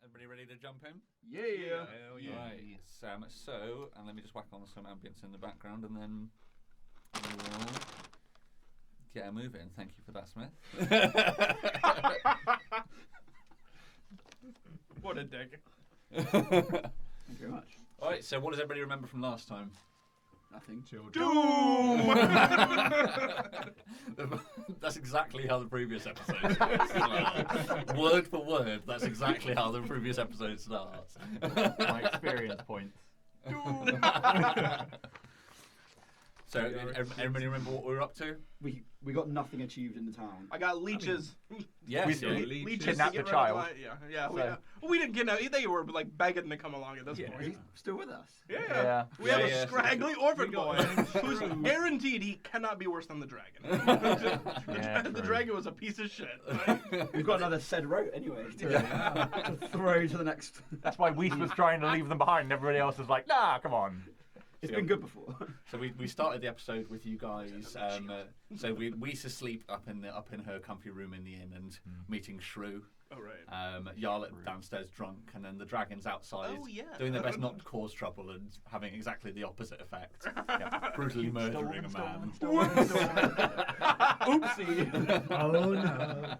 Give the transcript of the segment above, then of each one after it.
Everybody ready to jump in? Yeah. Hell yeah. Right. So, and let me just whack on some ambience in the background, and then we'll get a move in. Thank you for that, Smith. What a dick. Thank you very much. All right. So, what does everybody remember from last time? Nothing. Doom! That's exactly how the previous episode starts. Word for word, that's exactly how the previous episode starts. My experience points. So, everybody remember what we were up to? We got nothing achieved in the town. I got leeches. Yes. Leeches kidnapped to a get rid of child. Yeah. So- We didn't kidnap. They were like begging to come along at this Is point. he still with us? Yeah. We have Yeah, a yeah. scraggly orphan We got boy who's guaranteed he cannot be worse than the dragon. Yeah, The true. dragon was a piece of shit. Right? We've got another said rote anyway to throw to the next. That's why Weiss was trying to leave them behind, and everybody else was like, nah, come on. It's been good before. So we started the episode with you guys. So We's asleep up in her comfy room in the inn and meeting Shrew. Oh, right. Yarlet downstairs drunk, and then the dragons outside Oh, yeah. doing their best not to cause trouble and having exactly the opposite effect. Brutally murdering a man. Oopsie. Oh no.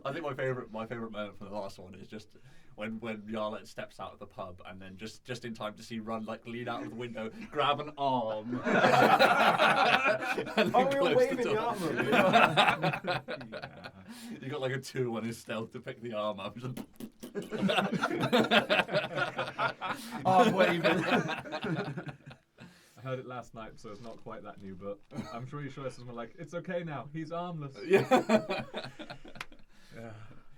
I think my favourite moment from the last one is just when Yarlet steps out of the pub and then just in time to see Run lean out of the window, grab an arm. And then Oh, we were close waving the the door. arm. You got like a 2 on his stealth to pick the arm up. Arm waving. I heard it last night, so it's not quite that new, but I'm pretty sure it's like, it's okay now. He's armless. Yeah. Yeah.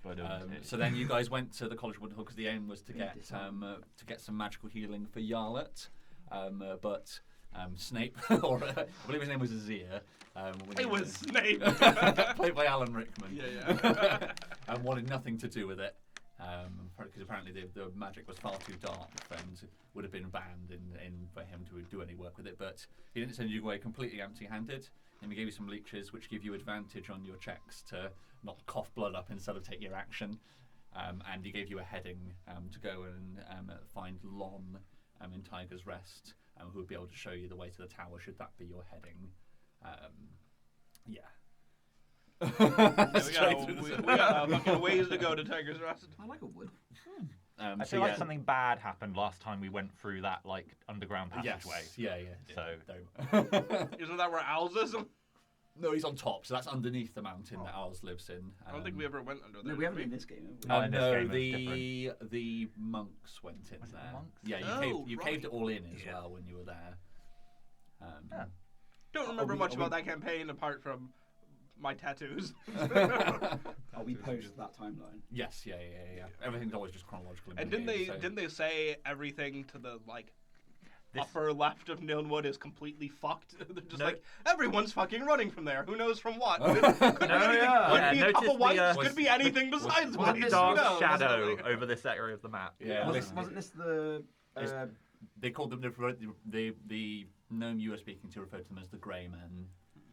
But, So then you guys went to the College Wood Hall because the aim was to get some magical healing for Yarlet, but Snape, or I believe his name was Azir. It was Snape. played by Alan Rickman. Yeah. And wanted nothing to do with it. Because apparently the magic was far too dark and would have been banned for him to do any work with it. But he didn't send you away completely empty-handed, and he gave you some leeches which give you advantage on your checks to not cough blood up instead of take your action. And he gave you a heading to go and find Lon in Tiger's Rest, who would be able to show you the way to the tower should that be your heading. Yeah. We got fucking ways to go to Tiger's Rest. I like a wood. I feel like something bad happened last time we went through that underground Yes. passageway. Yeah. So- Isn't that where Owls is? No, he's on top, so that's underneath the mountain that Owls lives in. I don't think we ever went under there. No, we haven't did in this game. Have we? No, in this No, game it's the monks went in Was it the there. monks? Yeah, you Oh, caved it right. all in as Yeah. well when you were there. Yeah. Don't remember we- much are we- about that campaign apart from my tattoos. Oh, we posed that timeline. Yes, yeah. Everything's always just chronological. in And the didn't game, they so- didn't they say everything to the This- upper left of Nilnwood is completely fucked? They're just No. like everyone's fucking running from there. Who knows from what? Could, No, be anything, yeah. could be a notice couple the, whites. was- Could be anything besides What whites. a Who dark knows? shadow over this area of the map. Yeah, Wasn't this the? they called them the gnome you were speaking to referred to them as the Grey Men.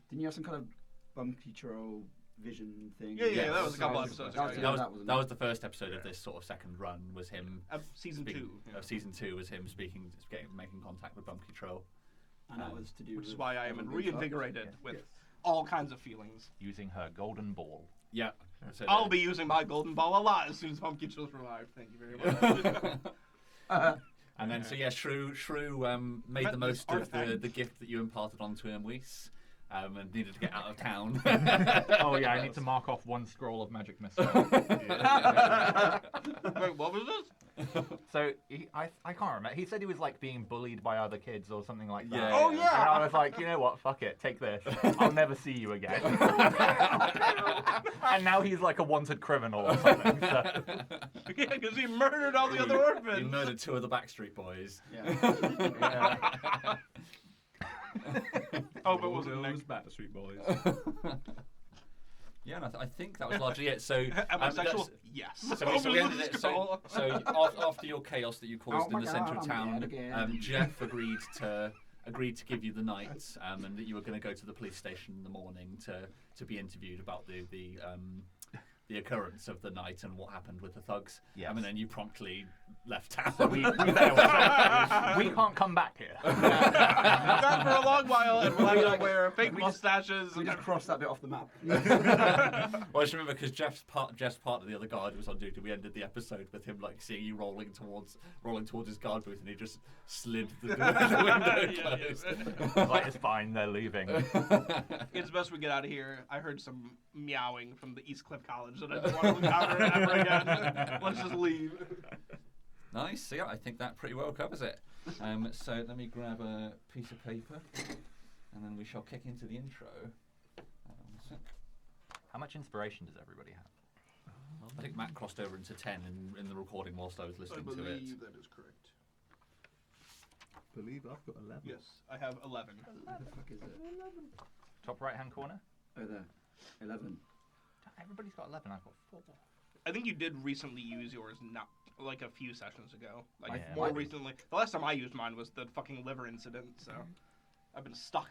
Didn't you have some kind of bumpy troll vision thing? Yeah, that was a couple episodes ago, That yeah. was, wasn't That it? was the first episode of this sort of second run. Was him Season speaking, 2. of season 2 was him making contact with Bumpy Troll. And that was to do Which is with why I am everyone being fucked. reinvigorated with Yes. all kinds of feelings. Using her golden ball. Yeah. So I'll be using my golden ball a lot as soon as Pumpkin Chill's revived. Thank you very much. And then, Shrew made Met the this most of artifact. the gift that you imparted onto him, Weiss, and needed to get out of town. Oh yeah, I need to mark off one scroll of magic missile. Wait, what was this? So I can't remember. He said he was being bullied by other kids or something like that. Yeah. Oh, yeah. And I was like, you know what? Fuck it. Take this. I'll never see you again. And now he's like a wanted criminal or something. So. Yeah, because he murdered all the other You orphans. murdered 2 of the Backstreet Boys. Yeah. Oh, but All wasn't those Nick. Backstreet Boys. Yeah, and I think that was largely it. So, Am I sexual? that's- Yes. So we ended it. So after your chaos that you caused Oh in my the centre God, of I'm town, dead again. Jeff agreed to give you the night, and that you were going to go to the police station in the morning to be interviewed about the the occurrence of the night and what happened with the thugs. Yes. And then you promptly left town. So we failed. We can't come back here. Gone for a long while, and we'll have to wear fake mustaches. We just crossed that bit off the map. Well, I just remember because Jeff's part of the other guard who was on duty. We ended the episode with him like seeing you rolling towards his guard booth, and he just slid the window closed. Like, it's fine, they're leaving. It's best we get out of here. I heard some meowing from the East Cliff College that I don't want to encounter it ever again. Let's just leave. Nice. So yeah, I think that pretty well covers it. So let me grab a piece of paper, and then we shall kick into the intro. One sec. How much inspiration does everybody have? I think Matt crossed over into 10 in the recording whilst I was I listening to it. believe that is correct. Believe I've got 11. Yes, I have 11. What the fuck is it? Top right-hand corner? Oh, there. 11. Everybody's got 11, I've got 4. I think you did recently use yours, not like a few sessions ago. Like Yeah. more recently. The last time I used mine was the fucking liver incident. So I've been stuck.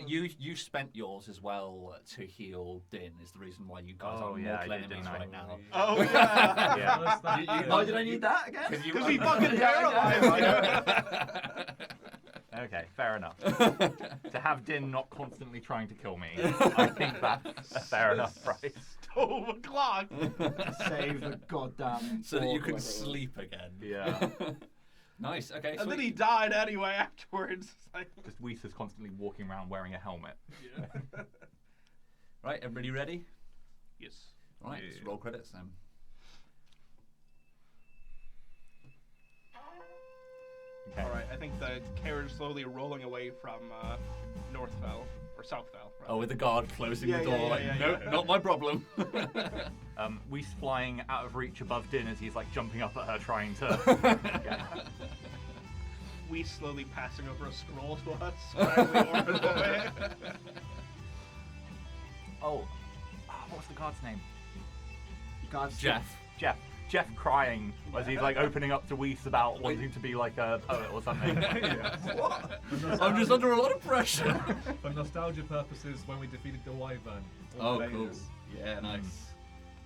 You spent yours as well to heal Din. Is the reason why you guys Oh, are yeah, I mortal did, enemies didn't I? right now. Oh yeah. Yeah. Why did I need that again? Because he fucking paralyzed. Okay, fair enough. To have Din not constantly trying to kill me, I think that's a fair enough price. 12 o'clock. Save the goddamn. So that you orc can or whatever. sleep again. Yeah. Nice. Okay. And then sweet. he died anyway afterwards. It's like, Just Whis constantly walking around wearing a helmet. yeah. Right. Everybody ready? Yes. Right. Let's roll credits then. Okay. All right. I think the carriage slowly rolling away from Northfell or Southfell. Right? Oh, with the guard closing Yeah, the door. yeah, like, yeah, nope, yeah. not my problem. Whis flying out of reach above Din as he's like jumping up at her trying to get her. We slowly passing over a scroll to us. Swaggly orbit away. Oh, what's the guard's name? God's Jeff. Jeff crying as he's like opening up to Whis about wanting to be like a poet or something. What? I'm just under a lot of pressure. For nostalgia purposes, when we defeated the Wyvern. Oh, cool. Yeah, nice.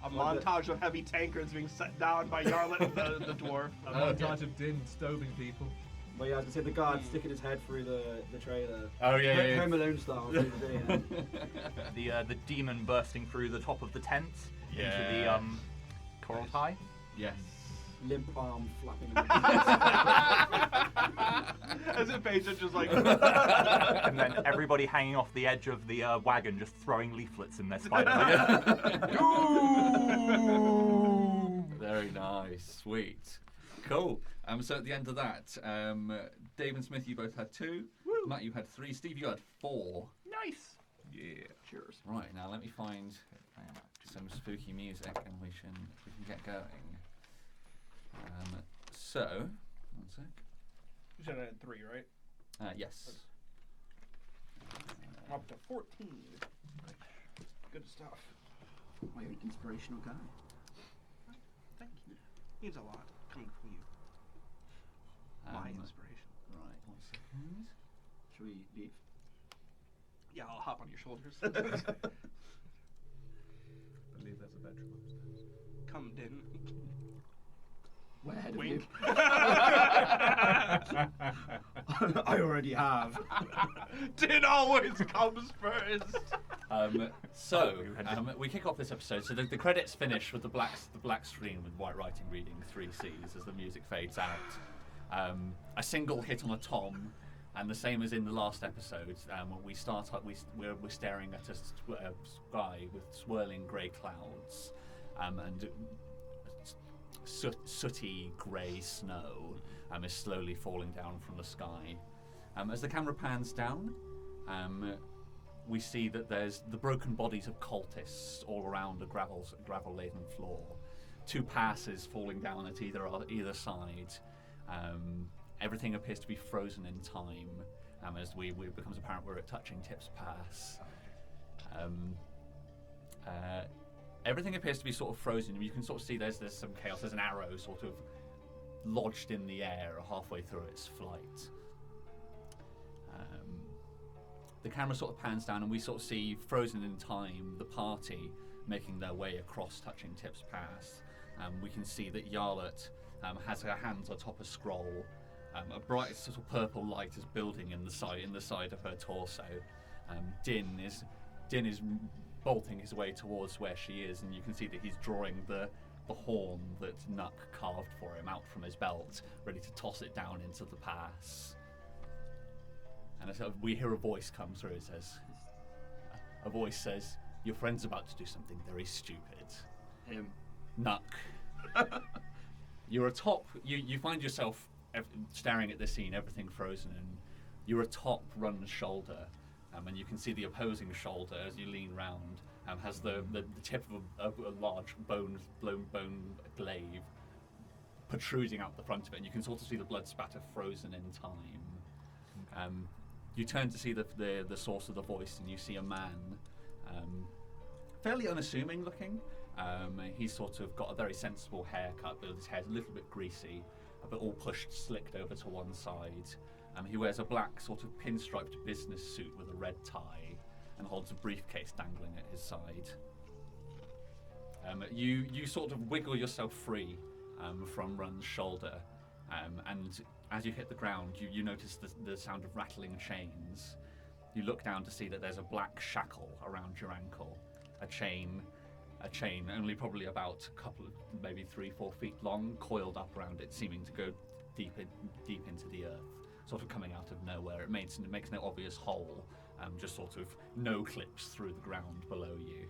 A montage of heavy tankards being set down by Yarlet the dwarf. A montage of Din stoving people. But yeah, I was gonna say the guard sticking his head through the trailer. Oh yeah. Home Alone style. through the video. The demon bursting through the top of the tent into Yeah. the coral tie. Yes. Limp arm flapping. As if Paige just like. And then everybody hanging off the edge of the wagon just throwing leaflets in their Spider-Man. Very nice. Sweet. Cool. So at the end of that, Dave and Smith, you both had 2. Woo. Matt, you had 3. Steve, you had 4. Nice. Yeah. Cheers. Right, now let me find some spooky music and we can get going. So, one sec. You said I had 3, right? Yes. I'm up to 14. Good stuff. Oh, you're an inspirational guy. Thank you. Means a lot coming from you. My inspiration. Right, 1 second. Should we leave? Yeah, I'll hop on your shoulders. I believe there's a bedroom upstairs. Come, Din. Way ahead of Wink. you. I already have. Din always comes first. We kick off this episode. So the credits finish with the black screen with white writing reading 3 C's as the music fades out. A single hit on a tom, and the same as in the last episode. We start up. We're staring at a sky with swirling grey clouds, and sooty grey snow is slowly falling down from the sky. As the camera pans down, we see that there's the broken bodies of cultists all around a gravel-laden floor. 2 passes falling down at either side. Everything appears to be frozen in time. As it becomes apparent we're at Touching Tips Pass. Everything appears to be sort of frozen. You can sort of see there's some chaos. There's an arrow sort of lodged in the air halfway through its flight. The camera sort of pans down and we sort of see, frozen in time, the party making their way across Touching Tips Pass. We can see that Yarlet has her hands atop a scroll. A bright sort of purple light is building in the side of her torso. Din is bolting his way towards where she is, and you can see that he's drawing the horn that Nuck carved for him out from his belt, ready to toss it down into the pass. And we hear a voice come through. It says, a voice says, "Your friend's about to do something very stupid." Him. Nuck. You're atop. You find yourself staring at this scene, everything frozen, and you're atop Run's shoulder, and you can see the opposing shoulder as you lean round. Has the tip of a large blown glaive protruding out the front of it, and you can sort of see the blood spatter frozen in time. You turn to see the source of the voice, and you see a man, fairly unassuming looking. He's sort of got a very sensible haircut, but his hair's a little bit greasy, but all slicked over to one side. He wears a black sort of pinstriped business suit with a red tie, and holds a briefcase dangling at his side. You sort of wiggle yourself free from Run's shoulder, and as you hit the ground, you notice the sound of rattling chains. You look down to see that there's a black shackle around your ankle, a chain only probably about a couple of, maybe 3-4 feet long, coiled up around it, seeming to go deep into the earth, sort of coming out of nowhere. It makes no obvious hole, just sort of no clips through the ground below you.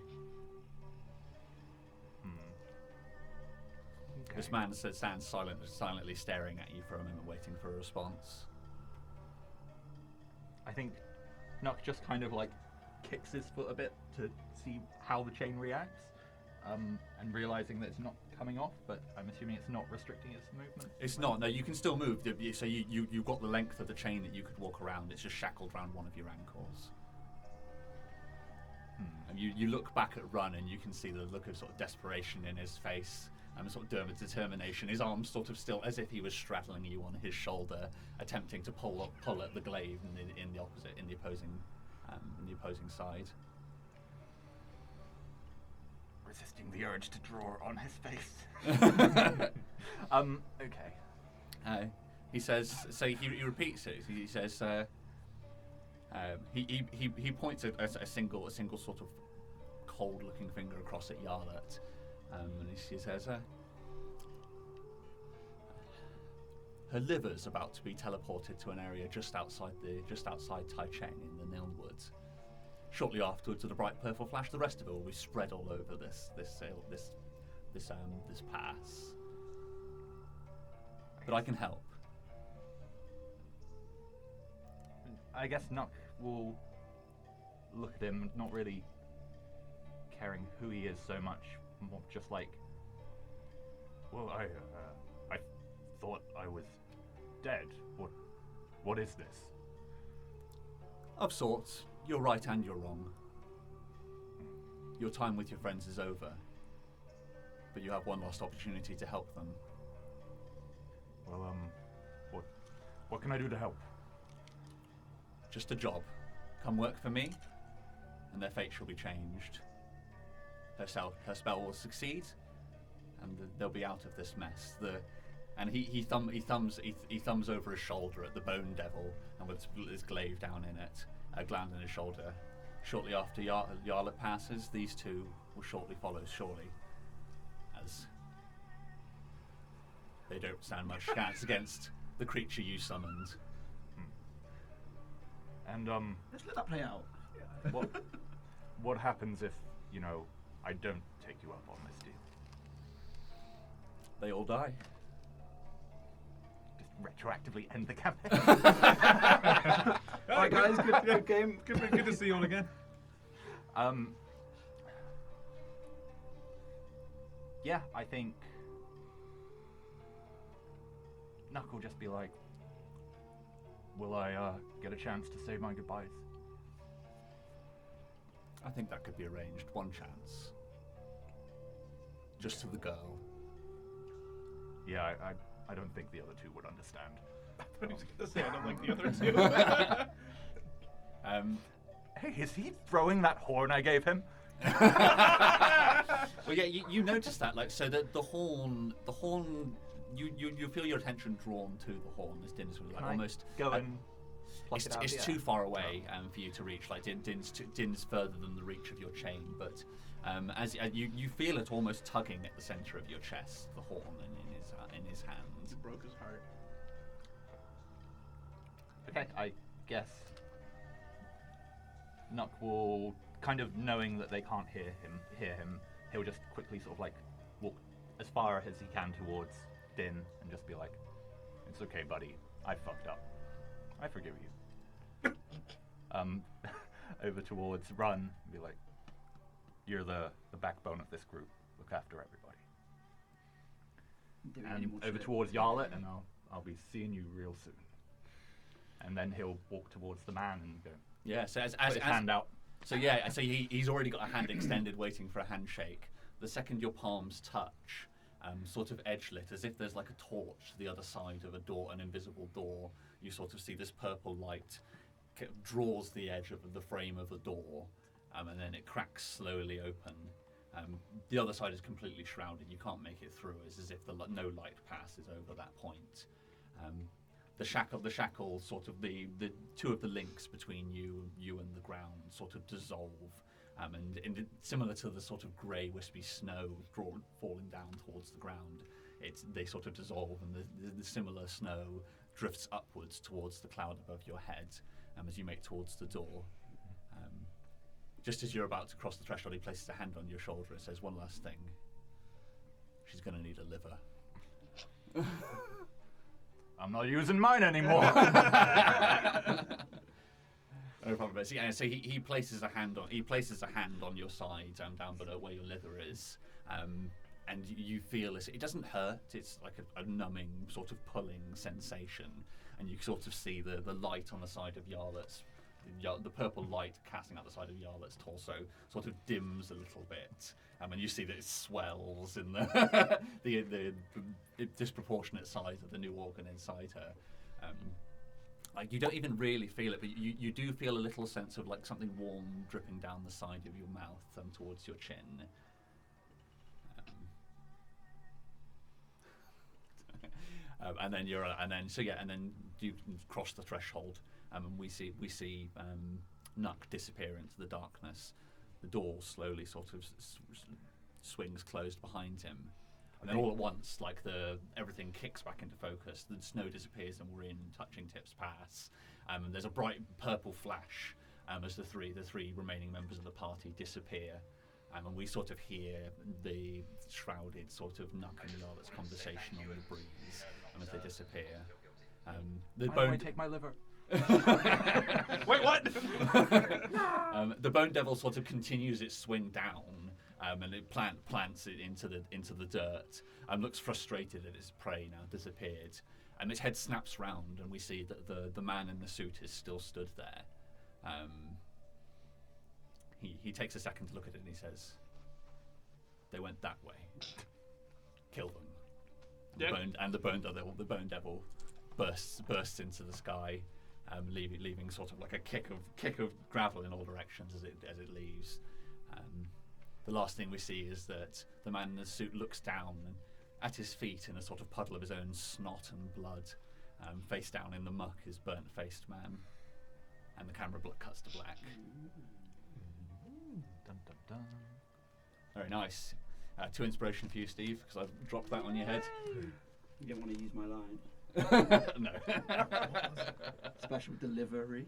Okay. This man stands silently staring at you for a moment, waiting for a response. I think Nuck just kind of like kicks his foot a bit to see how the chain reacts, and realizing that it's not coming off, but I'm assuming it's not restricting its movement. It's not. No, you can still move. So you've got the length of the chain that you could walk around. It's just shackled around one of your ankles. And you look back at Run, and you can see the look of sort of desperation in his face, and sort of determination. His arms sort of still, as if he was straddling you on his shoulder, attempting to pull at the glaive in the opposing side. Resisting the urge to draw on his face. Okay. He says. So he repeats it. He says. He points at a single sort of cold-looking finger across at Yarlet, and he says, "Her liver's about to be teleported to an area just outside Tai Cheng in the Niln Woods. Shortly afterwards, with a bright purple flash, the rest of it will be spread all over this pass. But I can help." I guess Nuck will look at him, not really caring who he is so much, more just like, well, I thought I was dead. What is this? Of sorts. You're right and you're wrong. Your time with your friends is over, but you have one last opportunity to help them. Well, what can I do to help? Just a job. Come work for me, and their fate shall be changed. Her spell will succeed, and they'll be out of this mess. And he thumbs over his shoulder at the Bone Devil, and with his glaive down in it, a gland in his shoulder. Shortly after Yarlet passes, these two will shortly follow, surely, as they don't stand much chance against the creature you summoned. And Let's let that play out. what happens if, I don't take you up on this deal? They all die. Just retroactively end the campaign. Alright guys, good game. Good to see you all again. Yeah, I think Nuck will just be like, will I get a chance to say my goodbyes? I think that could be arranged. One chance. Just to the girl. Yeah, I don't think the other two would understand. I thought he was going to say I don't like the other two. Hey, is he throwing that horn I gave him? Well, yeah, you notice that, like, so that the horn, you feel your attention drawn to the horn. This Din's like Can I almost go and pluck it's, it out? it's too far away for you to reach. Like Din's further than the reach of your chain, but as you feel it almost tugging at the center of your chest, the horn in his hand. He broke his heart. Okay, I guess Nuck will, kind of knowing that they can't hear him, he'll just quickly sort of like walk as far as he can towards Din and just be like, "It's okay, buddy. I fucked up. I forgive you." Over towards Run, and be like, "You're the backbone of this group. Look after everybody." And over towards Yarlet, and I'll be seeing you real soon. And then he'll walk towards the man and go. Yeah, so Put his hand out. So yeah, so he's already got a hand extended, waiting for a handshake. The second your palms touch, sort of edge-lit, as if there's like a torch to the other side of a door, an invisible door. You sort of see this purple light draws the edge of the frame of the door, and then it cracks slowly open. The other side is completely shrouded. You can't make it through. It's as if no light passes over that point. The shackle, sort of the two of the links between you and the ground sort of dissolve, and similar to the sort of grey wispy snow falling down towards the ground, they sort of dissolve, and the similar snow drifts upwards towards the cloud above your head, as you make towards the door. Just as you're about to cross the threshold, he places a hand on your shoulder and says, "One last thing. She's going to need a liver." I'm not using mine anymore. No problem. So he places a hand on your side, down below where your liver is, and you feel this. It doesn't hurt. It's like a numbing, sort of pulling sensation, and you sort of see the light on the side of Yarlet's. The purple light casting out the side of Yarlet's torso sort of dims a little bit, and you see that it swells in the disproportionate size of the new organ inside her. Like you don't even really feel it, but you do feel a little sense of like something warm dripping down the side of your mouth towards your chin. And then you cross the threshold. And we see Nuck disappear into the darkness. The door slowly sort of swings closed behind him, and then all at once, like everything kicks back into focus. The snow disappears, and we're in touching tips pass. And there's a bright purple flash as the three remaining members of the party disappear. And we sort of hear the shrouded sort of Nuck and Yarlet's conversation on the breeze as they disappear. Why do I take my liver? Wait, what? The Bone Devil sort of continues its swing down, and it plants it into the dirt, and looks frustrated that its prey now disappeared. And its head snaps round, and we see that the man in the suit is still stood there. He takes a second to look at it, and he says, "They went that way. Kill them." The Bone Devil bursts into the sky. Leaving sort of like a kick of gravel in all directions as it leaves. The last thing we see is that the man in the suit looks down, and at his feet, in a sort of puddle of his own snot and blood, face down in the muck, is burnt-faced man, and the camera cuts to black. Dun, dun, dun. Very nice. 2 inspiration for you, Steve, because I've dropped that on your head. You don't want to use my line. No. Special delivery.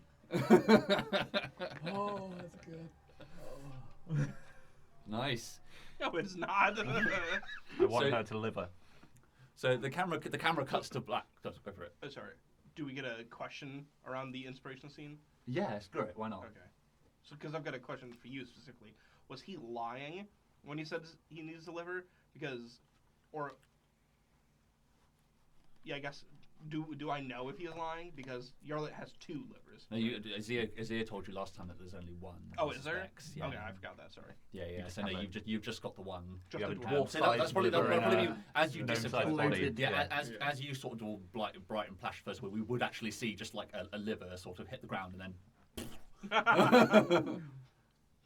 Oh, that's good. Oh. Nice. No, it's not. I want her to liver. So the camera cuts to black. Go for it. Oh, sorry. Do we get a question around the inspiration scene? Yeah, screw it. Why not? Okay. So, because I've got a question for you specifically. Was he lying when he said he needs a liver? Yeah, I guess. Do I know if he is lying? Because Yarlet has 2 livers. No, Azir told you last time that there's only one. Oh, is there? Yeah. Okay, I forgot that. Sorry. Yeah. So no, you've just got the one. Just You the have a dwarf. dwarf So that's probably liver be as you disappear. Loaded. Yeah, as you sort of all bright and flash first, where we would actually see just like a liver sort of hit the ground and then.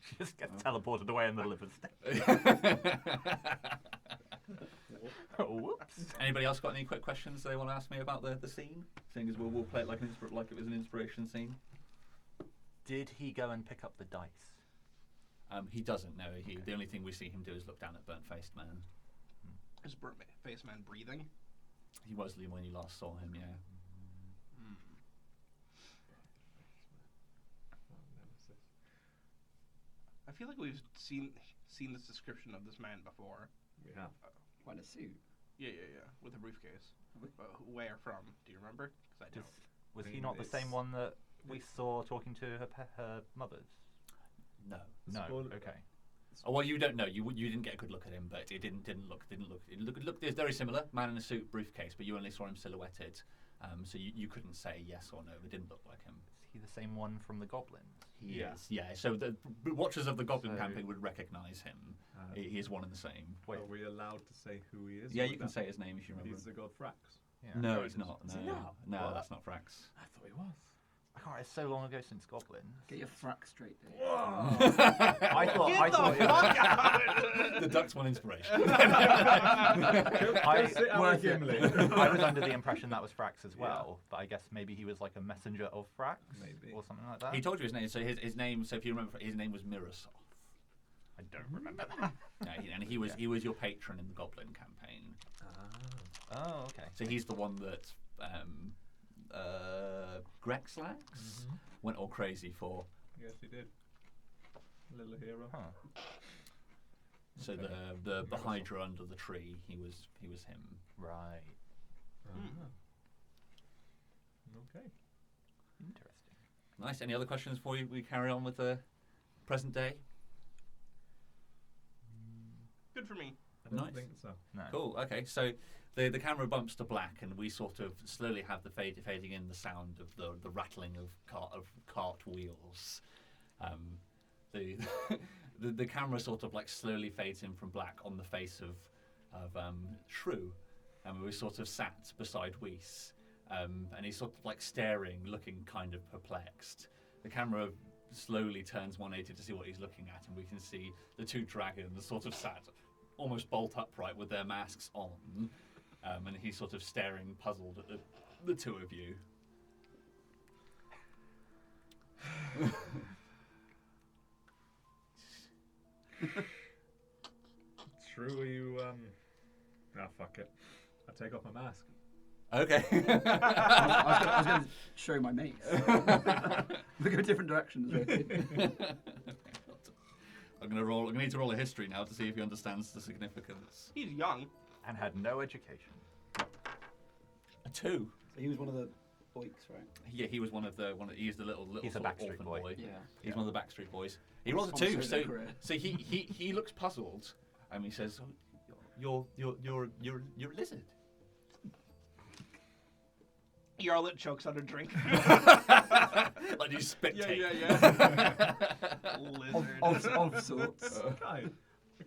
She just gets teleported away in the middle of a step. Whoops. Anybody else got any quick questions they want to ask me about the scene? Seeing as we'll play it like like it was an inspiration scene. Did he go and pick up the dice? He doesn't know. The only thing we see him do is look down at burnt-faced man. Is Burnt-Faced Man breathing? He was when you last saw him, yeah. I feel like we've seen this description of this man before. We have. What, a suit? Yeah, with a briefcase. Where from? Do you remember? Because I don't. Was he think not the it's- same one that we saw talking to her mothers? No. No. Spoiler- Okay. Oh, well, you don't know. You didn't get a good look at him, but it didn't look. It looked it's very similar. Man in a suit, briefcase, but you only saw him silhouetted. So you couldn't say yes or no. It didn't look like him. Is he the same one from the Goblins? He Yeah. is. Yeah. So the watchers of the Goblin So- campaign would recognise him. He is one and the same. Wait. Are we allowed to say who he is? Yeah, Or you would can that- say his name if you remember. He's the god Frax. Yeah. No, No, he's it is- not. is No, he not? no, What? that's not Frax. I thought he was. I can't. It's so long ago since Goblins. Get your frack straight, Dave. I thought. Get I the thought. fuck out! The duck's one inspiration. I, Sit out worth with it. Gimli. I was under the impression that was Frax as well, but I guess maybe he was like a messenger of Frax, Maybe. or something like that. He told you his name. So his name. So if you remember, his name was Mirasoth. I don't remember that. Yeah, and he was your patron in the Goblin campaign. Oh, okay. So he's the one that Grexlax went all crazy for. Yes, he did. Little hero. Huh. So Okay. the Hydra under the tree, he was him. Right. Okay. Interesting. Nice. Any other questions before we carry on with the present day? Good for me. I don't Nice. think so. No. Cool. Okay. So the camera bumps to black, and we sort of slowly have the fading in the sound of the rattling of cart wheels. The camera sort of like slowly fades in from black on the face of Shrew, and we sort of sat beside Weiss, and he's sort of like staring, looking kind of perplexed. The camera slowly turns 180 to see what he's looking at, and we can see the two dragons sort of sat almost bolt upright with their masks on, and he's sort of staring puzzled at the two of you. True, are you, fuck it. I take off my mask. Okay. I was going to show my mates. We go different directions. Really. I'm gonna need to roll a history now to see if he understands the significance. He's young. And had no education. A 2. So he was one of the boys, right? Yeah, he was one of the he's the little He's a sort of Backstreet orphan boy. Yeah. He's one of the Backstreet Boys. He rolls a Sponsor 2, their so career. he looks puzzled. He says, "Oh, you're a lizard." Yarlet chokes on a drink. Like you spit yeah, take. yeah. Lizard. Of sorts.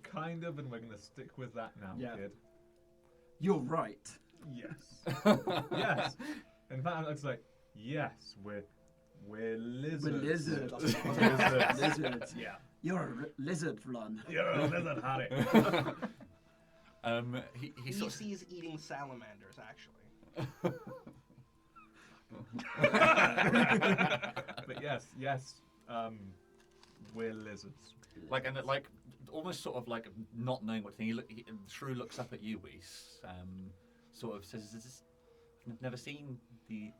Kind of, and we're gonna stick with that now, Yeah. kid. You're right. Yes. Yes. In fact, it's like, yes, we're lizards. We're lizards. Lizards. Lizards. Yeah. You're a lizard, Flun. You're a lizard, Harry. He sort of, He's eating salamanders, actually. But yes, we're lizards. like almost sort of like not knowing what thing. Shrew looks up at you, Weiss. Sort of says, "I've never seen the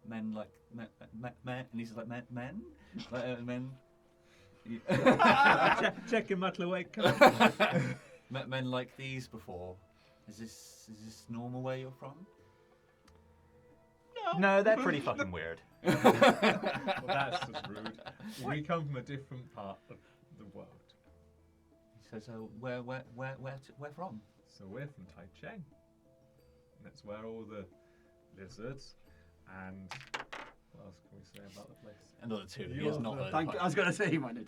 men like men," and he's like, "Men, like, men." Check him, Matlowick. Met men like these before. Is this normal where you're from? No, they're pretty fucking weird. Well, that's just rude. We come from a different part of the world. He says, where from? So we're from Taichung. That's where all the lizards and what else can we say about the place? Another 2. He You're has not the- heard. Thank you. I was going to say he might know.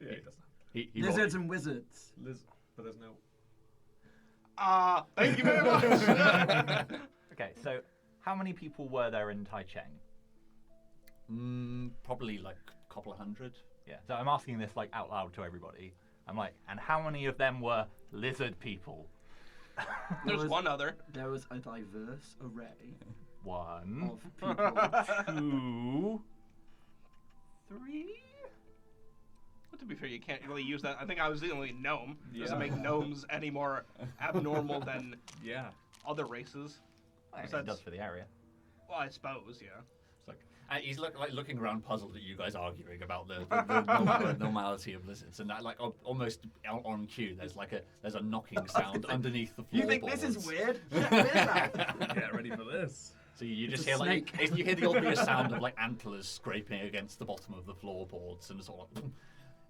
Yeah, he doesn't. He Lizards and wizards. But there's no. Thank you very much. Okay, so how many people were there in Taichung? Probably like couple of hundred. Yeah. So I'm asking this like out loud to everybody. I'm like, and how many of them were lizard people? There's one other. There was a diverse array One, of people. 2, 3. But to be fair, you can't really use that. I think I was the only gnome. Doesn't Yeah. make gnomes any more abnormal than Yeah. other races. I mean, So it does that's- for the area. Well, I suppose, yeah. It's like he's looking around, puzzled at you guys arguing about the normality of lizards, and that almost on cue. There's a knocking sound underneath the You floorboards. think this is weird? Check this out. Get ready for this. So you It's just a hear snake. you hear the obvious sound of antlers scraping against the bottom of the floorboards, and sort of, and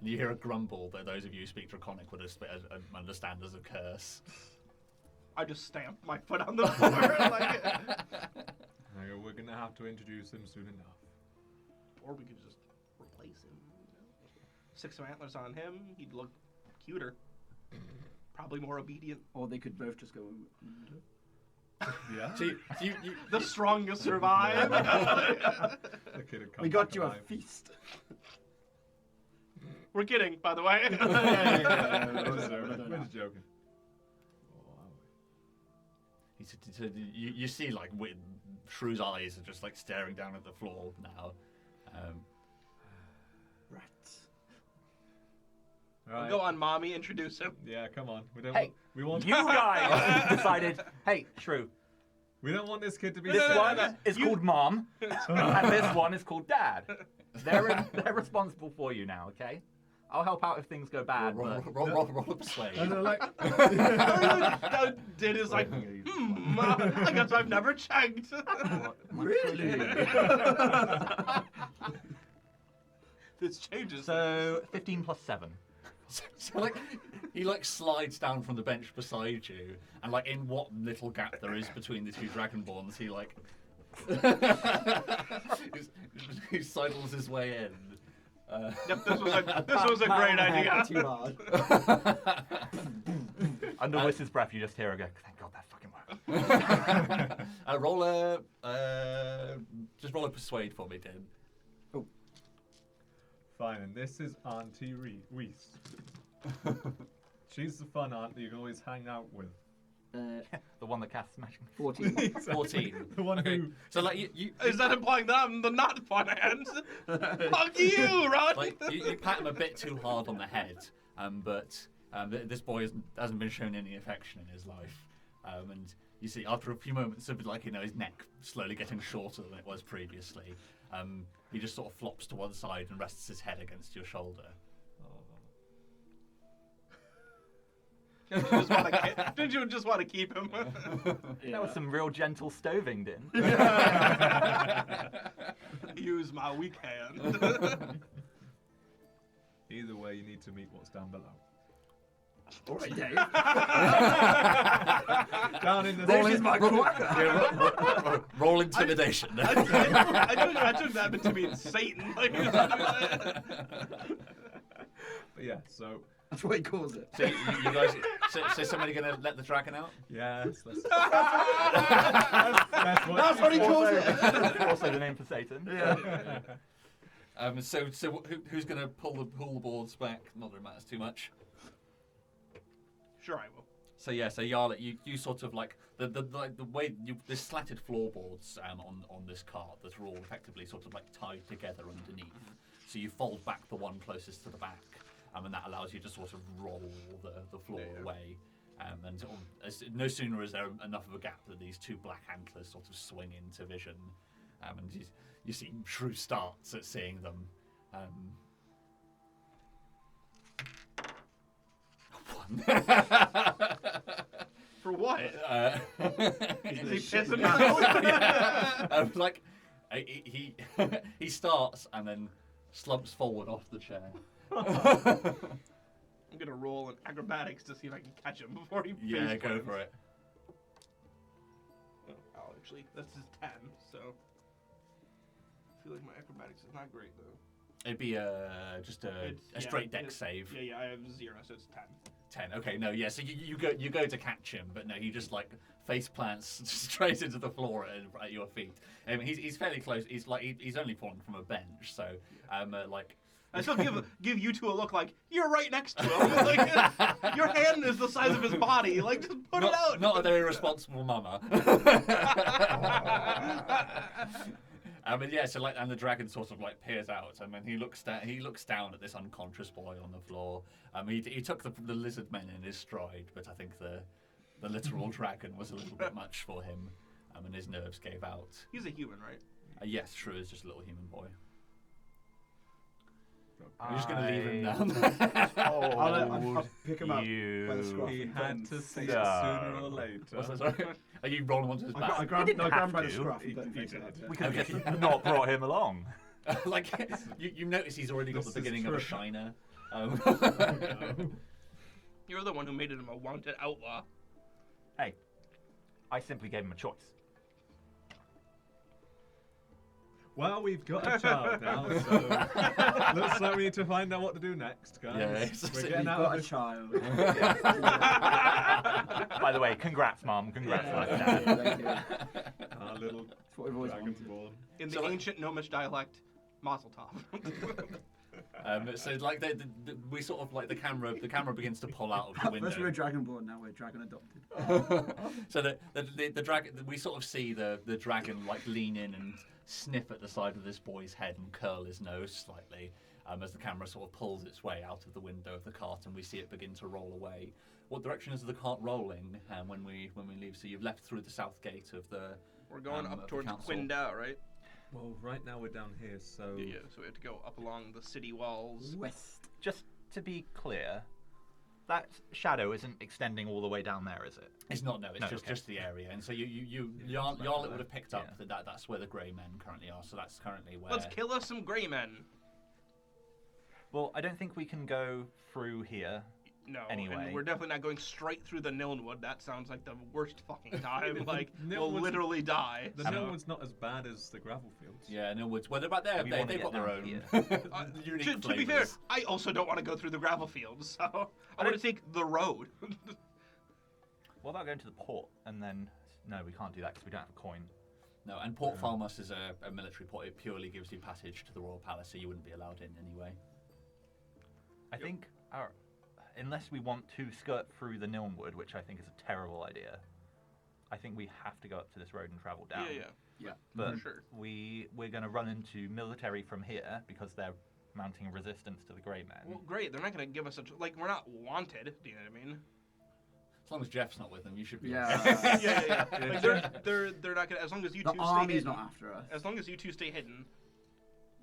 you hear a grumble that those of you who speak Draconic would understand as a curse. I just stamped my foot on the floor. like, We're gonna have to introduce him soon enough. or we could just replace him. 6 some antlers on him. He'd look cuter. Probably more obedient. Or they could both just go. Yeah. So you The strongest survive. The kid had come We got back you a alive. feast. We're kidding, by the way. We're just joking. So you see Shrew's eyes are just staring down at the floor now. Rats. Right. Go on, mommy. Introduce him. Yeah, come on. We don't. Hey, we want. You guys decided, hey, Shrew, We don't want this kid to be. this no, one no. is called Mom, and this one is called Dad. They're responsible for you now, okay? I'll help out if things go bad, but... Roll a persuade. And they're like, Did is like, I guess I've never checked. Really? This changes. So, 15 plus 7. So he slides down from the bench beside you, and in what little gap there is between the two dragonborns, he sidles his way in. Yep, this was a great idea. Too hard. Under Wiss's breath, you just hear her go, thank God that fucking worked. Just roll a persuade for me, Tim. fine, and this is Auntie Reese. She's the fun aunt that you can always hang out with. The one that casts magic. 14. 14. The one Okay. who. So you Is that implying that I'm the not fun hand? Fuck you, Ron! you pat him a bit too hard on the head, but this boy hasn't been shown any affection in his life, and you see after a few moments of his neck slowly getting shorter than it was previously, he just sort of flops to one side and rests his head against your shoulder. Did you just want to keep him? That was some real gentle stoving, Din. Use my weak hand. Either way, you need to meet what's down below. All right, Dave. Down in the. This is my quacker. Roll intimidation. I took that to mean Satan. But yeah, so. That's what he calls it. So you guys, so somebody gonna let the dragon out? Yes, that's That's what he calls it. Also the name for Satan. Yeah. So who's gonna pull the boards back? Not that it matters too much. Sure, I will. So yeah, so Yarla, you sort of the way there's slatted floorboards on this cart that are all effectively sort of tied together underneath. So you fold back the one closest to the back, and that allows you to sort of roll the floor away. And no sooner is there enough of a gap that these two black antlers sort of swing into vision, and you see Shrew starts at seeing them. One. For what? Is he pissing Yeah. He starts and then slumps forward off the chair. I'm gonna roll in acrobatics to see if I can catch him before he. Yeah, face go plants. for it. Oh, actually, this is 10, so I feel like my acrobatics is not great though. It'd be just a straight deck it- save. Yeah, I have 0, so it's 10. 10. Okay, no, yeah. So you go to catch him, but no, he just like face plants straight into the floor at your feet. He's fairly close. He's only fallen from a bench, so like. I still give you two a look like you're right next to him. Like, your hand is the size of his body. Like, just put it out. Not an irresponsible mama. And yeah, so like, and the dragon sort of like peers out. I mean, he looks down at this unconscious boy on the floor. He took the lizard men in his stride, but I think the literal dragon was a little bit much for him, and his nerves gave out. He's a human, right? Yes, Shrew is just a little human boy. I'm just going to leave him down. I'll pick him up by the scruff. He and had put him to see it face sooner or later. What's that, sorry? Are you rolling onto his back? I grabbed didn't him have by the to. scruff and He put him face did. out. We could have just not brought him along. Like you notice he's already got This the is beginning of a true. shiner. You're the one who made him a wanted outlaw. Hey, I simply gave him a choice. Well, we've got a child now, so looks like we need to find out what to do next, guys. Yeah, it's- We're You've getting out got of a this. child. By the way, congrats, Mum. Congrats, Yeah, Dad. thank you. Our little That's what we've always wanted. dragonborn. In the So, like- ancient Gnomish dialect, Mazel Tov. So like we sort of like the camera begins to pull out of the window. First we were dragonborn, now we're dragon adopted. So the dragon, we sort of see the dragon like lean in and sniff at the side of this boy's head and curl his nose slightly as the camera sort of pulls its way out of the window of the cart, and we see it begin to roll away. What direction is the cart rolling when we leave? So you've left through the south gate of the. We're going of up the towards council. Quindao, right? Well, right now we're down here, so Yeah, so we have to go up along the city walls. West. Just to be clear, that shadow isn't extending all the way down there, is it? It's not, no. It's No, just okay. just the area, and so Yarlet would have picked up that's where the grey men currently are. So that's currently where. Let's kill us some grey men. Well, I don't think we can go through here. No, Anyway. and we're definitely not going straight through the Nilnwood. That sounds like the worst fucking time. Like, we'll Nilnwood's- literally die. the so. Nilnwood's not as bad as the gravel fields. Yeah, no woods. Well, they're back there. We They've wanna get got their down own here. unique To be fair, flavours. I also don't want to go through the gravel fields, so I want don't- to take the road. What about going to the port and then? No, we can't do that because we don't have a coin. No, and Port Falmouth is a military port. It purely gives you passage to the royal palace, so you wouldn't be allowed in anyway. I think unless we want to skirt through the Nilnwood, which I think is a terrible idea, I think we have to go up to this road and travel down. Yeah, But for sure. we're going to run into military from here because they're mounting a resistance to the Grey Men. Well, great. They're not going to give us like we're not wanted. Do you know what I mean? As long as Jeff's not with them, you should be. Yeah. yeah. Like they're not going to. As long as you The two stay army's hidden. not after us. As long as you two stay hidden,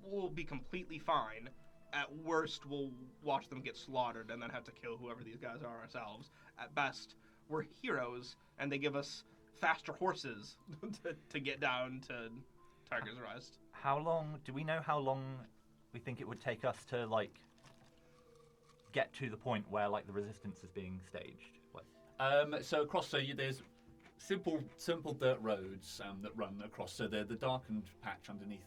we'll be completely fine. At worst, we'll watch them get slaughtered and then have to kill whoever these guys are ourselves. At best, we're heroes, and they give us faster horses to get down to Tiger's Rest. Do we know how long we think it would take us to like get to the point where like the resistance is being staged? Like, So there's simple dirt roads that run across. So the darkened patch underneath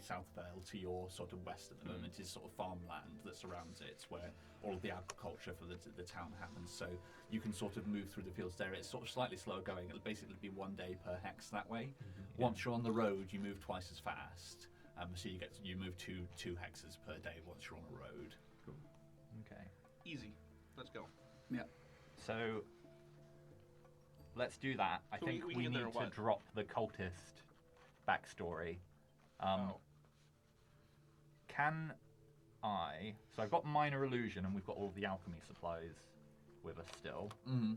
South Vale to your sort of west at the moment is sort of farmland that surrounds it, where all of the agriculture for the town happens. So you can sort of move through the fields there. It's sort of slightly slower going. It'll basically be 1 day per hex that way. Once you're on the road, you move twice as fast. So you move two hexes per day once you're on a road. okay. Easy. Let's go. Yeah. So let's do that. I So think we we can get there need to what? drop the cultist backstory. Can I? So I've got minor illusion, and we've got all the alchemy supplies with us still. Mm-hmm.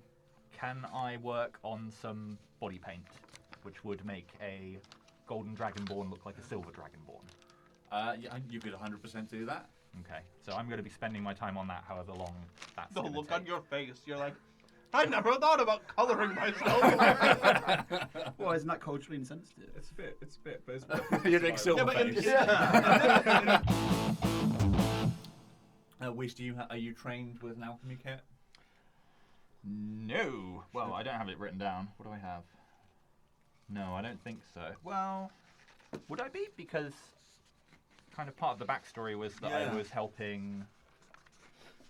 Can I work on some body paint, which would make a golden dragonborn look like a silver dragonborn? Yeah, you could 100% do that. Okay, so I'm going to be spending my time on that, however long that's The going look to take. on your face, you're like, I never thought about coloring myself. Well, isn't that culturally insensitive? It's a bit, but it's You're doing silver but in- face. yeah. Wish, are you trained with an alchemy kit? No. Well, I don't have it written down. What do I have? No, I don't think so. Well, would I be? Because kind of part of the backstory was that I Yeah. was helping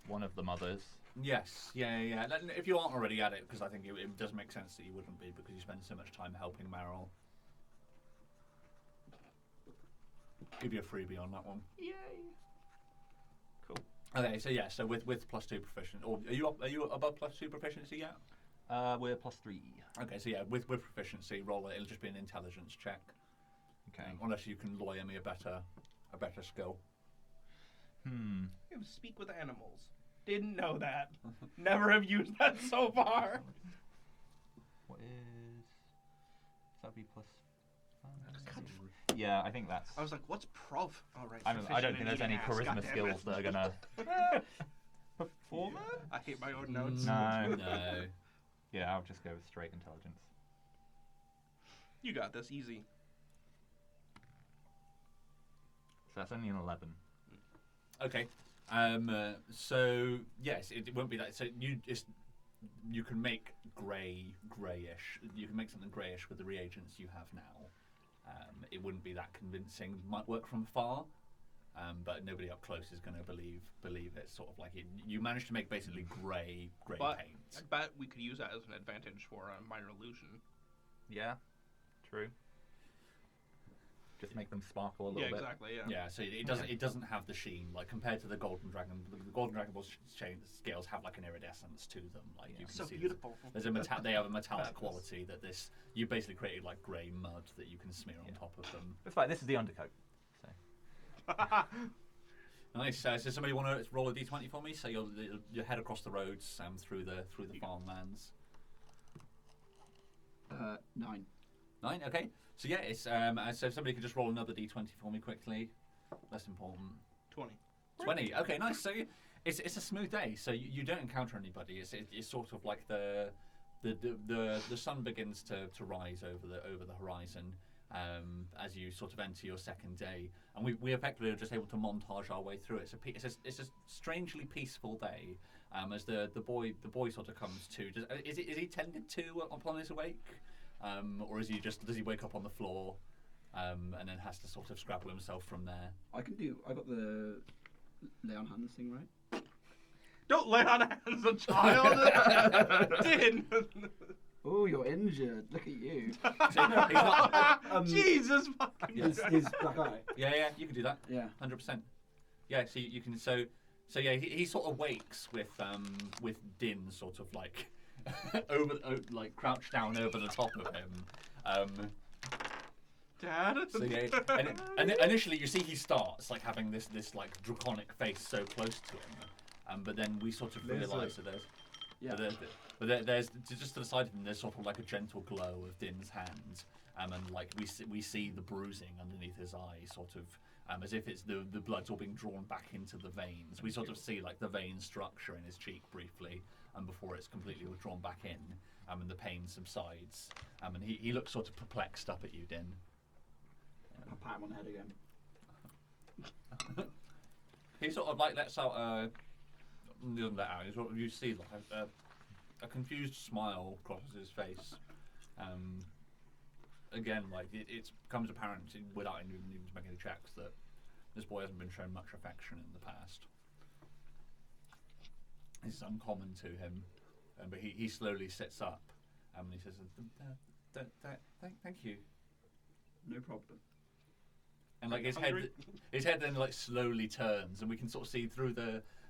one of the mothers. Yes, yeah. If you aren't already at it, because I think it does make sense that you wouldn't be, because you spend so much time helping Meryl. Give you a freebie on that one. Yay! Okay, so yeah, so with +2 proficiency, or are you above +2 proficiency yet? We're +3. Okay, so yeah, with proficiency, roll it. It'll just be an intelligence check. Okay. Unless you can lawyer me a better skill. You have to speak with animals. Didn't know that. Never have used that so far. What is... That be +5? Yeah, I think that's... I was like, what's prov? Oh, right. I don't think there's any charisma skills that are gonna... Performer? I hate my own notes. No. No. Yeah, I'll just go with straight intelligence. You got this, easy. So that's only an 11. Okay. So yes, it won't be that. So you can make grayish. You can make something grayish with the reagents you have now. It wouldn't be that convincing. Might work from far, but nobody up close is going to believe it. Sort of like it. You managed to make basically grey But paint. I bet we could use that as an advantage for a minor illusion. Yeah, true. Just make them sparkle a little bit. Exactly, yeah. Yeah, so it doesn't have the sheen like compared to the golden dragon. The golden dragon ball scales have like an iridescence to them. Like you can So see beautiful. There's they have a metallic quality that you basically created like grey mud that you can smear on top of them. It's fine, this is the undercoat. So. Nice. So somebody want to roll a d20 for me? So you'll head across the roads through the farmlands. 9. 9. Okay. So yeah, it's so if somebody could just roll another d20 for me quickly. Less important. 20. 20. Okay, nice. So it's a smooth day. So you don't encounter anybody. It's sort of like the sun begins to rise over the horizon as you sort of enter your second day, and we effectively are just able to montage our way through it. It's a strangely peaceful day. As the boy sort of comes to. Is he tended to upon his awake? Or does he wake up on the floor and then has to sort of scrabble himself from there? I got the lay on hands thing right. Don't lay on hands on child! Din! Oh, you're injured. Look at you. So, he's not, Jesus fucking His black eye. yeah, you can do that. Yeah. 100%. Yeah, so you can so yeah, he sort of wakes with Din sort of like like crouched down over the top of him. Dad? So yeah, and initially you see he starts like having this like draconic face so close to him, but then we sort of realise that there's just to the side of him there's sort of like a gentle glow of Din's hand, and like we see the bruising underneath his eye, sort of as if it's the blood's all being drawn back into the veins. We sort of see like the vein structure in his cheek briefly, and before it's completely withdrawn back in, and the pain subsides, and he looks sort of perplexed up at you, Din. I'll pat him on the head again. He sort of like lets out doesn't let out. You see like a confused smile crosses his face. Again, like it becomes apparent without even to make any checks that this boy hasn't been shown much affection in the past. It's uncommon to him, but he slowly sits up and he says, "Thank you." No problem. And like his head then like slowly turns, and we can sort of see through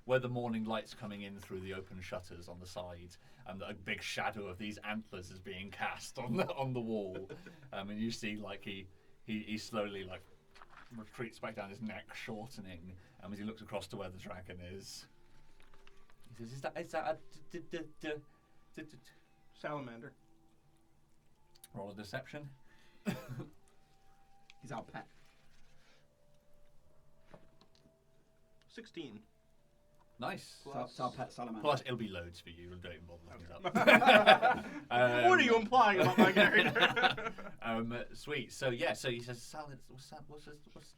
where the morning light's coming in through the open shutters on the side, and a big shadow of these antlers is being cast on the wall. And you see like he slowly like retreats back down, his neck shortening, as he looks across to where the dragon is. He says, "Is that a Salamander. roll a deception?" He's our pet. 16. Nice. It's our pet salamander. Plus, it'll be loads for you. Don't even bother looking it up. What are you implying about my character? Sweet. So yeah. So he says,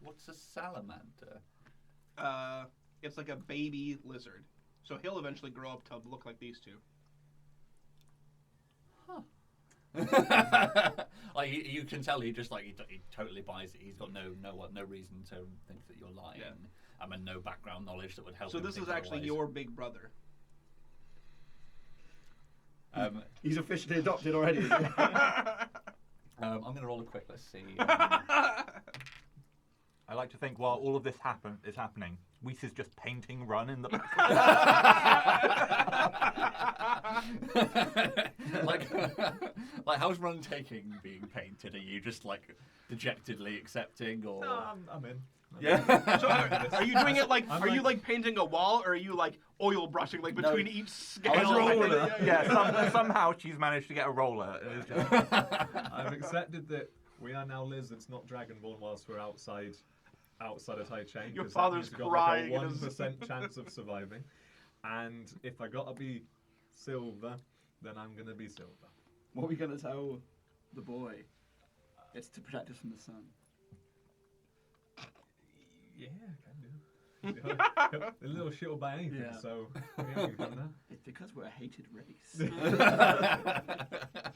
"What's a salamander?" It's like a baby lizard. So he'll eventually grow up to look like these two. Like you can tell he just like he totally buys it. He's got no reason to think that you're lying. Yeah. And no background knowledge that would help. So him this think is actually otherwise. your big brother. He's officially adopted already. I'm going to roll a quick. Let's see. I like to think while all of this is happening, Weiss is just painting Run in the like how's Run taking being painted? Are you just like dejectedly accepting, or? No, I'm in. Yeah. So are you doing it like? I'm Are you like painting a wall, or are you like oil brushing like between each scale? roller. Somehow she's managed to get a roller. And it's just... I've accepted that we are now lizards, not dragonborn, whilst we're outside a Tai Chain. Your 'cause father's that means crying we've in got his- like a 1% chance of surviving. And if I gotta be silver, then I'm gonna be silver. What are we going to tell the boy? It's to protect us from the sun. Yeah, can do. The little shit will buy anything, Yeah. so yeah, we've done that. It's because we're a hated race.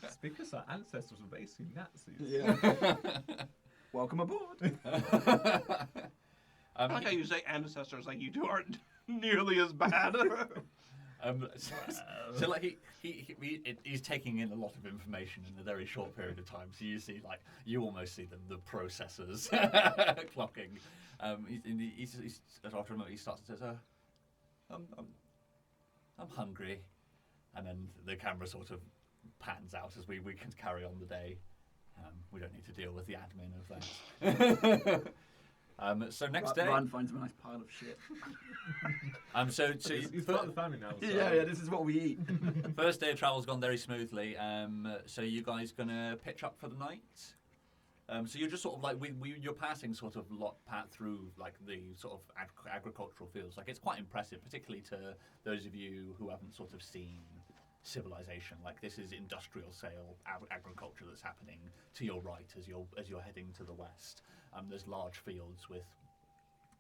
It's because our ancestors were basically Nazis. Yeah. Welcome aboard. I like how you say ancestors like you two aren't nearly as bad. So like he's taking in a lot of information in a very short period of time. So you see, like, you almost see the processors clocking. He's after a moment he starts to say, I'm hungry, and then the camera sort of pans out as we can carry on the day. We don't need to deal with the admin of that. So next day, Run finds a nice pile of shit. so He's part of the family now. So. Yeah, this is what we eat. first day of travel's gone very smoothly. So you guys gonna pitch up for the night? So you're just sort of like you're passing sort of through like the sort of agricultural fields. Like, it's quite impressive, particularly to those of you who haven't sort of seen civilization. Like, this is industrial scale agriculture that's happening to your right as you're heading to the west. There's large fields with,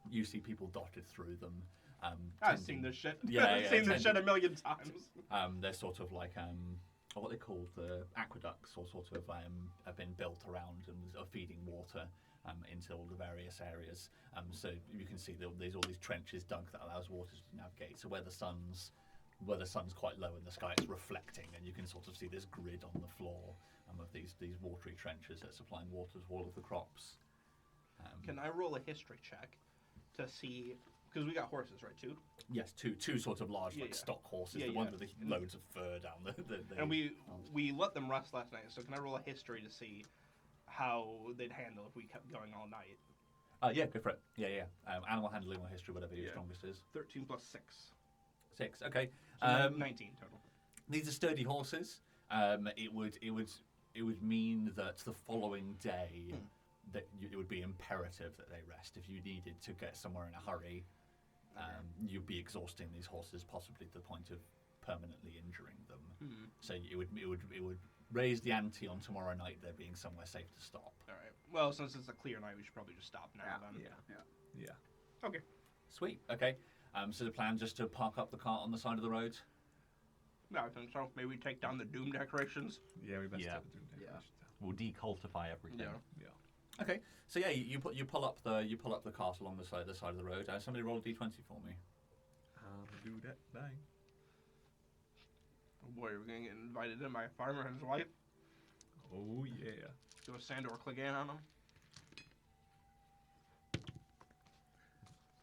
you see people dotted through them. I've seen this shit. Yeah, I've seen this shit a million times. They're sort of like what they call the aqueducts, or sort of have been built around and are feeding water into all the various areas. So you can see there's all these trenches dug that allows water to navigate. So where the sun's quite low in the sky, it's reflecting, and you can sort of see this grid on the floor of these watery trenches that's supplying water to all of the crops. Can I roll a history check to see? Because we got horses, right, too? Yes, two sort of large Yeah, like yeah. stock horses, Yeah, the yeah. ones with the loads of fur down the And we let them rest last night, so can I roll a history to see how they'd handle if we kept going all night? Yeah, go for it. Yeah. Animal handling or history, whatever your Yeah. strongest is. 13 plus 6. 6. Okay. So 19 total. These are sturdy horses. It would mean that the following day that it would be imperative that they rest. If you needed to get somewhere in a hurry, you'd be exhausting these horses, possibly to the point of permanently injuring them. So it would raise the ante on tomorrow night there being somewhere safe to stop. All right. Well, since it's a clear night, we should probably just stop now then. Yeah. Okay. Sweet. Okay. So the plan just to park up the cart on the side of the road. Yeah, I think so. Maybe we take down the doom decorations. Yeah, we best Yeah. have the doom decorations down. We'll decultify everything. Yeah. Yeah. Okay. So yeah, you pull up the cart along the side of the road. Somebody roll a d20 for me. Do that thing. Oh boy, we're gonna get invited in by a farmer and his wife. Oh yeah. Do a Sandor Clegane on them.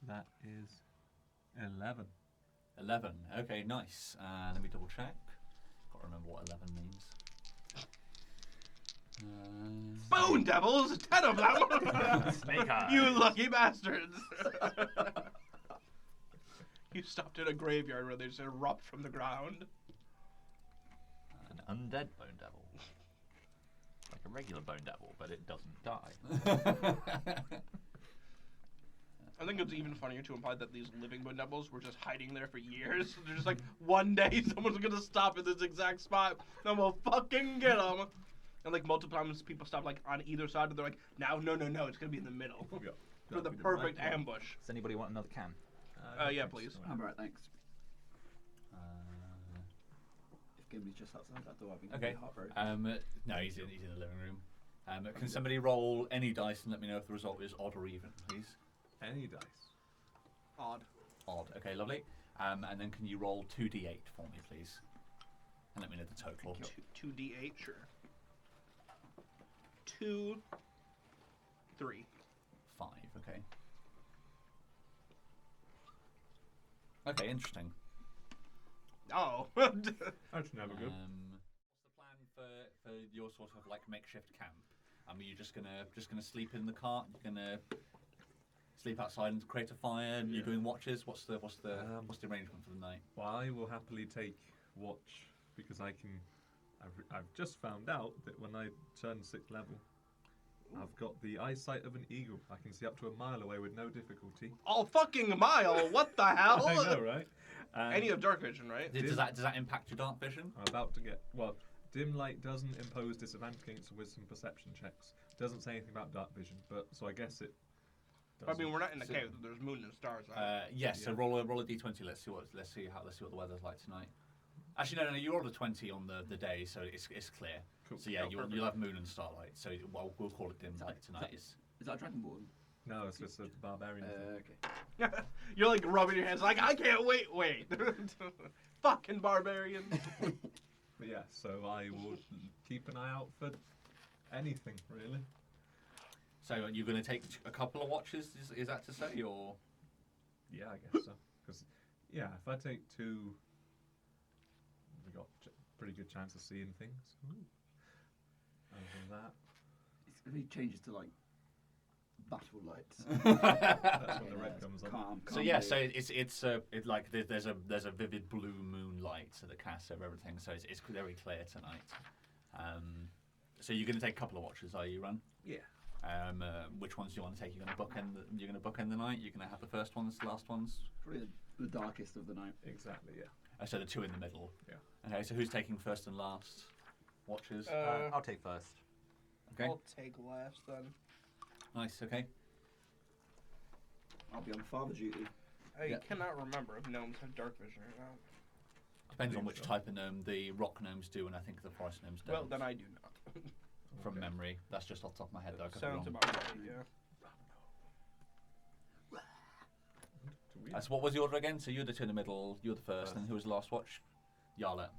That is 11. 11. Okay, nice. Let me double check. Can't remember what 11 means. Bone devils! 10 of them! Snake eyes. You lucky bastards! You stopped at a graveyard where they just erupt from the ground. An undead bone devil. Like a regular bone devil, but it doesn't die. I think it's even funnier to imply that these living bone devils were just hiding there for years. They're just like, one day someone's gonna stop at this exact spot, and we'll fucking get them. And like multiple times people stop like on either side, and they're like, no, it's gonna be in the middle. Yeah. For That'd the be the perfect right one. ambush. Does anybody want another can? Yeah, please. I'm alright, thanks. If Gimli's just outside that door, I think Okay. it'd be heartbroken. No, he's in the living room. Can somebody roll any dice and let me know if the result is odd or even, please? Any dice. Odd. Odd. Okay, lovely. And then can you roll 2d8 for me, please? And let me know the total. 2d8, sure. 2, 3. 5, okay. Okay, interesting. Oh. That's never good. What's the plan for your sort of like makeshift camp? Are you just gonna sleep in the cart? You're gonna sleep outside and create a fire? And you're doing watches? What's the arrangement for the night? Well, I will happily take watch because I can. I've just found out that when I turn 6th level, I've got the eyesight of an eagle. I can see up to a mile away with no difficulty. All fucking mile. What the hell? I know, right? And you have dark vision, right? Does that impact your dark vision? I'm about to get. Well, dim light doesn't impose disadvantage against wisdom perception checks. Doesn't say anything about dark vision, but so I guess it. I mean, we're not in a So- cave. There's moon and stars. Right? Yes. So Yeah. roll a d20. Let's see what the weather's like tonight. Actually, no. You rolled a 20 on the day, so it's clear. Cool. So yeah, Oh, perfect. you'll have moon and starlight. So we'll call it dim light tonight. Is that Dragonborn? No, it's just a barbarian. thing. Okay. You're like rubbing your hands, like I can't wait. Fucking barbarian. But yeah, so I will keep an eye out for anything really. So you're going to take a couple of watches? Is that to say, or? Yeah, I guess so. Because yeah, if I take 2, we got pretty good chance of seeing things. Ooh. Other than that, If he changes to like battle lights. that's when the red comes on. Calm. So yeah, so it's like there's a vivid blue moonlight that casts over everything, so it's very clear tonight. So you're going to take a couple of watches, are you, Run? Yeah. Which ones do you want to take? You're going to bookend the night. You're going to have the first ones, the last ones. Probably the darkest of the night. Exactly. Yeah. So the 2 in the middle. Yeah. Okay. So who's taking first and last watches? I'll take first. Okay. I'll take last then. Nice. Okay. I'll be on father duty. I Yeah. cannot remember if gnomes have dark vision or not. Depends on think which so. type of gnome. The rock gnomes do, and I think the forest gnomes don't. Well, then I do not. From Okay. memory, that's just off the top of my head. Though. I could be Sounds wrong. about right, yeah. Do we? So what was the order again? So you're the 2 in the middle. You're the first, and who was the last watch? Yarlet.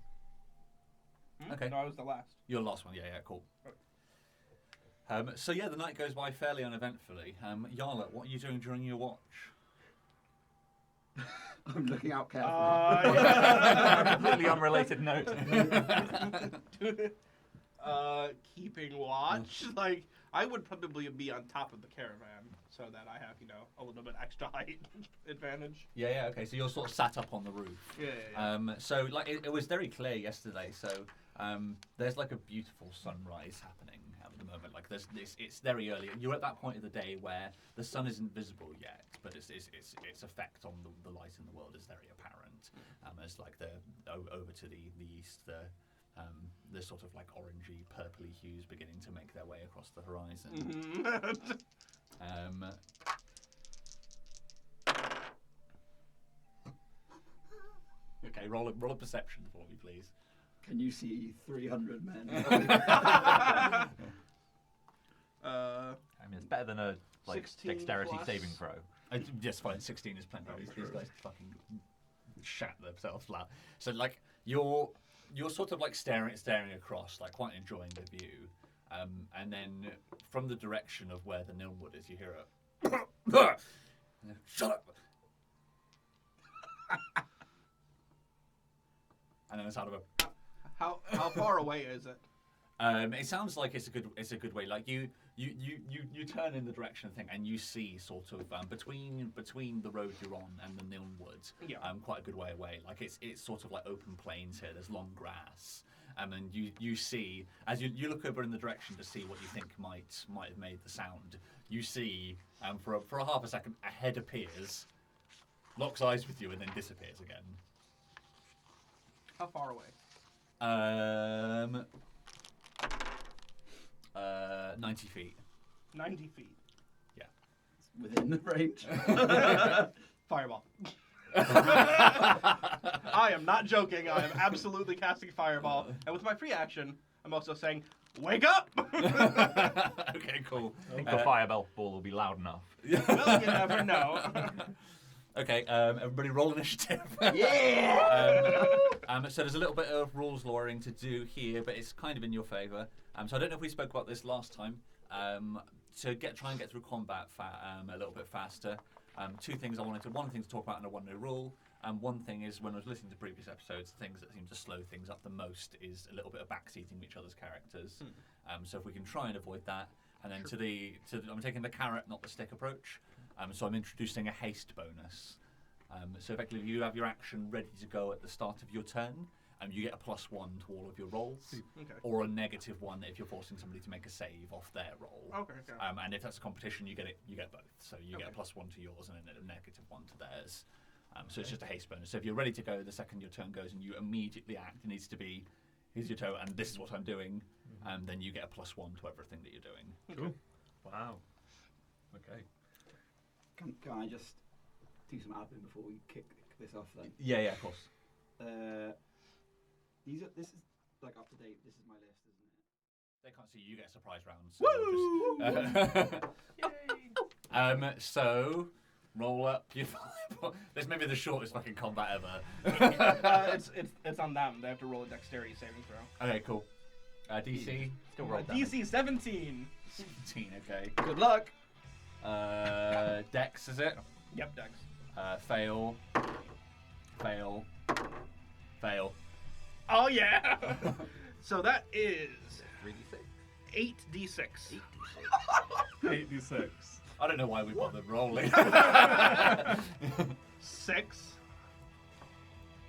Okay. No, I was the last. You're the last one. Yeah. Cool. So yeah, the night goes by fairly uneventfully. Yarlet, what are you doing during your watch? I'm looking out carefully. Completely unrelated note. Keeping watch. Like, I would probably be on top of the caravan so that I have, a little bit extra height advantage. Yeah. Okay. So you're sort of sat up on the roof. Yeah. So like it was very clear yesterday. So there's like a beautiful sunrise happening at the moment. Like it's very early. You're at that point of the day where the sun isn't visible yet, but its effect on the light in the world is very apparent. As like over to the east, the sort of like orangey, purpley hues beginning to make their way across the horizon. Okay, roll a perception for me, please. Can you see 300 men? I I mean, it's better than a 16 dexterity plus. saving throw. Yes, fine. 16 is plenty. Oh, These sure. guys fucking shat themselves flat. So like you're sort of like staring across, like quite enjoying the view, and then from the direction of where the Nilmwood is, you hear a shut up. And then it's out of a. how far away is it? It sounds like it's a good way. Like you turn in the direction of the thing, and you see sort of between the road you're on and the Nilmwood, Yeah. quite a good way away. Like it's sort of like open plains here. There's long grass, and you see as you look over in the direction to see what you think might have made the sound. You see for a half a second a head appears, locks eyes with you, and then disappears again. How far away? 90 feet. 90 feet. Within the range. Fireball. I am not joking. I am absolutely casting fireball. And with my free action, I'm also saying, wake up! Okay, cool. I think the fireball ball will be loud enough. Well, you never know. Okay, everybody roll initiative. Yeah! So there's a little bit of rules lawyering to do here, but it's kind of in your favour. So I don't know if we spoke about this last time. To try and get through combat a little bit faster. Two things I wanted to. One thing to talk about and one new rule. One thing is when I was listening to previous episodes, things that seem to slow things up the most is a little bit of backseating each other's characters. So if we can try and avoid that, and then I'm taking the carrot, not the stick approach. So I'm introducing a haste bonus. So effectively, you have your action ready to go at the start of your turn, and you get a +1 to all of your rolls, or a -1 if you're forcing somebody to make a save off their roll. Okay. And if that's a competition, you get both. So you get a +1 to yours and then a -1 to theirs. So it's just a haste bonus. So if you're ready to go the second your turn goes and you immediately act, it needs to be, here's your toe and this is what I'm doing, then you get a +1 to everything that you're doing. Cool. Wow. Okay. Can I just do some admin before we kick this off then? Yeah, of course. This is like up to date. This is my list, isn't it? They can't see you get a surprise round. So so roll up your this may be the shortest fucking combat ever. It's on them. They have to roll a dexterity saving throw. Okay, cool. DC Still roll damage. DC 17. 17. Okay. Good luck. Dex is it? Yep, dex. Fail. Oh yeah. So that is 3d6. 8d6. 86. I don't know why we bothered rolling. 6,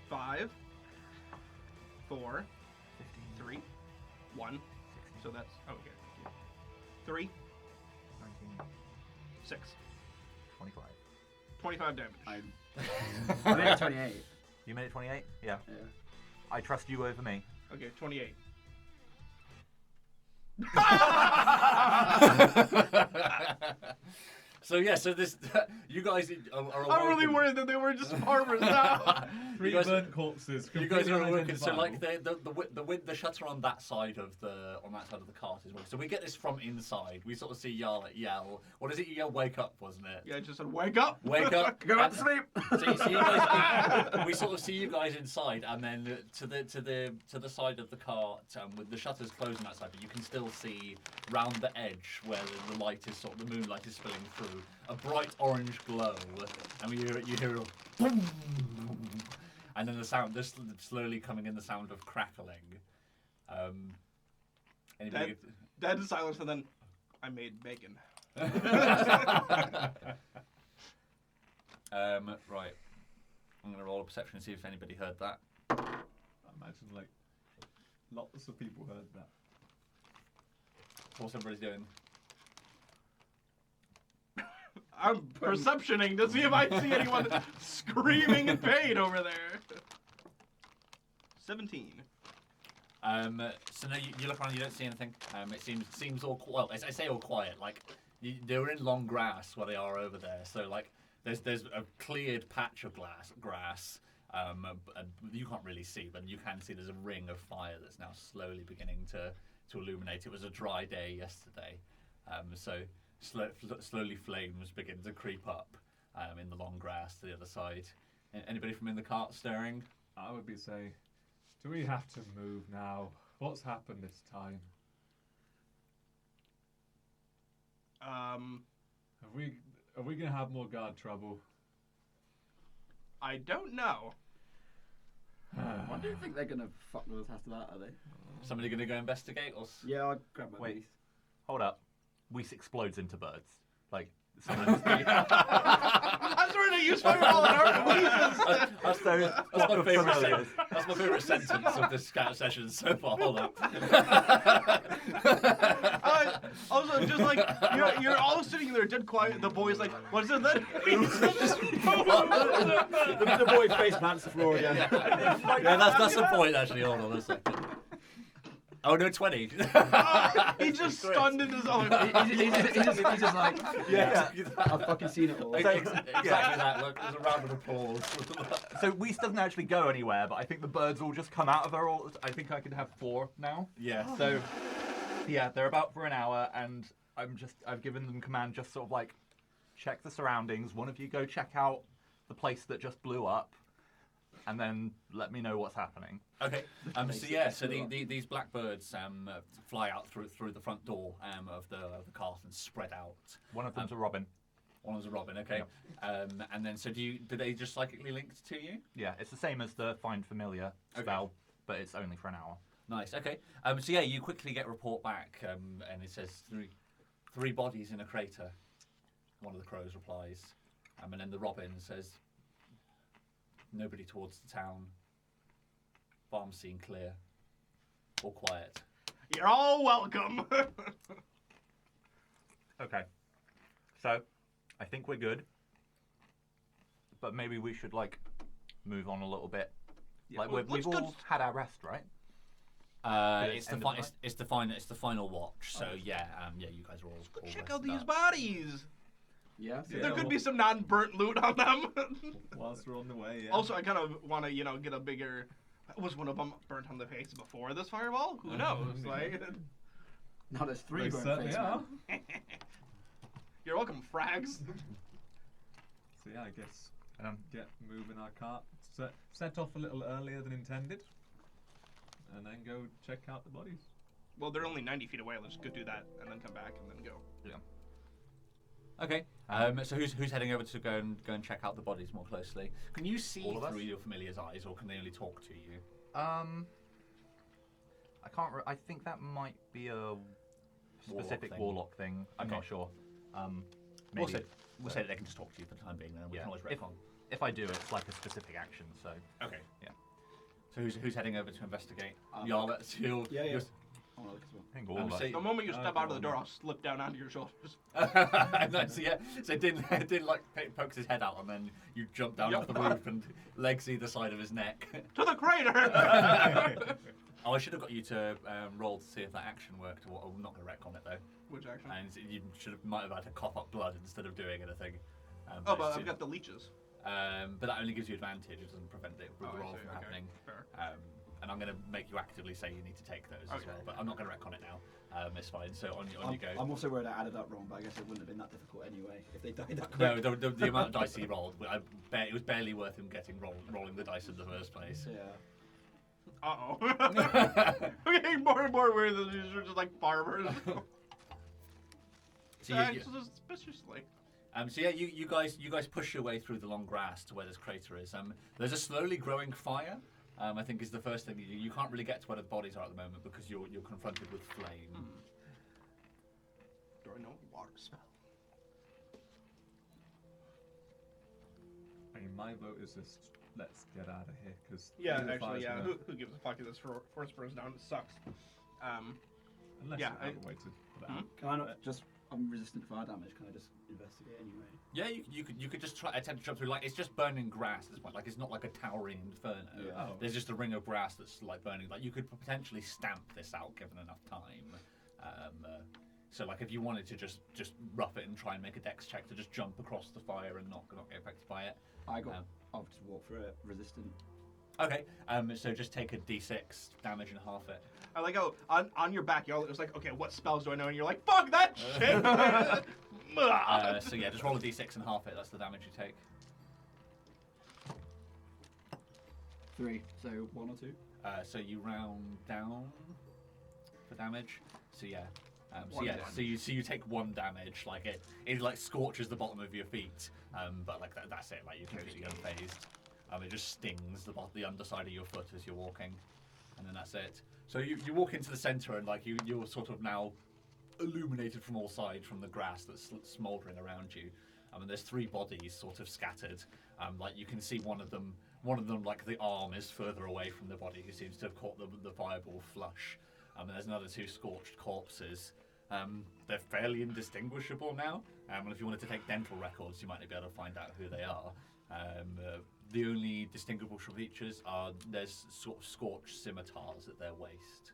5, 4, 3, 1. So that's okay. 3, 19, 6, 25. 25 damage. I made it 28. You made it 28? Yeah. Yeah. I trust you over me. Okay, 28. So this you guys are I'm really worried that they were just farmers now. Three guys- burnt corpses. You guys are completely working. So like unidentifiable. the shutter on that side of the cart is working. So we get this from inside. We sort of see Jarl yell. What is it? You yell, "Wake up!" Wasn't it? Yeah, I just said wake up. Wake up! Go back to sleep. So you see you guys, we sort of see you guys inside, and then to the side of the cart, with the shutters closing that side, but you can still see round the edge where the light is the moonlight is spilling through, a bright orange glow, and you hear a boom, and then the sound, this slowly coming in the sound of crackling. Anybody? Dead silence, and then I made bacon. Right. I'm gonna roll a perception and see if anybody heard that. I imagine like lots of people heard that. What's everybody doing? I'm perceptioning to see if I see anyone screaming in pain over there. 17. So no, you look around, you don't see anything. It seems all well. I say all quiet. Like they're in long grass where they are over there. So like there's a cleared patch of grass. And you can't really see, but you can see there's a ring of fire that's now slowly beginning to illuminate. It was a dry day yesterday, so slowly flames begin to creep up in the long grass to the other side. Anybody from in the cart stirring? I would be saying, do we have to move now? What's happened this time? Are we gonna have more guard trouble? I don't know. What do you think they're gonna fuck with us after that? Are they? Somebody gonna go investigate us? Yeah, I'll grab my Wait. piece. Hold up. Weiss explodes into birds. Like, someone That's really useful for all in our That's my favourite. That's my favourite sentence of this scout session so far. Hold up. Also, just like you're all sitting there dead quiet. The boy's like, "What's it then?" the boy face plants the floor again. Yeah, that's the point actually. Hold on a second. Oh no, 20. He's just stunned in his own. He's just like, yeah, I've fucking seen it all. Exactly that. Look, there's a round of applause. So Weiss doesn't actually go anywhere, but I think the birds all just come out of her. I think I can have 4 now. Yeah. So, yeah, they're about for an hour, and I've given them command, just sort of like, check the surroundings. One of you go check out the place that just blew up, and then let me know what's happening. Okay. Place So that yeah. just So blew up. these blackbirds fly out through the front door of the castle and spread out. One of them's a robin. One was a robin. Okay. And then so do they just psychically linked to you? Yeah, it's the same as the Find Familiar Okay. spell, but it's only for an hour. Nice. Okay. So yeah, you quickly get a report back, and it says three bodies in a crater. One of the crows replies, and then the robin says, "Nobody towards the town. Farm scene clear. All quiet." You're all welcome. Okay. So, I think we're good. But maybe we should, like, move on a little bit. Yeah, Like, well, we've let's all had our rest, right? It's the end of the it's the final watch. So yeah, you guys are all. Go all check rested out these up. bodies. Yeah. Yeah. There could well- be some non-burnt loot on them. Whilst we're on the way, yeah. Also, I kind of want to, get a bigger. Was one of them burnt on the face before this fireball? Who knows? Like, Now there's 3 They burnt certainly face are. men. you're welcome, frags. So yeah, I guess Um, get moving our cart. Set off a little earlier than intended, and then go check out the bodies. Well, they're only 90 feet away. Let's go do that and then come back and then go. Okay. So who's heading over to go and check out the bodies more closely? Can you see All of us? through your familiar's eyes, or can they only talk to you? I can't. I think that might be a specific thing. warlock thing. I'm Okay. not sure. We'll Maybe say, we'll say that they can just talk to you for the time being, and then we Yeah. can always If- retcon. if I do, it's like a specific action. So Okay. Yeah. So who's heading over to investigate? Um, You'll you'll Yeah, yeah. you'll- I want to look as well. I think all of us. so- The moment you step Okay, out of the door, well, I'll slip down onto your shoulders. No, so yeah, so Din like pokes his head out, and then you jump down Yep. off the roof and legs either side of his neck. To the crater! Oh, I should have got you to roll to see if that action worked. Well, I'm not going to wreck on it though, Which action? and you might have had to cough up blood instead of doing anything. Oh, but it's- I've got the leeches. but that only gives you advantage. It doesn't prevent the Oh, I roll see, from okay. happening. Fair. And I'm going to make you actively say you need to take those as Okay. well. But I'm not going to wreck on it now. It's fine. So on you go. I'm also worried I added that wrong, but I guess it wouldn't have been that difficult anyway if they died that No, quick. the amount of dice he rolled, it was barely worth him rolling the dice in the first place. Yeah. Uh-oh. I'm getting more and more worried that these are just like farmers. So Suspiciously. So yeah, you guys push your way through the long grass to where this crater is. There's a slowly growing fire. I think is the first thing you can't really get to where the bodies are at the moment because you're confronted with flame. Do I know water spell? I mean, my vote is just let's get out of here because Who gives a fuck if this force burns down? It sucks. Unless yeah, you have a way to put Hmm? out. Can I not just? I'm resistant to fire damage. Can I just investigate anyway? Yeah, you could just attempt to jump through. Like it's just burning grass at this point. Like it's not like a towering inferno. Yeah. Oh. There's just a ring of grass that's like burning. Like you could potentially stamp this out given enough time. So like if you wanted to just rough it and try and make a dex check to just jump across the fire and not get affected by it. I'll just walk through it, resistant. Okay. So just take a d6 damage and half it. I like how on your back, it was like, okay, what spells do I know? And you're like, fuck that shit! So yeah, just roll a d6 and half it. That's the damage you take. 3, so 1 or 2. So you round down for damage. So yeah. One damage. So you take 1 damage. Like it like scorches the bottom of your feet. But like that's it. Like you're completely unfazed. It just stings the underside of your foot as you're walking, and then that's it. So you walk into the center and like you're sort of now illuminated from all sides from the grass that's smouldering around you. And there's 3 bodies sort of scattered. Like you can see one of them like the arm is further away from the body. He seems to have caught the fireball flush. And there's another 2 scorched corpses. They're fairly indistinguishable now. And if you wanted to take dental records, you might be able to find out who they are. The only distinguishable features are there's sort of scorched scimitars at their waist.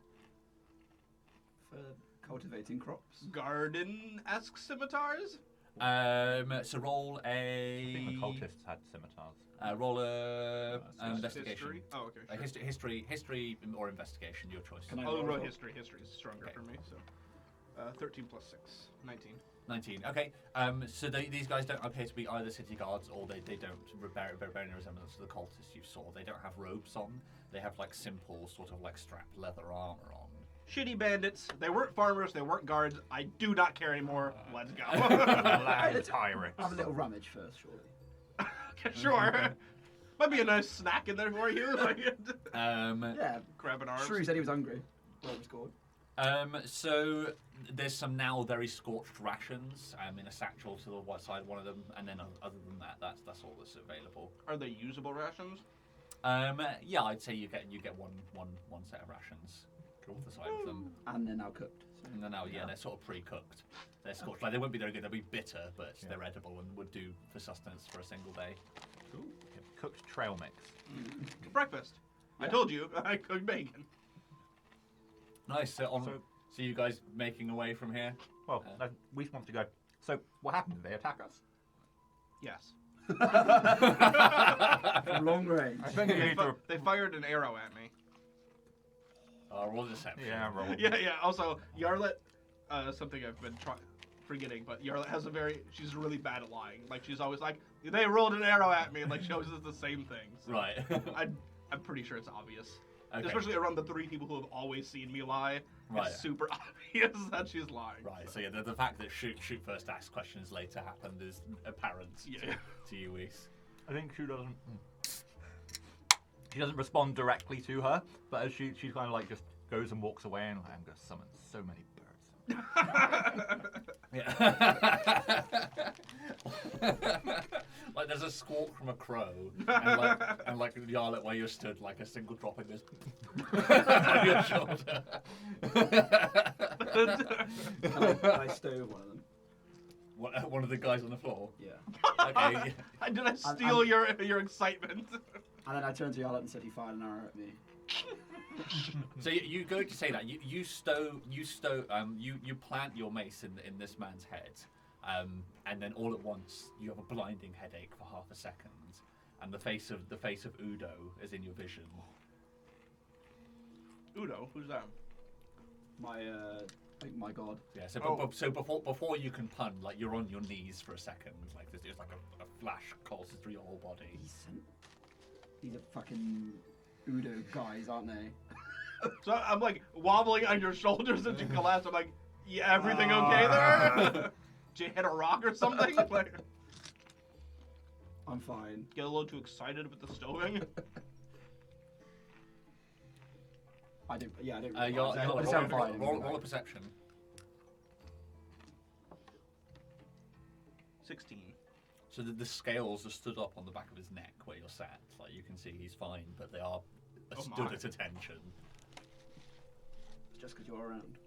For cultivating crops. Garden-esque scimitars? So roll I think the a cultists had scimitars. roll a That's investigation. History? Oh, okay. A history or investigation, your choice. Can I I'll roll roll as well? history. History is stronger Okay. for me, so. 13 plus 6. 19. 19. Okay. So these guys don't appear to be either city guards or they don't bear any resemblance to the cultists you saw. They don't have robes on. They have like simple sort of like strapped leather armor on. Shitty bandits. They weren't farmers. They weren't guards. I do not care anymore. Let's go. Land tyrants. Have a little rummage first, surely. Okay, sure. Might be a nice snack in there for you. Yeah. Grab an arm. Shrew said he was hungry. Well, was scored. So there's some now very scorched rations in a satchel to the white side of one of them, and then other than that, that's all that's available. Are they usable rations? Yeah, I'd say you get one set of rations off the side of them, And they're now cooked. So. and then now they're sort of pre-cooked. They're scorched. Like they won't be very good. They'll be bitter, but they're edible and would do for sustenance for a single day. Cool. Cooked trail mix. Breakfast. I told you I cooked bacon. Nice. So you guys making away from here? Well, we want to go. So, what happened? Did they attack us? Yes. From long range. I think you need to. They fired an arrow at me. Roll deception. Yeah, roll. Yeah. Also, Yarlet, something I've been forgetting, but Yarlet has she's really bad at lying. Like, she's always like, they rolled an arrow at me, and like, she always does the same thing. So Right. I'm pretty sure it's obvious. Okay. Especially around the 3 people who have always seen me lie. Right. It's super obvious that she's lying. Right. So yeah, the fact that shoot first, ask questions later happened is apparent to you, Whis. I think she doesn't. She doesn't respond directly to her, but as she's kind of like just goes and walks away, and like, I'm gonna summon so many birds. Yeah. Like there's a squawk from a crow, and like Yarlet where you stood, like a single drop in this on your shoulder. Can I stove one of them? One of the guys on the floor. Yeah. Okay. Did I steal your excitement? And then I turned to Yarlet and said he fired an arrow at me. So you go to say that you plant your mace in this man's head, and then all at once you have a blinding headache for half a second, and the face of Udo is in your vision. Udo, who's that? My god. Yeah. So Oh. so before you can pun, like you're on your knees for a second, like there's like a flash courses through your whole body. These are fucking Udo guys, aren't they? So I'm like wobbling on your shoulders as you collapse. I'm like, yeah, everything okay there? Did you hit a rock or something? Like, I'm fine. get a little too excited with the stoving? I don't. Yeah, I don't. You're I just sound fine. roll a perception. 16. So the scales are stood up on the back of his neck where you're sat. Like you can see he's fine, but they are Oh stood my. at attention. Just because you're around.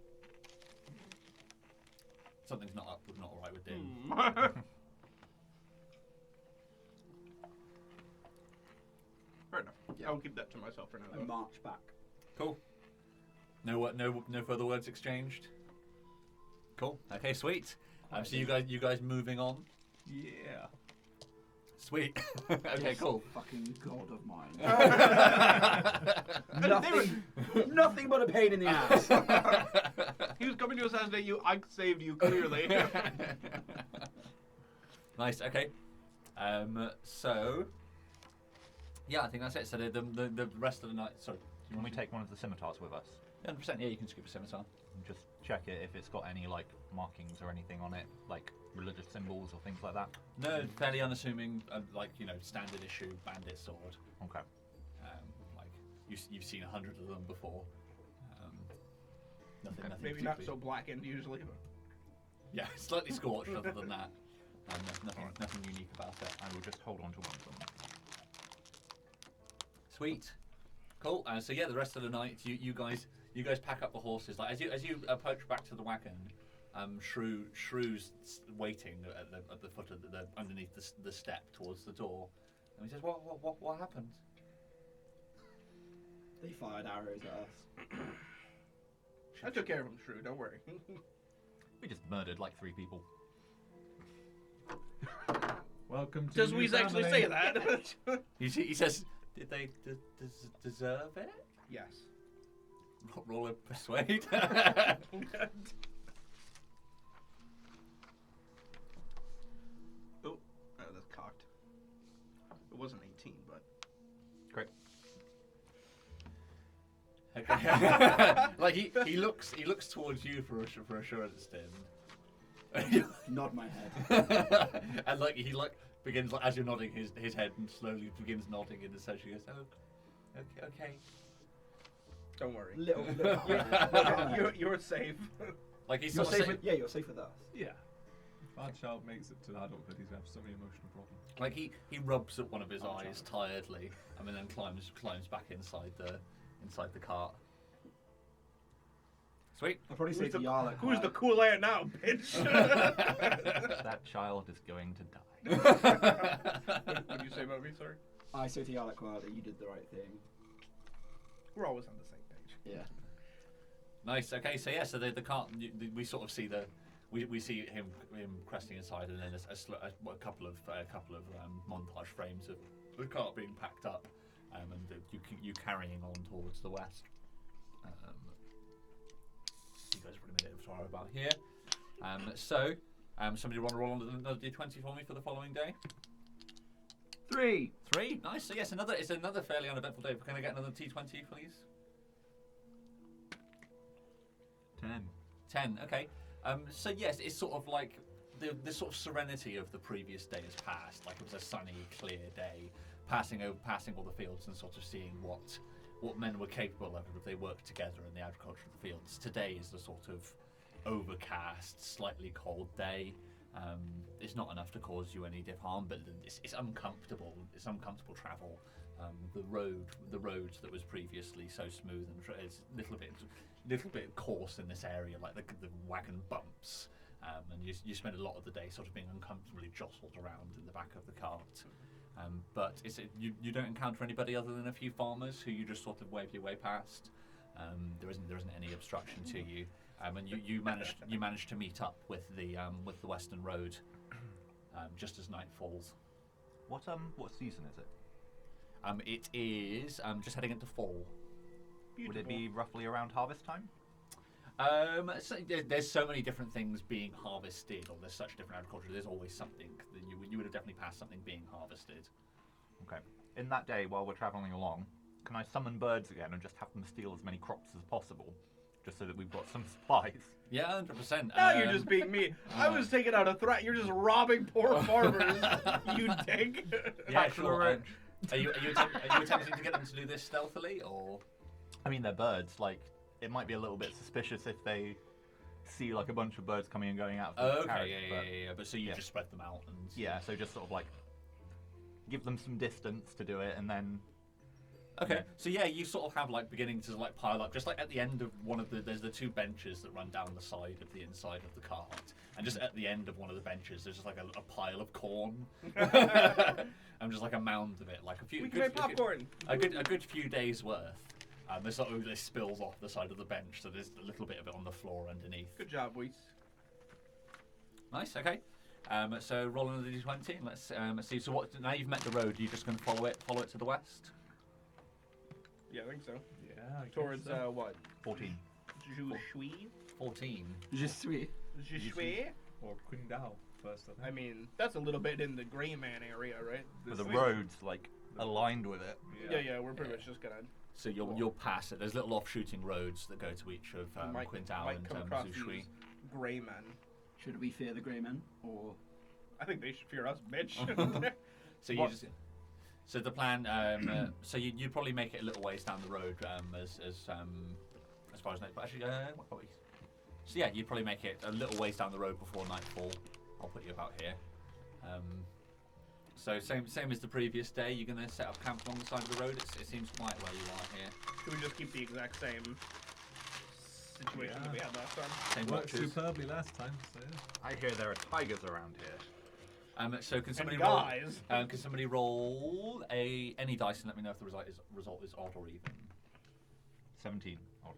Something's not all right with Din. Fair enough. Yeah. I'll keep that to myself for now. I march back. Cool. No further words exchanged. Cool. Okay, sweet. So you guys moving on. Yeah. Sweet. Okay, Yes, cool. Fucking god of mine. nothing but a pain in the ass. He was coming to assassinate you. I saved you, clearly. Nice. Okay. So. Yeah, I think that's it. So the rest of the night. Sorry. Can we take one of the scimitars with us? 100%. Yeah, you can scoop a scimitar. And just check it if it's got any like markings or anything on it, like religious symbols or things like that. No, fairly unassuming, like standard issue bandit sword. Okay. Like you've seen 100 of them before. Nothing. Maybe not particularly- so blackened usually. But Yeah, slightly scorched. Other than that, nothing unique about it. I will just hold on to one of them. Sweet, cool. So yeah, the rest of the night, you guys pack up the horses. Like as you approach back to the wagon, Shrew's waiting at the foot of the underneath the step towards the door, and he says, "What happened?" They fired arrows at us. I took care of him, Shrew. Don't worry. We just murdered like 3 people. Welcome to Does your Weez actually family. say that? He says, "Did they deserve it?" Yes. Roll a persuade. Like he looks towards you for assurance, Tim. Nod my head. And like he begins like, as you're nodding, his head and slowly begins nodding in the session. He goes, "Oh, okay." Don't worry. Little. You're safe. Like he's You're sort of safe. saying, You're safe with us. Yeah. If our child makes it to adulthood, he's going to have so many emotional problems. like he rubs at one of his Oh, eyes tiredly, and then climbs back inside the cart. Sweet. I'll probably say to Yarla. Who's the cool aunt now, bitch? That child is going to die. What did you say about me? Sorry. I say to Yarla quietly, you did the right thing. We're always on the same page. Yeah. Nice. Okay. So yeah. So the cart. We sort of see we see him cresting inside, and then a couple of montage frames of the cart being packed up, and you carrying on towards the west. You guys are running a bit of fire about here. Somebody want to roll another d20 for me for the following day? 3. 3. Nice. So yes, it's another fairly uneventful day. Can I get another t20, please? 10. 10. Okay. So yes, it's sort of like the sort of serenity of the previous day has passed. Like it was a sunny, clear day, passing all the fields and sort of seeing what men were capable of if they worked together in the agriculture of the fields. Today is the sort of overcast, slightly cold day. It's not enough to cause you any harm, but it's uncomfortable. It's uncomfortable travel. The roads that was previously so smooth and it's a little bit coarse in this area, like the wagon bumps, and you spend a lot of the day sort of being uncomfortably jostled around in the back of the cart. But you don't encounter anybody other than a few farmers who you just sort of wave your way past. There isn't any obstruction to you, and you manage to meet up with the Western Road just as night falls. What season is it? It is just heading into fall. Would it be roughly around harvest time? So there's so many different things being harvested, or there's such different agriculture. There's always something that you would have definitely passed something being harvested. Okay. In that day, while we're travelling along, can I summon birds again and just have them steal as many crops as possible, just so that we've got some supplies? Yeah, 100%. Now you're just being mean. I was taking out a threat. You're just robbing poor farmers. You dick. Yeah, sure. Are you attempting to get them to do this stealthily, or? I mean, they're birds. Like, it might be a little bit suspicious if they see like a bunch of birds coming and going out. From the carriage, Yeah. But so you just spread them out and. Yeah, so just sort of like give them some distance to do it, and then. Okay, so yeah, you sort of have like beginning to like pile up, just like at the end of there's the two benches that run down the side of the inside of the cart, and just at the end of one of the benches, there's just like a pile of corn, and just like a mound of it, like a few. We can make popcorn. A good few days worth. This sort of spills off the side of the bench, so there's a little bit of it on the floor underneath. Good job, Weiss. Nice. Okay. So roll another d20. Let's see. So what? Now you've met the road. Are you just going to follow it to the west? Yeah, I think so. Yeah. I guess Towards so. what? 14. Jushui? 14. Je suis. Jushui? Or Qingdao first, I think. I mean, that's a little bit in the Grey Man area, right? But the road's like aligned with it. Yeah, we're pretty much just gonna. So you'll pass it. There's little offshooting roads that go to each of Qingdao might and come across Zushui. these Grey Men. Should we fear the grey men, or I think they should fear us, bitch. So you just. So the plan. So you'd probably make it a little ways down the road as far as night. But actually, what are we? So yeah, you'd probably make it a little ways down the road before nightfall. I'll put you about here. So same as the previous day. You're gonna set up camp along the side of the road. It seems quiet where you are here. Should we just keep the exact same situation that we had last time? Same Worked watches. superbly last time, so yeah. I hear there are tigers around here. So can somebody And roll? guys. Can somebody roll any dice and let me know if the result is odd or even? 17. Oh,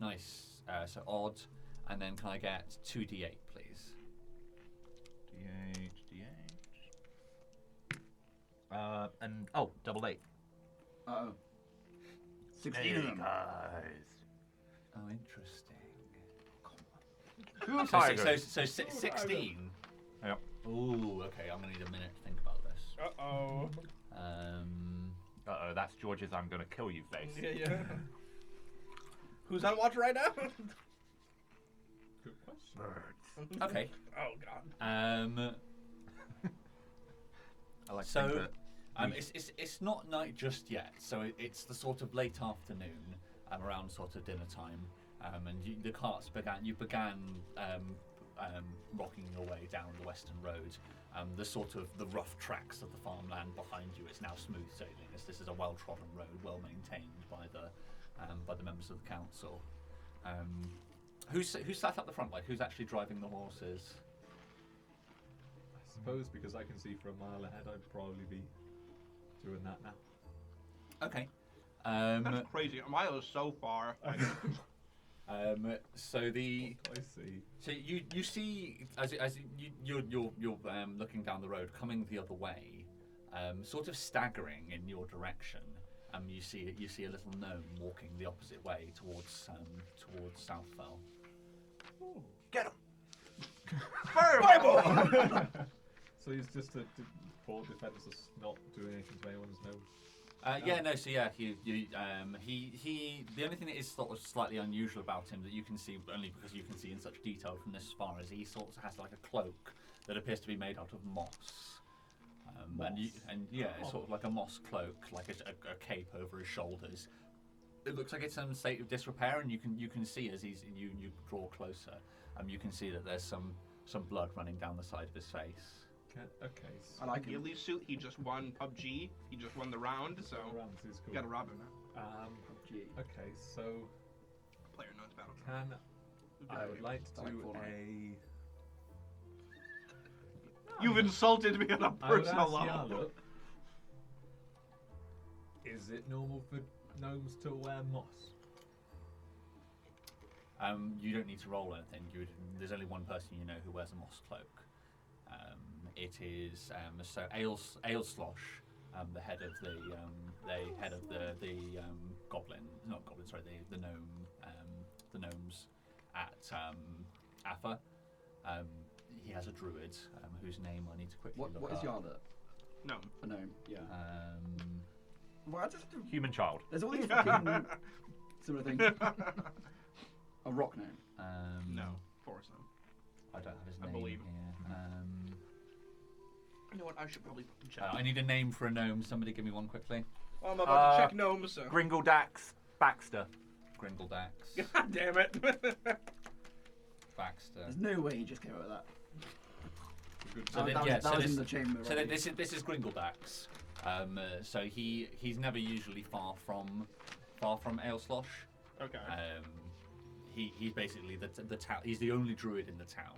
Nice. So odd, and then can I get 2d8, please? D8. And double 8. oh, 16 of them. Guys. Oh, interesting. Two So tigers. 16. Yep. Ooh, okay. I'm gonna need a minute to think about this. Uh-oh. Uh-oh, that's George's I'm gonna kill you face. Yeah. Who's on watch right now? Good question. Okay. Oh god. I like to So, think that it's not night just yet. So it's the sort of late afternoon, around sort of dinner time, and the carts began rocking your way down the western road. The sort of the rough tracks of the farmland behind you. It's now smooth sailing. This is a well-trodden road, well maintained by the members of the council. Who's sat up the front? Like, who's actually driving the horses? I suppose because I can see for a mile ahead, I'd probably be doing that now. Okay. That's crazy. A mile is so far. So the What do I see? so you see as you're looking down the road, coming the other way, sort of staggering in your direction. You see a little gnome walking the opposite way towards Southfell. Get him! Fireball! So he's just a poor defense that's not doing anything to anyone's nose. He the only thing that is sort of slightly unusual about him that you can see only because you can see in such detail from this far is he sort of has like a cloak that appears to be made out of moss. It's sort of like a moss cloak, like a cape over his shoulders. It looks like it's in a state of disrepair, and you can see as you draw closer, you can see that there's some blood running down the side of his face. Okay. So I like him. Ghillie suit. He just won PUBG. He just won the round, so Ramsey's you cool. gotta rob him now. Gee. Okay, so Player knows Battlefield. I would like to I like do Fortnite. You've insulted me on a I would personal ask level. Yarlock, is it normal for gnomes to wear moss? You don't need to roll anything. There's only one person you know who wears a moss cloak. It is Ale Slosh, the head of the goblin, not goblin, sorry, the gnomes at Affa. He has a druid whose name I need to quickly look up. What is Yarda? No. A gnome. Yeah. Well, I just human child. there's all these fucking similar things. A rock gnome. No. Forest gnome. I don't have his I name believe. here. You know what? I should probably fucking check. I need a name for a gnome. Somebody give me one quickly. Well, I'm about to check gnomes, so. Gringledax Baxter. Gringledax. God damn it. Baxter. There's no way you just came up with that. Good So job. that was in the chamber. So right? this is Gringledax. So he's never usually far from Ale Slosh. Okay. He's basically the town. He's the only druid in the town.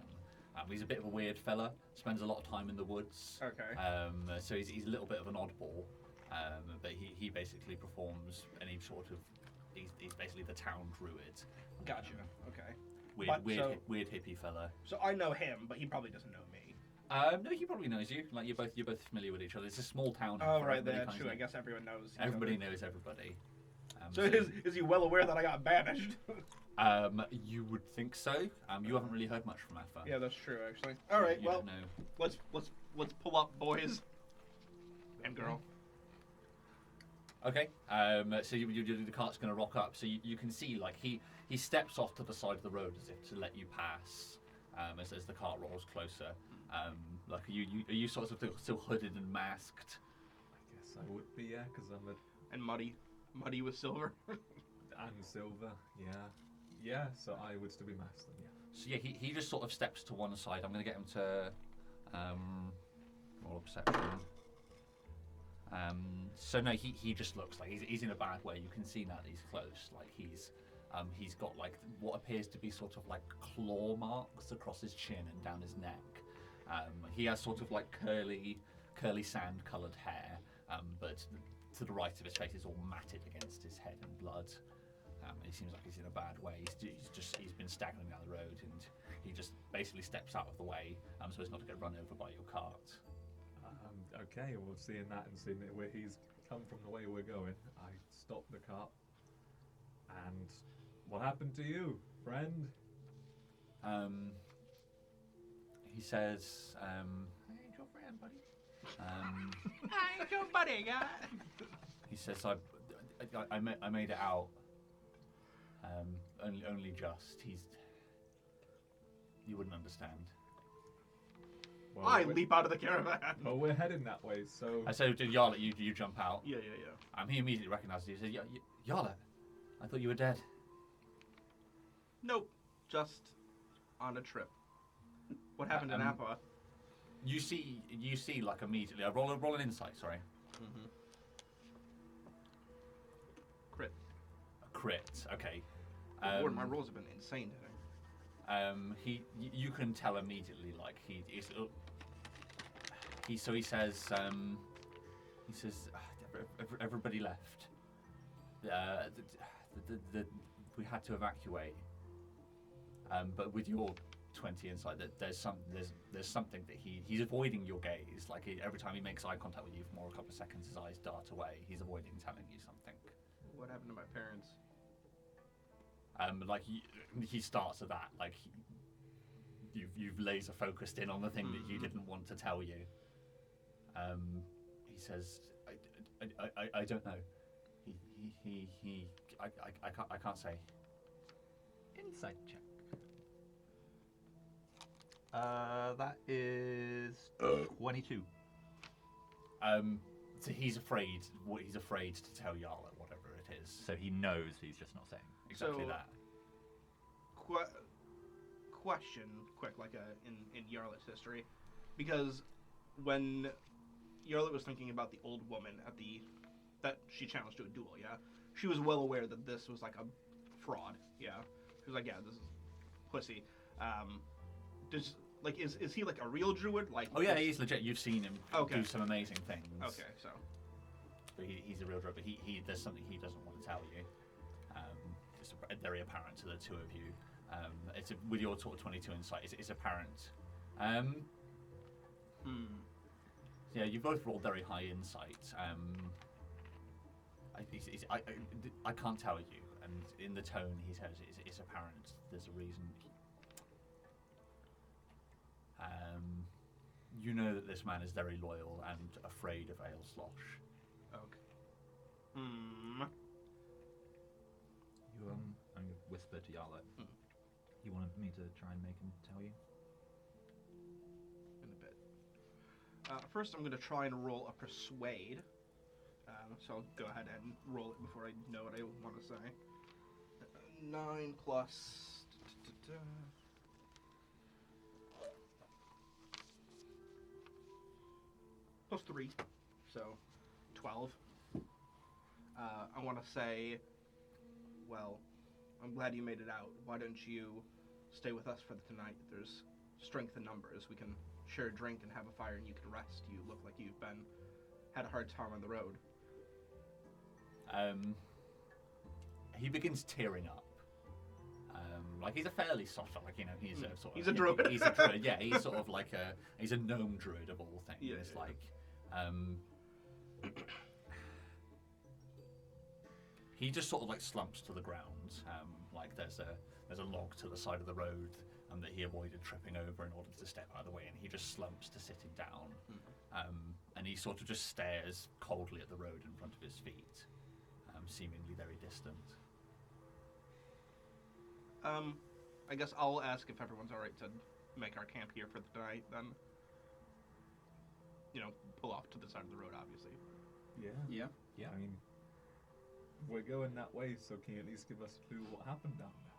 He's a bit of a weird fella. Spends a lot of time in the woods. Okay. So he's a little bit of an oddball. But he basically performs any sort of. He's basically the town druid. Gotcha. Okay. Weird hippie fella. So I know him, but he probably doesn't know me. No, he probably knows you. Like you're both familiar with each other. It's a small town. Oh, where right, everybody that's kinda true. I knows- guess everyone knows. each Everybody other. knows everybody. So is he well aware that I got banished? You would think so. You haven't really heard much from Affa. Yeah, that's true, actually. All right, You well, don't know. let's pull up, boys and girl. Okay. So the cart's going to rock up. So you can see like he steps off to the side of the road as if to let you pass. As the cart rolls closer. Like are you sort of still hooded and masked? I guess I would be, yeah, because I'm a And muddy with silver. and silver, yeah. Yeah, so I would still be masked then, yeah. So yeah, he just sort of steps to one side. I'm going to get him to roll a perception. So no, he just looks like he's in a bad way. You can see now that he's close. Like he's got like what appears to be sort of like claw marks across his chin and down his neck. He has sort of like curly sand-coloured hair, but to the right of his face is all matted against his head in blood. He seems like he's in a bad way. He's been staggering down the road, and he just basically steps out of the way so as not to get run over by your cart. Okay, well, seeing that and seeing that where he's come from the way we're going, I stopped the cart. And what happened to you, friend? He says, "I ain't your friend, buddy." I ain't your buddy, guy. He says, "I made it out. only just. You wouldn't understand. Well, I we're- leap out of the caravan. Well, we're heading that way, so I said to Yarlet, you jump out. Yeah. He immediately recognizes you. He says, Yarlet, I thought you were dead. Nope. Just on a trip. What happened in Appa? You see, like immediately. Roll an insight. Sorry, Mm-hmm. Crit. a crit. Okay. Lord, my rolls have been insane today. You can tell immediately. Like he says. He says, everybody left. We had to evacuate. But with your 20 insight, that there's something that he's avoiding your gaze. Like every time he makes eye contact with you for more a couple of seconds, his eyes dart away. He's avoiding telling you something. What happened to my parents? Like he starts at that. Like you've laser focused in on the thing that you didn't want to tell you. He says, I don't know. I can't say. Insight check. That is 22. So he's afraid. He's afraid to tell Yarla whatever it is. So he knows, he's just not saying. Exactly So- that. Question, quick, like in Yarlet's history, because when Yarlet was thinking about the old woman that she challenged to a duel, yeah, she was well aware that this was like a fraud, yeah. She was like, yeah, this is pussy. Is he like a real druid? Like, Oh yeah, he's legit. You've seen him Okay. do some amazing things. Okay, so But he's a real druid. But there's something he doesn't want to tell you. It's very apparent to the two of you. With your sort of 22 insight, it's apparent. Yeah, you both rolled very high insight. I can't tell you, and in the tone he says it's apparent. There's a reason. You know that this man is very loyal and afraid of Ale Slosh. okay. You I'm gonna whisper to Yarlet. You wanted me to try and make him tell you? In a bit. First, I'm going to try and roll a persuade. So I'll go ahead and roll it before I know what I want to say. 9 plus. Plus 3. So 12. I want to say, well, I'm glad you made it out. Why don't you stay with us for the tonight? There's strength in numbers. We can share a drink and have a fire, and you can rest. You look like you've had a hard time on the road. He begins tearing up. Like he's a fairly soft, like he's a sort of He's a druid. He's a druid, yeah. He's sort of like he's a gnome druid of all things. Yeah, It's yeah. like he just sort of like slumps to the ground. Like there's a log to the side of the road that he avoided tripping over in order to step out of the way, and he just slumps to sitting down. And he sort of just stares coldly at the road in front of his feet, seemingly very distant. I guess I'll ask if everyone's alright to make our camp here for the night, then. Pull off to the side of the road, obviously. yeah. Yeah. I mean, we're going that way, so can you at least give us a clue what happened down there?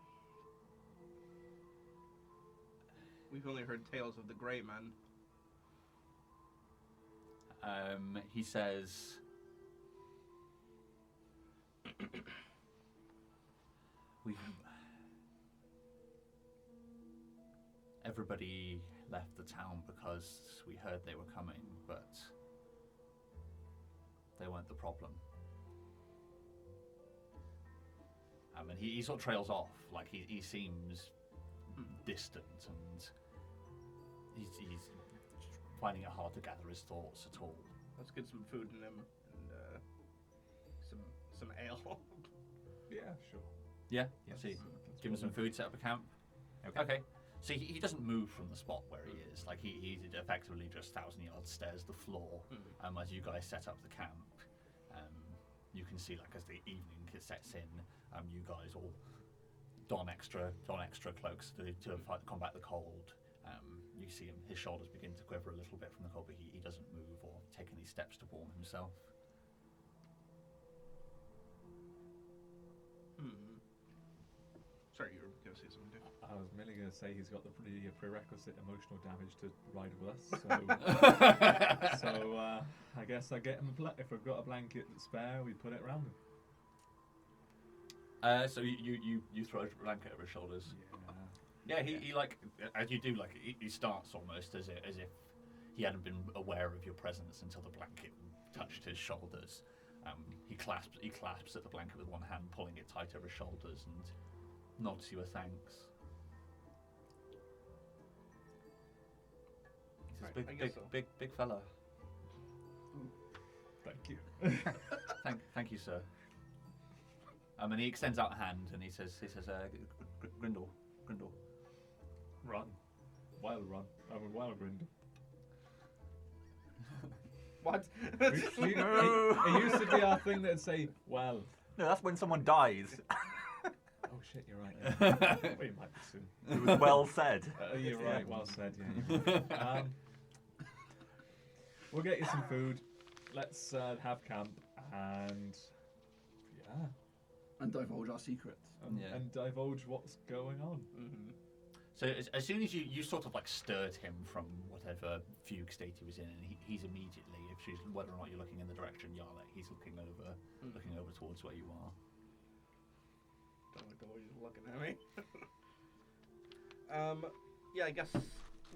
We've only heard tales of the Grey Men. He says, everybody left the town because we heard they were coming, but they weren't the problem. And he sort of trails off, like he seems distant, and he's finding it hard to gather his thoughts at all. Let's get some food in him and some ale. Yeah, sure. Yeah, Yes. see, Let's give him roll some it. food, set up a camp. Okay. Okay. So he doesn't move from the spot where he is. Like he effectively just 1,000 yards stares the floor. As you guys set up the camp, you can see like as the evening sets in, you guys all don extra cloaks to combat the cold. You see him; his shoulders begin to quiver a little bit from the cold, but he doesn't move or take any steps to warm himself. Sorry, you were going to say something, too. I was merely going to say he's got the prerequisite emotional damage to ride with us. So, I guess I get him if we've got a blanket spare, we put it around him. So you throw a blanket over his shoulders. Yeah, he like as you do, like he starts almost as if he hadn't been aware of your presence until the blanket touched his shoulders. He clasps at the blanket with one hand, pulling it tight over his shoulders, and nods you a thanks. He says, Right, I guess so. big fella. Thank you. Thank you, sir. And he extends out a hand and he says, Grindel. Run. Wild run. I'm a wild Grindel. What? It used to be our thing that'd say, well. No, that's when someone dies. Oh shit, you're right. Yeah. We might be soon. It was well said. You're right, well said, yeah. We'll get you some food. Let's have camp and yeah. And divulge our secrets. And divulge what's going on. Mm-hmm. So as soon as you sort of like stirred him from whatever fugue state he was in, and he's immediately, if she's whether or not you're looking in the direction Yala, he's looking over towards where you are. Don't like the way he's looking at me. Yeah, I guess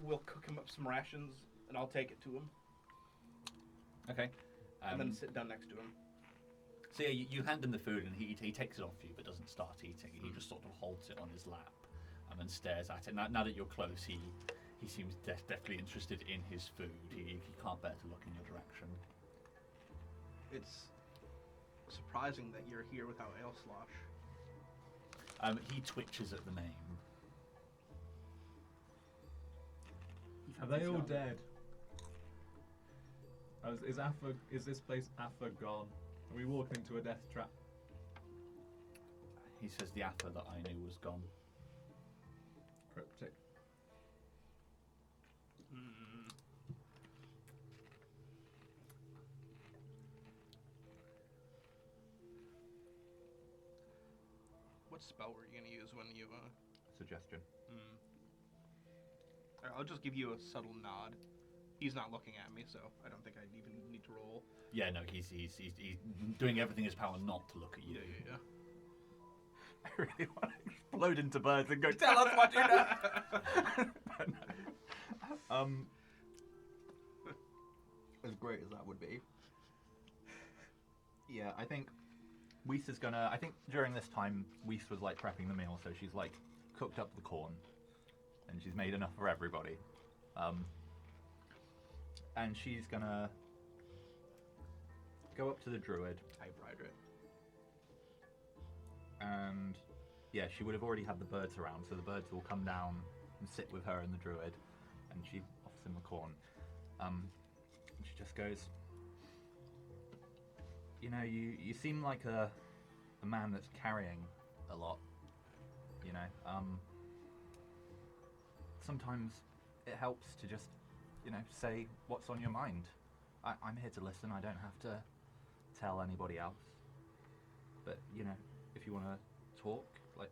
we'll cook him up some rations, and I'll take it to him, Okay. and then sit down next to him. So yeah, you hand him the food, and he takes it off you, but doesn't start eating. He just sort of holds it on his lap, and stares at it. Now that you're close, he seems definitely interested in his food. He can't bear to look in your direction. It's surprising that you're here without Ale Slosh. He twitches at the name. Are they all dead? Is this place Affa gone? Are we walking into a death trap? He says the Affa that I knew was gone. Cryptic. What spell were you going to use when you... Suggestion. I'll just give you a subtle nod. He's not looking at me, so I don't think I even need to roll. Yeah, no, he's doing everything in his power not to look at you. Yeah. I really want to explode into birds and go, tell us what you know! But no. As great as that would be. Yeah, I think Weiss is gonna... I think during this time, Weiss was like prepping the meal, so she's like cooked up the corn. And she's made enough for everybody. And she's gonna go up to the druid. Typewriter. And yeah, she would have already had the birds around, so the birds will come down and sit with her and the druid, and she offers him the corn. She just goes, you know, you seem like a man that's carrying a lot, you know. Sometimes it helps to just, you know, say what's on your mind. I'm here to listen. I don't have to tell anybody else. But, you know, if you want to talk, like,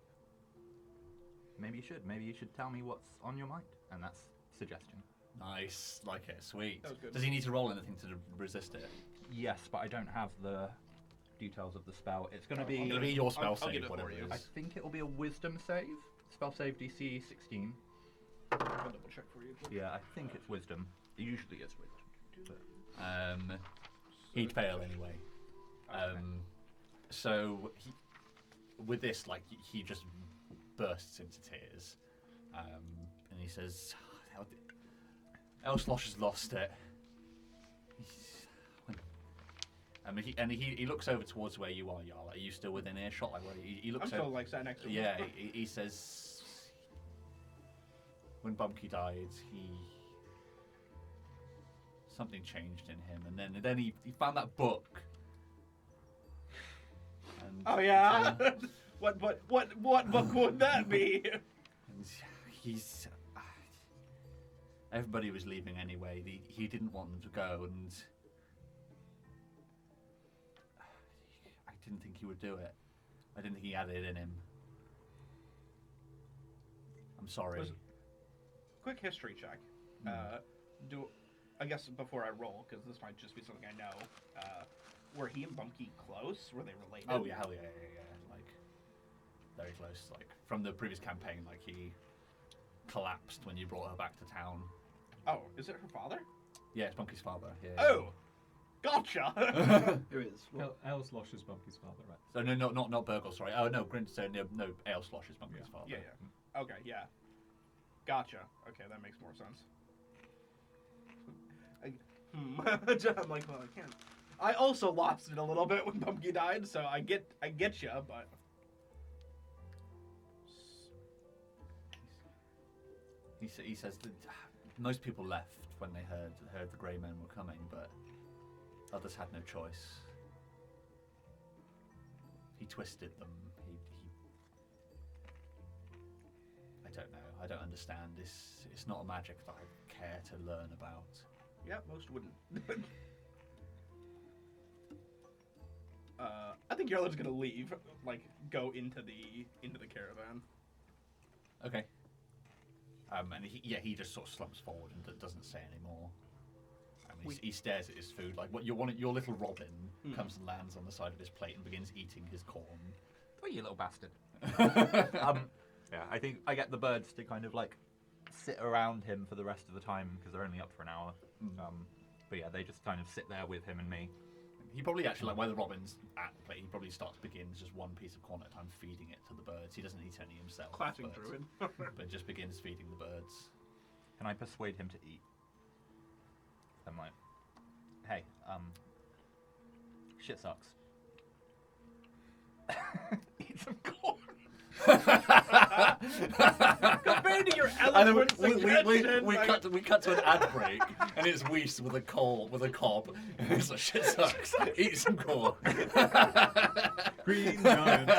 maybe you should. Maybe you should tell me what's on your mind. And that's suggestion. Nice, like it, sweet. That was good. Does he need to roll anything to resist it? Yes, but I don't have the details of the spell. It's going to be... It'll be your spell I'll save, get it whatever for it you. is. I think it will be a wisdom save. Spell save DC 16. I'll double check for you. Yeah, I think it's wisdom. It usually is wisdom. He'd fail anyway. So with this, like, he just bursts into tears, and he says, "Elslosh has lost it." He looks over towards where you are, Jarl. Are you still within earshot? Like, where he looks I'm still over, like sat next to him. yeah, he says, when Bumkey died, something changed in him, and then he found that book. And Oh yeah. What book would that be? And he's. Everybody was leaving anyway. He didn't want them to go, and I didn't think he would do it. I didn't think he had it in him. I'm sorry. Quick history check. I guess before I roll, because this might just be something I know. Were he and Bumpy close? Were they related? Oh yeah, hell yeah. Like very close. Like from the previous campaign, like he collapsed when you brought her back to town. Oh, is it her father? Yeah, it's Bunky's father. Yeah. Oh, gotcha. Who is? Elslosh is Bumpy's father, right? So no, not Burgle. Sorry. Oh no, so no, Aelslosh is Bunky's father. Yeah. Okay, yeah. Gotcha. Okay, that makes more sense. I'm like, well, I can't. I also lost it a little bit when Bumpy died, so I get you, but. He says that most people left when they heard the Grey Men were coming, but others had no choice. He twisted them. He I don't know. I don't understand. It's not a magic that I care to learn about. Yeah, most wouldn't. I think Yarla's gonna leave, like go into the caravan. Okay. And he just sort of slumps forward and doesn't say anymore. He stares at his food like what your little Robin comes and lands on the side of his plate and begins eating his corn. Oh, you little bastard. Yeah, I think I get the birds to kind of like sit around him for the rest of the time because they're only up for an hour. But yeah, they just kind of sit there with him and me. He probably actually, like, while the Robin's at the plate, he probably begins just one piece of corn at a time, feeding it to the birds. He doesn't eat any himself. Classic but, druid. But just begins feeding the birds. Can I persuade him to eat? I'm like, hey, shit sucks. Eat some corn. Compared to your eloquent suggestion, we cut to an ad break, and it's Weiss with a cob. It's like, shit sucks. Eat some corn. Green giant.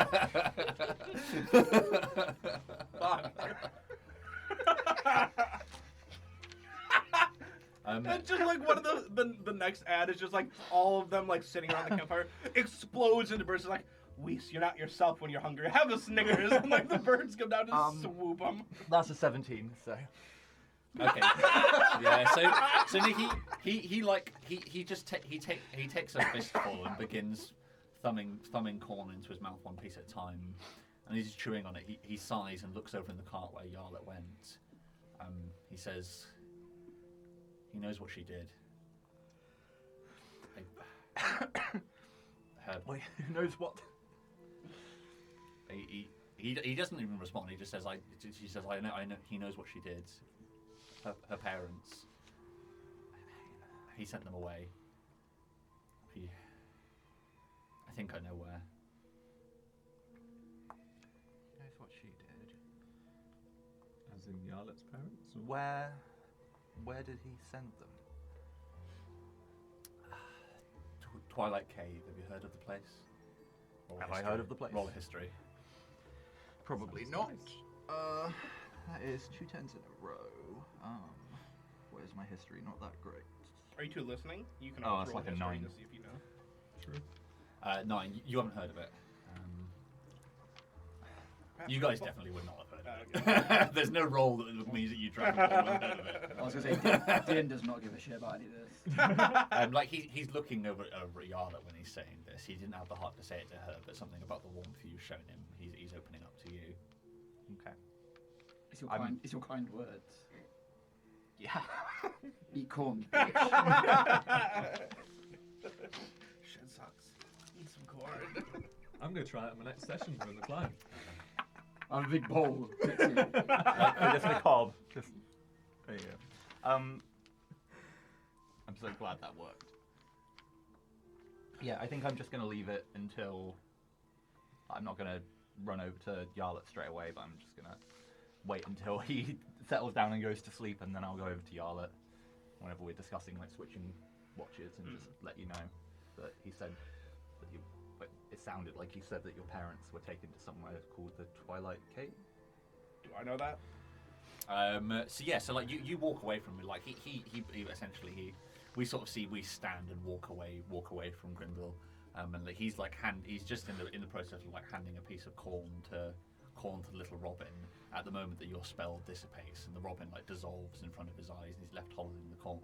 It's just like one of the next ad is just like all of them like sitting around the campfire explodes into bursts like, Weiss, you're not yourself when you're hungry. Have a Snickers. And like the birds come down to swoop them. That's a 17, so. Okay. Yeah. So he takes a fistful and begins thumbing corn into his mouth one piece at a time, and as he's chewing on it, he sighs and looks over in the cart where Yarlet went. He says, he knows what she did. Wait, who knows what? He doesn't even respond. He just says, she says, I know. He knows what she did. Her parents. He sent them away. I think I know where. He knows what she did. As in Yarlet's parents? Or? Where did he send them? Twilight Cave. Have you heard of the place? Have I heard of the place? Roll history. Probably not. That is 2 10s in a row. Where's my history? Not that great. Are you two listening? You can Oh, always it's roll like a history 9. to see if you know. True. 9. You haven't heard of it. You guys definitely would not have heard of it. There's no role that means that you travel and heard of it. I was going to say, Dean does not give a shit about any of this. He's looking over at Yarla when he's saying this. He didn't have the heart to say it to her, but something about the warmth you've shown him, he's opening up to you. Okay. It's your kind words. Yeah. Eat corn, bitch. Shit sucks. Eat some corn. I'm going to try it in my next session during the climb. I'm a big bowl. Just a cob. Just there you go. I'm so glad that worked. Yeah, I think I'm just gonna leave it until I'm not gonna run over to Yarlet straight away, but I'm just gonna wait until he settles down and goes to sleep, and then I'll go over to Yarlet whenever we're discussing like switching watches and just let you know that he said that but it sounded like you said that your parents were taken to somewhere called the Twilight Cave. Do I know that? So like you walk away from it, like he essentially we sort of see we stand and walk away from Grindel, and like he's just in the process of like handing a piece of corn to little Robin at the moment that your spell dissipates and the Robin like dissolves in front of his eyes and he's left holding the corn.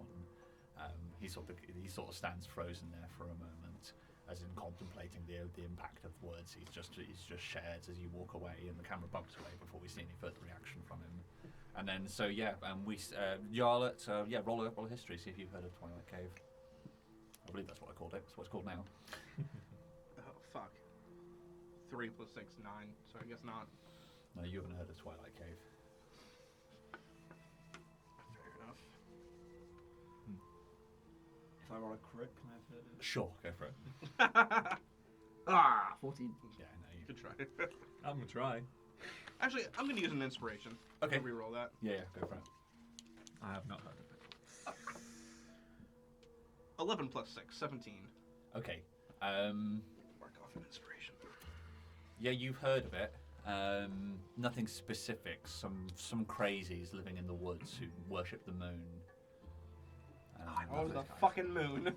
He sort of stands frozen there for a moment, as in contemplating the impact of the words he's just shared as you walk away, and the camera bumps away before we see any further reaction from him. And then Yarlet, roll a history, see if you've heard of Twilight Cave. I believe that's what I called it. That's what it's called now. Oh fuck. 3 + 6, 9. So I guess not. No, you haven't heard of Twilight Cave. Fair enough. If I roll a crit, can I have heard it? Sure, go for it. 14. Yeah, I know you. Good try. I'm gonna try. Actually, I'm gonna use an inspiration. Okay. To reroll that. Yeah, go for it. I have not heard of it. 11 + 6, 17. Okay. Mark off an inspiration. Yeah, you've heard of it. Nothing specific. Some crazies living in the woods who worship the moon. Oh, those the guys. fucking moon.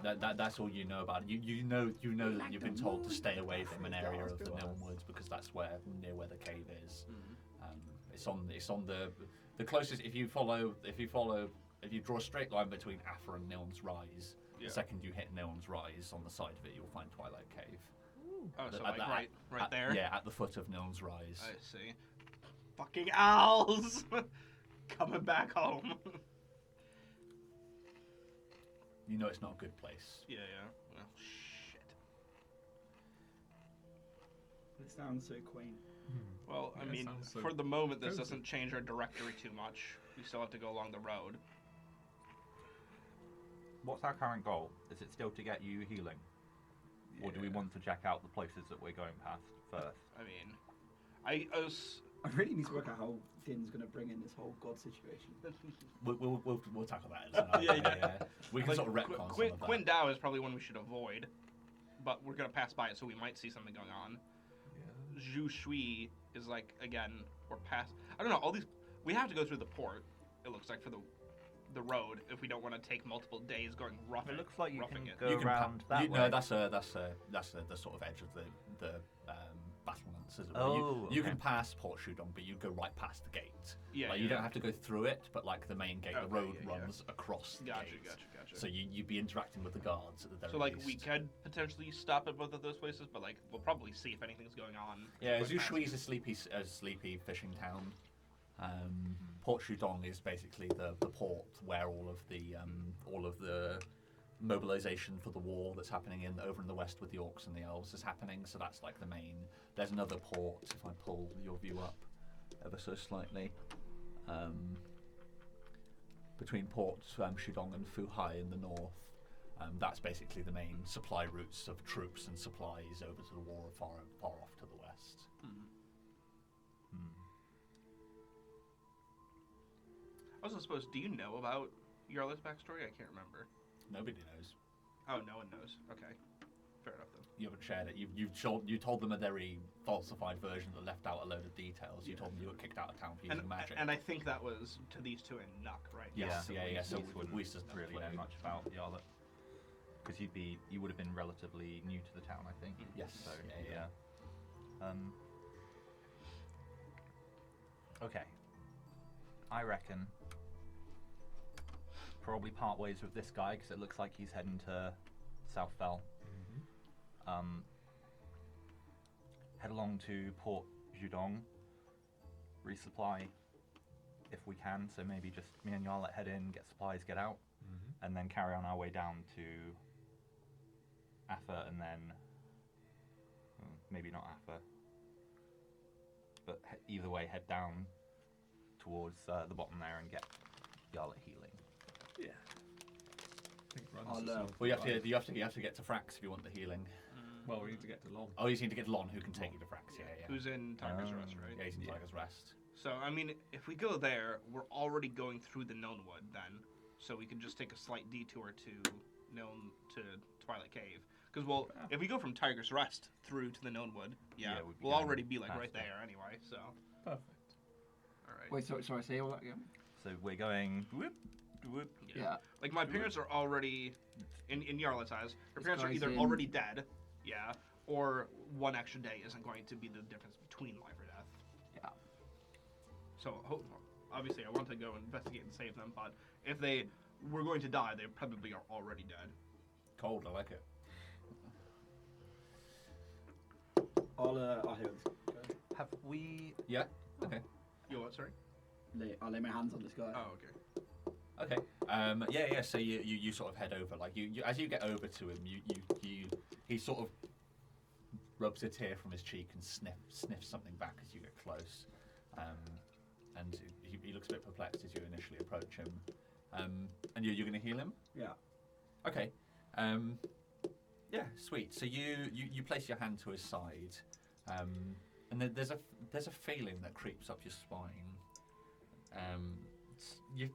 That's all you know about it. You know that you've been told to stay away from an area of the Niln Woods because that's near where the cave is. It's on the closest. If you draw a straight line between Afa and Niln's Rise, Yeah. the second you hit Niln's Rise on the side of it, you'll find Twilight Cave. Oh, so At like the- right there? Yeah, at the foot of Niln's Rise. I see. Fucking owls! Coming back home. You know it's not a good place. Yeah. Well, shit. It sounds so quaint. Well, I Yeah, mean, sounds so for the moment, this cozy. doesn't change our directory too much. We still have to go along the road. What's our current goal? Is it still to get you healing? Or do we want to check out the places that we're going past first? I mean, I was... I really need to work out how Din's going to bring in this whole god situation. We'll tackle that. Yeah. We can like, sort of retcon some of that. Quinn Dow is probably one we should avoid, but we're gonna pass by it, so we might see something going on. Yeah. Zhu Shui is like, again, we're past... I don't know, all these... We have to go through the port, it looks like, for the road, if we don't want to take multiple days going It looks like you roughing can it. go You can around pa- that you, way. No, that's the sort of edge of the battlements, as it were. You okay. can pass Port Shudong, but you go right past the gate. Yeah, You don't have to go through it, but like the main gate, the Okay, road yeah. runs across the Gotcha. gate. Gotcha. So you'd be interacting with the guards at the very So, like, least. we could potentially stop at both of those places, but, like, we'll probably see if anything's going on. Yeah, Going Zhu past Shui it. is a sleepy fishing town. Port Shudong is basically the port where all of the mobilization for the war that's happening over in the west with the orcs and the elves is happening. So that's like the main. There's another port. If I pull your view up ever so slightly, between Port Shudong and Fuhai in the north. That's basically the main supply routes of troops and supplies over to the war far off to the west. I was supposed, do you know about Yarla's backstory? I can't remember. Nobody knows. Oh, no one knows. Okay. Fair enough, then. You haven't shared it. You told them a very falsified version that left out a load of details. You told them you were kicked out of town for using magic. And I think that was to these two and Nuck, right? Yes, so yeah. So we wouldn't we just never really know played. much about Yarlet. Because you would have been relatively new to the town, I think. Yes, So yeah. Okay. I reckon probably part ways with this guy because it looks like he's heading to South Fell. Head along to Port Judong, resupply if we can. So maybe just me and Yarlet head in, get supplies, get out, and then carry on our way down to Afa, and then maybe not Afa, but either way, head down towards the bottom there and get Yarlet healing. Yeah. I think runs I'll, is not Well, you right. have to get to Frax if you want the healing. Well, we need to get to Long. Oh, you just need to get Lon, who can take you to Frax. Yeah. Who's in Tiger's Rest, right? Yeah, he's in Yeah. Tiger's Rest. So, I mean, if we go there, we're already going through the known wood then. So we can just take a slight detour to known to Twilight Cave. Because, well, if we go from Tiger's Rest through to the known wood, Yeah, we'd be we'll going already be, like, past right that. there anyway, so. Perfect. Alright. Wait, sorry, say all that again. So we're going. Whoop, whoop. Yeah. Like, my parents are already, in Yarla's eyes, her This parents are guy's either in- already dead, yeah, or one extra day isn't going to be the difference between life or death. Yeah. So, obviously, I want to go investigate and save them, but if they were going to die, they probably are already dead. Cold, I like it. I'll hear this. Have we? Yeah. Okay. Yo, what, sorry? I'll lay my hands on this guy. Oh, okay. Okay. Yeah. So you sort of head over. Like you as you get over to him, he sort of rubs a tear from his cheek and sniffs something back as you get close. And he looks a bit perplexed as you initially approach him. And you're going to heal him? Yeah. Okay. Yeah, sweet. So you place your hand to his side, and then there's a feeling that creeps up your spine. You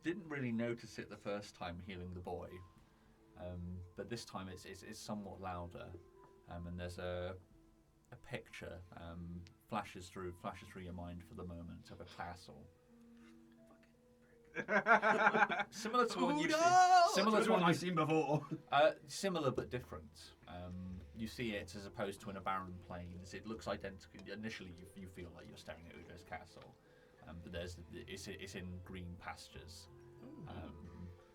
didn't really notice it the first time healing the boy, but this time it's somewhat louder, and there's a picture flashes through your mind for the moment of a castle. Similar to one you've seen. Similar to one I've seen before. Similar but different. You see it as opposed to in a barren plains. It looks identical. Initially, you feel like you're staring at Udo's castle, but it's in green pastures.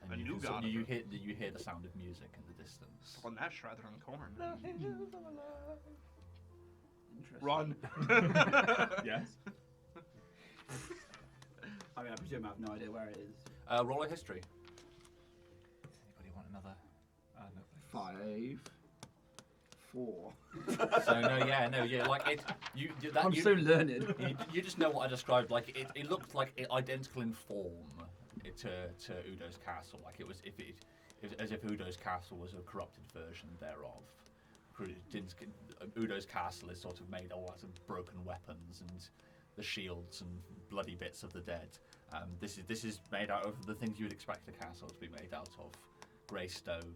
And A you new can god you of hear the sound of music in the distance. On that Shredder and Corn. Interesting. Run. Yes. I mean, I presume I have no idea where it is. Roll a history. Anybody want another? No. 5, 4. So no, like it. I'm so learned. You just know what I described. Like it looked like identical in form to Udo's castle. Like it was as if Udo's castle was a corrupted version thereof. Udo's castle is sort of made all out of broken weapons and the shields and bloody bits of the dead. This is made out of the things you would expect a castle to be made out of: grey stone,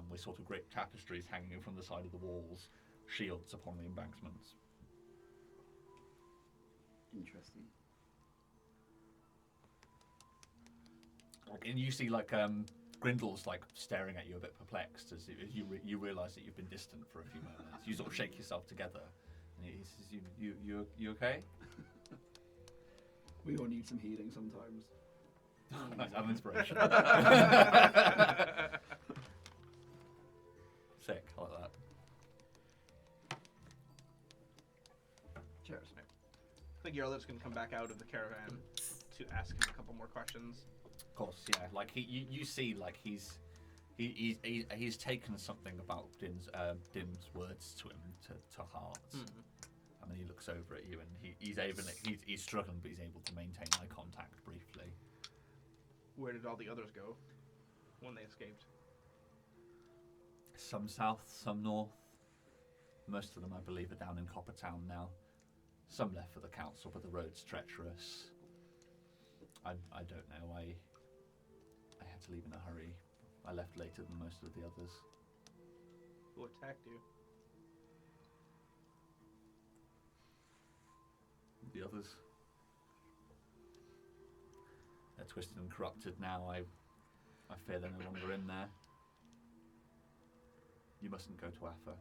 with sort of great tapestries hanging from the side of the walls, shields upon the embankments. Interesting. And you see like Grindel's like staring at you a bit perplexed as you realise that you've been distant for a few moments. You sort of shake yourself together, and he says, "You okay?" We all need some healing sometimes. Nice, have an inspiration. Sick, I like that. Cheers. I think Yarla's going to come back out of the caravan to ask him a couple more questions. Of course, yeah. Like you see, like he's taken something about Dim's words to him to heart. And then he looks over at you, and he's struggling, but he's able to maintain eye contact briefly. Where did all the others go when they escaped? Some south, some north. Most of them, I believe, are down in Coppertown now. Some left for the council, but the road's treacherous. I don't know. I had to leave in a hurry. I left later than most of the others. Who attacked you? The others. They're twisted and corrupted now. I fear they're no longer in there. You mustn't go to Affa.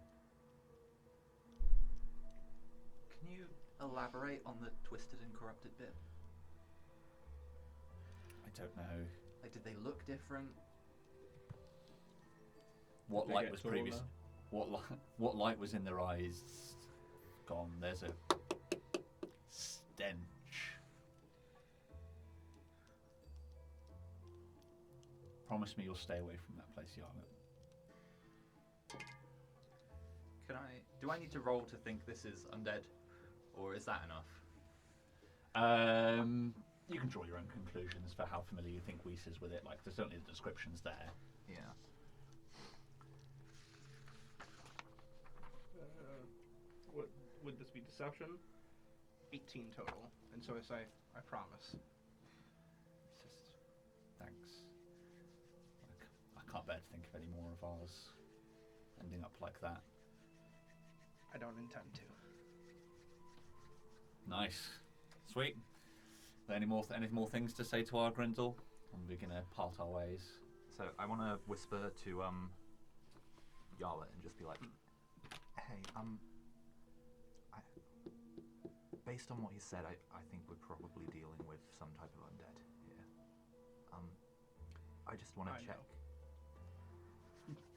Can you elaborate on the twisted and corrupted bit? I don't know Like, did they look different? what They light get was taller. previous. What light was in their eyes? Gone. There's a stench. Promise me you'll stay away from that place, Yarmut. Do I need to roll to think this is undead? Or is that enough? You can draw your own conclusions for how familiar you think Weiss is with it. Like, there's certainly the descriptions there. Yeah. What would this be? Deception? 18 total. And so I say, I promise. It's just, thanks. Like, can't bear to think of any more of ours ending up like that. I don't intend to. Nice. Sweet. Any more things to say to our Grindel? And we're gonna part our ways. So I want to whisper to Yarla and just be like, hey, based on what he said, I think we're probably dealing with some type of undead here. I just want to check.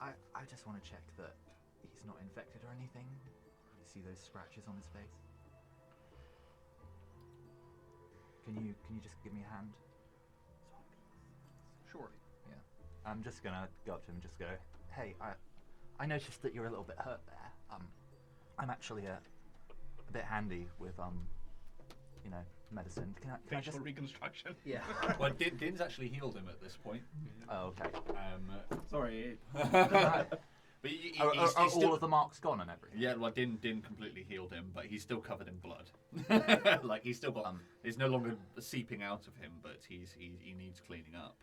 I just want to check that he's not infected or anything. You see those scratches on his face? Can you just give me a hand? Sure. Yeah. I'm just gonna go up to him and just go, hey, I noticed that you're a little bit hurt there. I'm actually a bit handy with medicine. Can I Facial reconstruction. Yeah. Well, Din's actually healed him at this point. Oh, okay. Sorry. But he's Are still, all of the marks gone and everything? yeah, well, Din completely healed him, but he's still covered in blood. Like he's still got. It's no longer seeping out of him, but he needs cleaning up.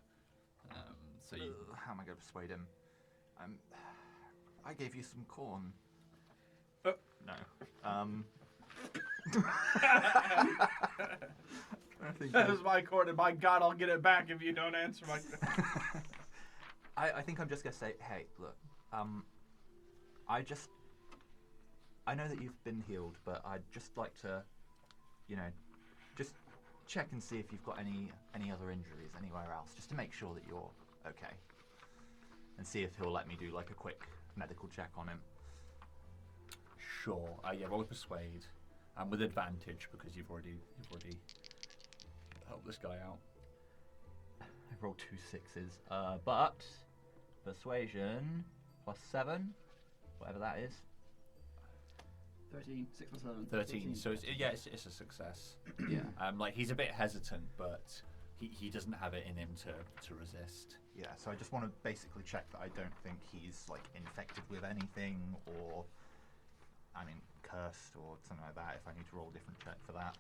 So you, How am I going to persuade him? I gave you some corn. No. That is my court, and by God, I'll get it back if you don't answer my question. I think I'm just going to say, hey, look, I know that you've been healed, but I'd just like to, just check and see if you've got any other injuries anywhere else, just to make sure that you're okay, and see if he'll let me do like a quick medical check on him. sure. Yeah, roll persuade, and with advantage because you've already helped this guy out. I rolled 2 6s, but persuasion +7, whatever that is. 13, 6 plus 7. 13. So it's a success. Yeah. Like he's a bit hesitant, but he doesn't have it in him to resist. Yeah, so I just want to basically check that I don't think he's like infected with anything or, cursed or something like that, if I need to roll a different check for that.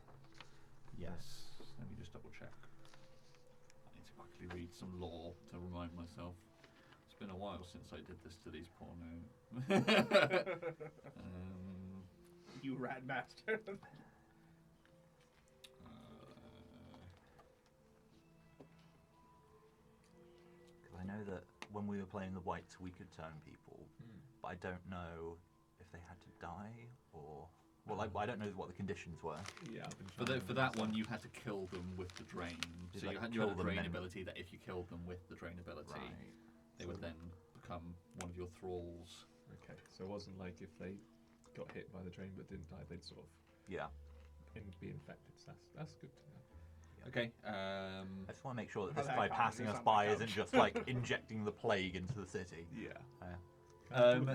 Yes. Let me just double check. I need to quickly read some lore to remind myself. It's been a while since I did this to these poor men. You rat bastard. Because I know that when we were playing the whites, we could turn people, but I don't know if they had to die or... Well, I don't know what the conditions were. Yeah, I've been For that one, you had to kill them with the drain. Did So I you had kill a them drain then? ability that if you killed them with the drain ability, they would then become one of your thralls. Okay, so it wasn't like if they got hit by the train but didn't die, they'd sort of Yeah. be infected. So that's good to know. Okay. I just want to make sure that How this that guy happened passing is us on my by couch. isn't just like injecting the plague into the city. Yeah.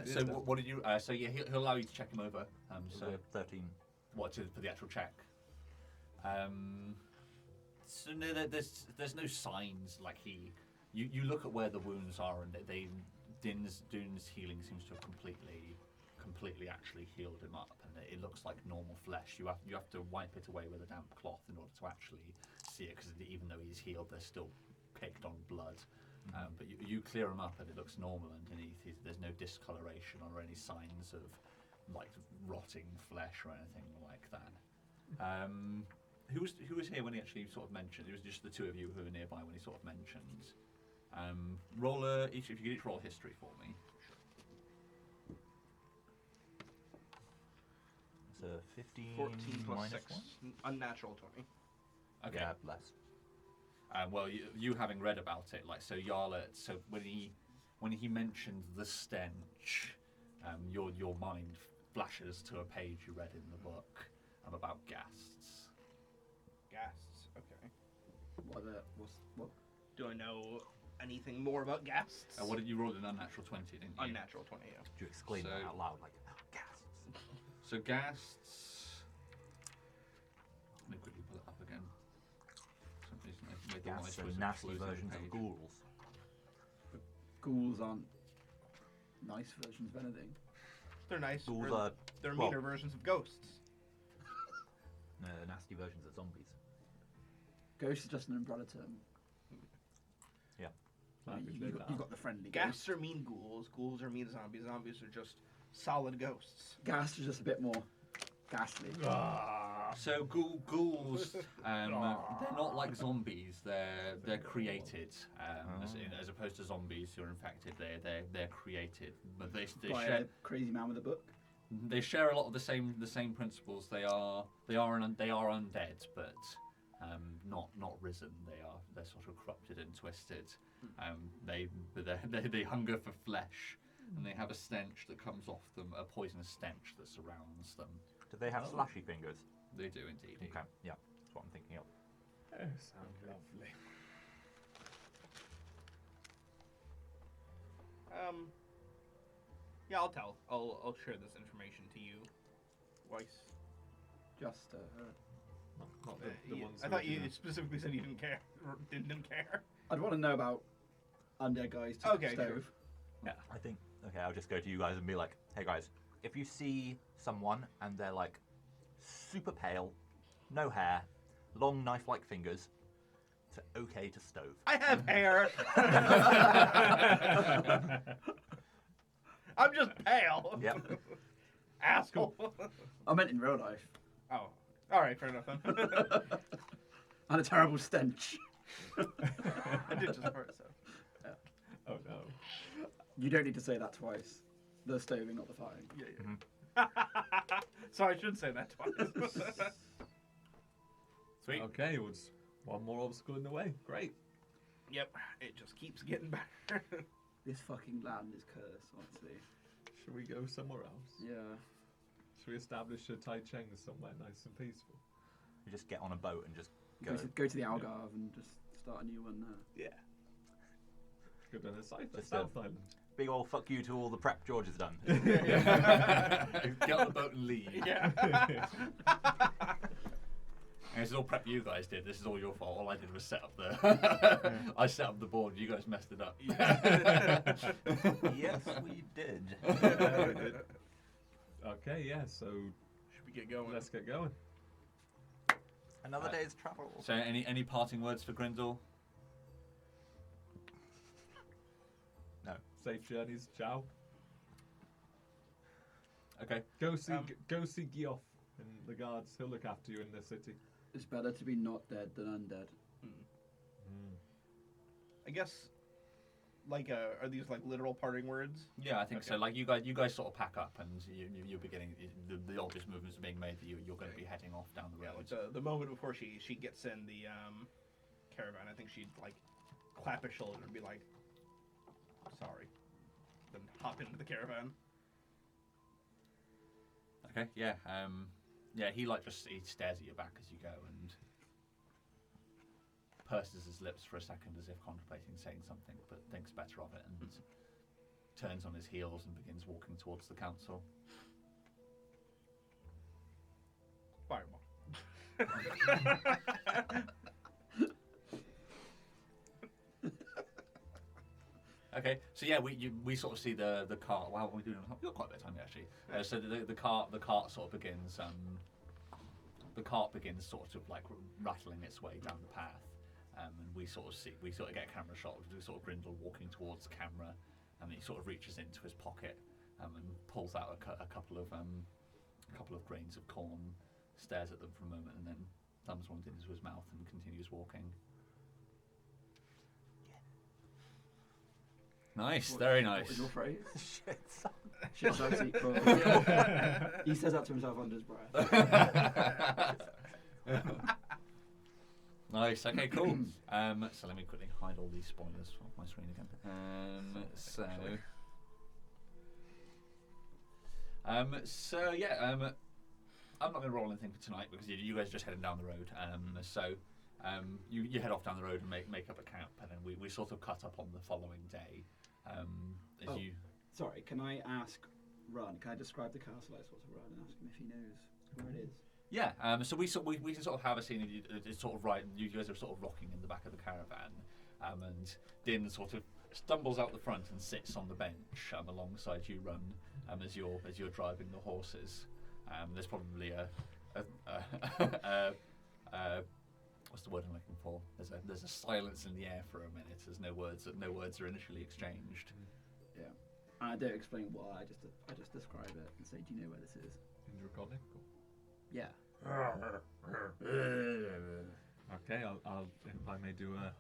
So what did you? So yeah, he'll allow you to check him over. So So 13. what for the actual check? So no, there's no signs like you look at where the wounds are and Din's healing seems to have completely actually healed him up, and it looks like normal flesh. You have to wipe it away with a damp cloth in order to actually see it, because even though he's healed, there's still picked on blood. But you clear him up and it looks normal underneath. There's no discoloration or any signs of like rotting flesh or anything like that. Who was here when he actually sort of mentioned? It was just the two of you who were nearby when he sort of mentioned. If you could each roll history for me. So 15 14 plus minus 6. 1? Unnatural 20. Okay. Yeah, less. Well, you having read about it, like so, Yarla. So when he mentioned the stench, your mind flashes to a page you read in the book about ghasts. Ghasts. Okay. What? Do I know anything more about ghasts? What did you roll? An unnatural 20, didn't you? Unnatural 20. Yeah. Did you exclaim So- that out loud like, gasps? So ghasts. Let me quickly pull it up again. For some reason I made the wise Gasps are choice of nasty closing the versions of page. ghouls. Ghouls aren't nice versions of anything. They're nice. Ghouls or are, they're well- meaner versions of ghosts. no, nasty versions of zombies. Ghost is just an umbrella term. You've got the friendly ghosts. Ghasts are mean ghouls. Ghouls are mean zombies. Zombies are just solid ghosts. Ghast is just a bit more ghastly. So ghouls, they're not like zombies. They're created, as opposed to zombies who are infected. They're created, but they By share. a crazy man with a book. They share a lot of the same principles. They are undead, but not risen. They're sort of corrupted and twisted. They hunger for flesh, and they have a stench that comes off them, a poisonous stench that surrounds them. Do they have slashy fingers? They do indeed. Okay, yeah, that's what I'm thinking of. Sounds lovely. Yeah, I'll tell. I'll share this information to you, Weiss. Just Not the ones. I who thought are you gonna- specifically said you didn't care. Or didn't care. I'd want to know about undead guys to Okay, stove. sure. I think, okay, I'll just go to you guys and be like, hey guys, if you see someone and they're like super pale, no hair, long knife-like fingers, it's okay to stove. I have hair. I'm just pale. Yep. Asshole. I meant in real life. Oh, all right, fair enough then. And a terrible stench. I did just heard so. Oh no. You don't need to say that twice. The stoving, not the firing. So I should say that twice. Sweet. Okay, well, it's one more obstacle in the way. Great. Yep, it just keeps getting better. This fucking land is cursed, honestly. Should we go somewhere else? Yeah. Should we establish a Tai Cheng somewhere nice and peaceful? You just get on a boat and just go. Go to the Algarve and just start a new one there. Yeah. Go down the Just South Island. Big old fuck you to all the prep George has done. Get on the boat and leave. Yeah. And this is all prep you guys did. This is all your fault. All I did was set up the. I set up the board. You guys messed it up. Yes, we did. Okay, yeah, so Should we get going? let's get going. Another day's travel. So, any parting words for Grindel? No. Safe journeys. Ciao. Okay. Go see Geoff and the guards. He'll look after you in the city. It's better to be not dead than undead. I guess, like, are these like literal parting words? Yeah, I think so. Okay. Like you guys sort of pack up, and you're beginning. The obvious movements are being made that you're going to be heading off down the Yeah, road. like the moment before she gets in the caravan, I think she'd like clap his shoulder and be like, "Sorry," then hop into the caravan. Okay. Yeah. Yeah. He stares at your back as you go and purses his lips for a second as if contemplating saying something, but thinks better of it and turns on his heels and begins walking towards the council. Fireball. Okay, so yeah, we sort of see the cart. Wow, we're doing. We've got quite a bit of time actually. So the cart sort of begins. The cart begins sort of like rattling its way down the path, and we sort of get a camera shot of sort of Grindel walking towards the camera, and he sort of reaches into his pocket and pulls out a couple of grains of corn, stares at them for a moment, and then thumbs one into his mouth and continues walking. Nice, very nice. What was your phrase? Shit, son. Shit, sucks, eat crow. He says that to himself under his breath. Nice. Okay, cool. So let me quickly hide all these spoilers off my screen again. I'm not going to roll anything for tonight because you guys are just heading down the road. You head off down the road and make up a camp, and then we sort of cut up on the following day. Sorry, can I ask Run? Can I describe the castle I saw to Run and ask him if he knows where it is? Yeah, so we can sort of have a scene of it's sort of right. You guys are sort of rocking in the back of the caravan, and Din sort of stumbles out the front and sits on the bench alongside you, Run, as you're driving the horses. There's probably what's the word I'm looking for? There's a silence in the air for a minute. There's no words are initially exchanged. Yeah. And I don't explain why. I just describe it and say, "Do you know where this is?" In Draconic? Yeah. Okay, I'll if I may do a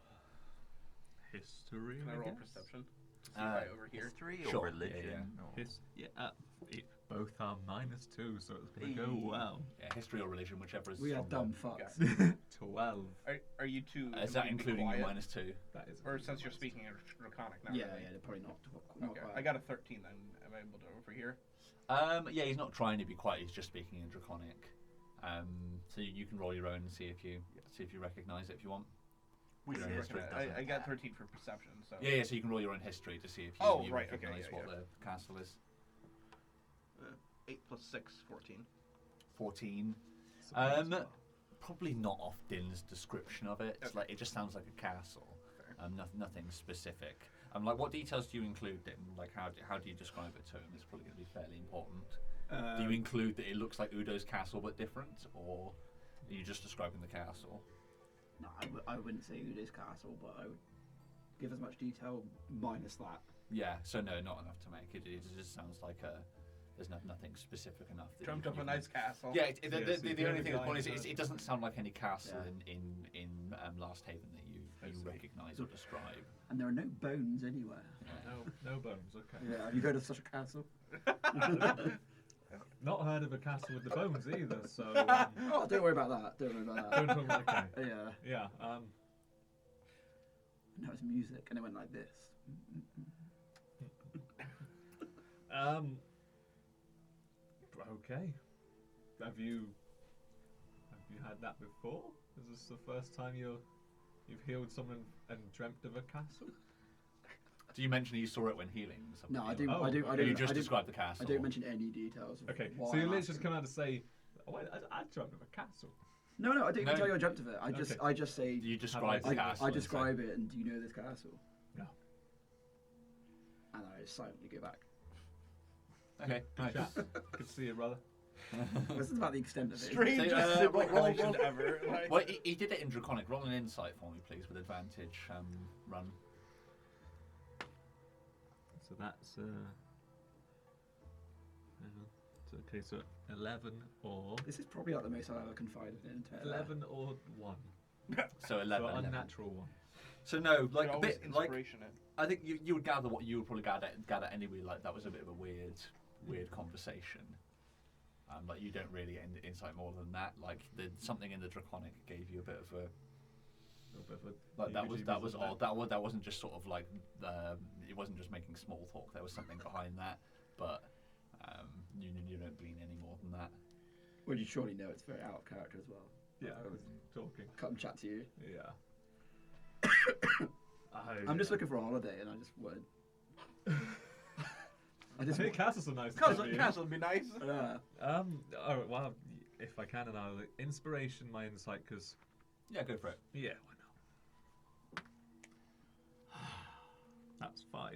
history. Can I roll guess? perception? To see if I overhear. History Sure, or yeah, religion? yeah. Or... Both are -2, so it's gonna go well. Yeah, history or religion, whichever is. We are stronger. dumb fucks. 12. Are you two? Is that gonna be including your quiet? -2? That is. Or since you're speaking in Draconic now? Yeah, really? yeah, they're probably not Okay. quite. I got a 13 then. Am I able to overhear? Yeah, he's not trying to be quiet. He's just speaking in Draconic. So you can roll your own and see if you recognise it if you want. We Your see own it. history I doesn't. got 13 for perception. So. Yeah, so you can roll your own history to see if you, Oh, you right, okay, recognise yeah, what yeah. the castle is. 8 plus 6, 14. 14. Probably not off Din's description of it. It's Okay. like it just sounds like a castle. Fair. Nothing specific. Like what details do you include, Din? Like how do you describe it to him? It's probably going to be fairly important. Do you include that it looks like Udo's castle but different, or are you just describing the castle? No, I wouldn't say Udo's castle, but I would give as much detail minus that. Yeah. So no, not enough to make it. It just sounds like there's nothing specific enough. That Dreamt you up a can- nice castle. Yeah, the Yes, only the thing only that's point guy is in it doesn't sound like any castle Yeah. in Last Haven that I you see. recognise or describe. And there are no bones anywhere. No bones. Okay. Yeah, have you heard of such a castle? Not heard of a castle with the bones either. So Oh, don't worry about that. Don't worry about don't that. talk about okay. Yeah. Yeah. And that was music, and it went like this. Okay. Have you had that before? Is this the first time you've healed someone and dreamt of a castle? Do you mention you saw it when healing? No, I somebody, do. Oh, I do. I okay. do. You just I do, described the castle. I don't mention any details. Of Okay, why so you I'm literally just asking. come out to say, "Oh, I dreamt of a castle." No, I don't even No. tell you I dreamt of it. I just say You describe the I castle. and say- describe it, and do you know this castle? No. And I just silently go back. Okay. Nice. Chat. Good to see you, brother. This is about the extent of it. Strangest So, sibling roll- relation ever. Like, Well, he did it in Draconic. Roll an insight for me, please, with advantage. Run. So that's hang on. So, okay, so 11 or This is probably like the most I've ever confided in. To be fair. 11 or 1. So 11. So 11. unnatural 1. So no, like you're a always bit like inspiration it. I think you would gather what you would probably gather anyway. Like that was a bit of a weird conversation. Like you don't really insight more than that. Like something in the Draconic gave you a bit of a like that was odd. That wasn't just sort of like it wasn't just making small talk. There was something behind that, but you don't glean any more than that. Well, you surely know it's very out of character as well. Yeah, I was talking. Come chat to you. Yeah. I'm just looking for a holiday, and I just would. I just. think castles are nice. to Castle, be in. castle would be nice. Oh well, if I can, and I'll inspiration my insight because Yeah, go for it. yeah, why not? That's 5.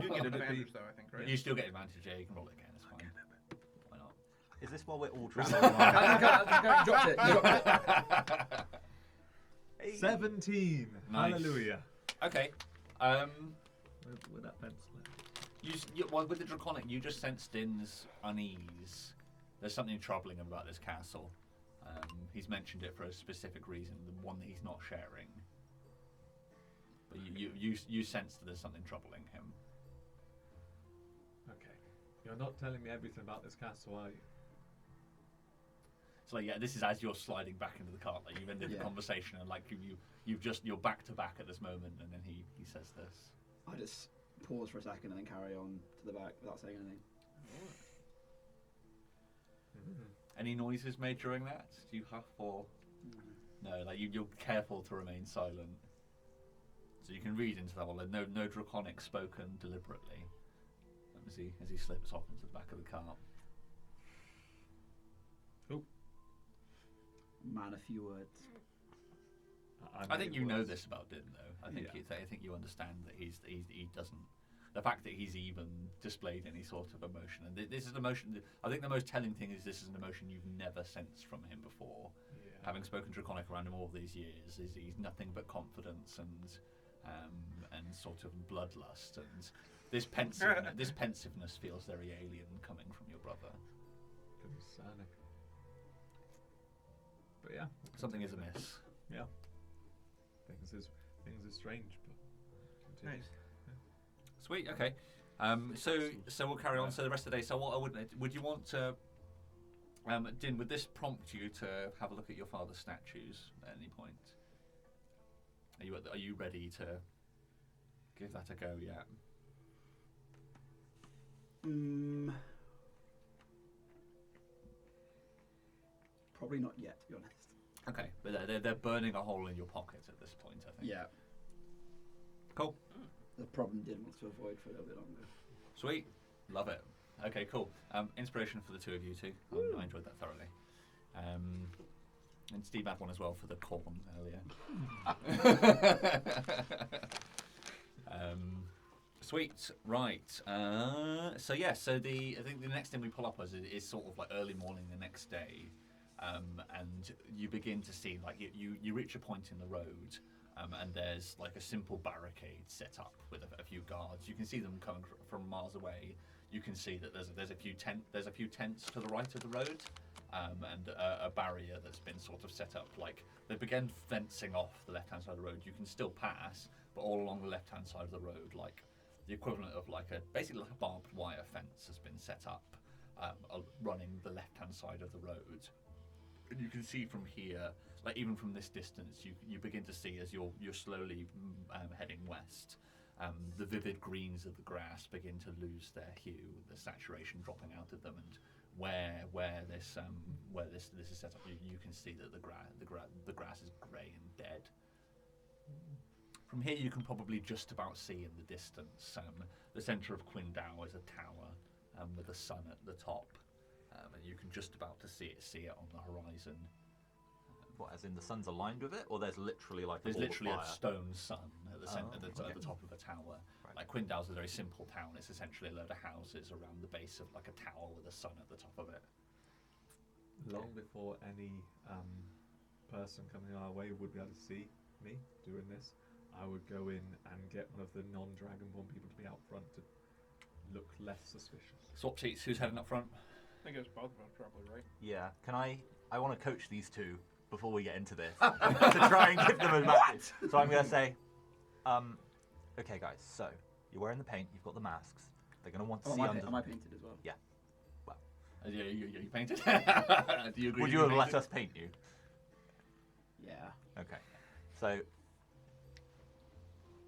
You get advantage though, I think, right? You still get advantage. Yeah, you can roll it again. It's fine. Why not? Is this while we're all traveling? You dropped it. You dropped it. Hey. 17. Nice. Hallelujah. Okay. With that pencil. Well, with the Draconic, you just sense Din's unease. There's something troubling him about this castle. He's mentioned it for a specific reason, the one that he's not sharing. But you sense that there's something troubling him. Okay. You're not telling me everything about this castle, are you? So like, yeah, this is as you're sliding back into the cart. Like you've ended the Yeah. conversation, and like you're back to back at this moment, and then he says this. I just pause for a second and then carry on to the back without saying anything. Any noises made during that? Do you huff or no? Like you're careful to remain silent, so you can read into that one. Like, no Draconic spoken deliberately. As he slips off into the back of the cart. Man, a few words. I think you know this about Din, though. I think Yeah. I think you understand that he doesn't. The fact that he's even displayed any sort of emotion, and this is an emotion. I think the most telling thing is this is an emotion you've never sensed from him before. Yeah. having spoken Draconic around him all these years, he's nothing but confidence and sort of bloodlust, and this pensiveness feels very alien coming from your brother. Concerning. But yeah, Something is amiss. yeah. Things is strange, but continue. Nice. Sweet. Okay. So we'll carry on. So the rest of the day. So what would you want to? Din, would this prompt you to have a look at your father's statues at any point? Are you ready to give that a go yet? Probably not yet, to be honest. Okay, but they're burning a hole in your pocket at this point, I think. Yeah. Cool. The problem Din wants to avoid for a little bit longer. Sweet. Love it. Okay, cool. Inspiration for the two of you too. I enjoyed that thoroughly. And Steve had one as well for the corn earlier. Sweet. Right. So I think the next thing we pull up is sort of like early morning the next day, and you begin to see like you reach a point in the road. And there's like a simple barricade set up with a few guards. You can see them coming from miles away. You can see that there's a few tents to the right of the road, and a barrier that's been sort of set up. Like they began fencing off the left-hand side of the road. You can still pass, but all along the left-hand side of the road, like the equivalent of basically like a barbed wire fence has been set up, running the left-hand side of the road. And you can see from here, like even from this distance, you begin to see as you're slowly heading west, the vivid greens of the grass begin to lose their hue, the saturation dropping out of them, and where this is set up, you can see that the grass is grey and dead. From here, you can probably just about see in the distance the centre of Quindao is a tower with the sun at the top. And you can just about to see it on the horizon. What, as in the sun's aligned with it, or there's literally like There's a ball of literally a fire? stone sun at the centre, okay. at the top of a tower. Right. Like Quindao's a very simple town. It's essentially a load of houses around the base of like a tower with a sun at the top of it. Long before any person coming our way would be able to see me doing this, I would go in and get one of the non-Dragonborn people to be out front to look less suspicious. Swap seats. Who's heading up front? I think it was both of us, probably, right? Yeah. Can I want to coach these two before we get into this to try and give them advantage. So I'm going to say, okay, guys. So you're wearing the paint. You've got the masks. They're going to want to see under. Am I painted as well? Yeah. Well, You painted? Do you agree? would you have let us paint you? Yeah. Okay. So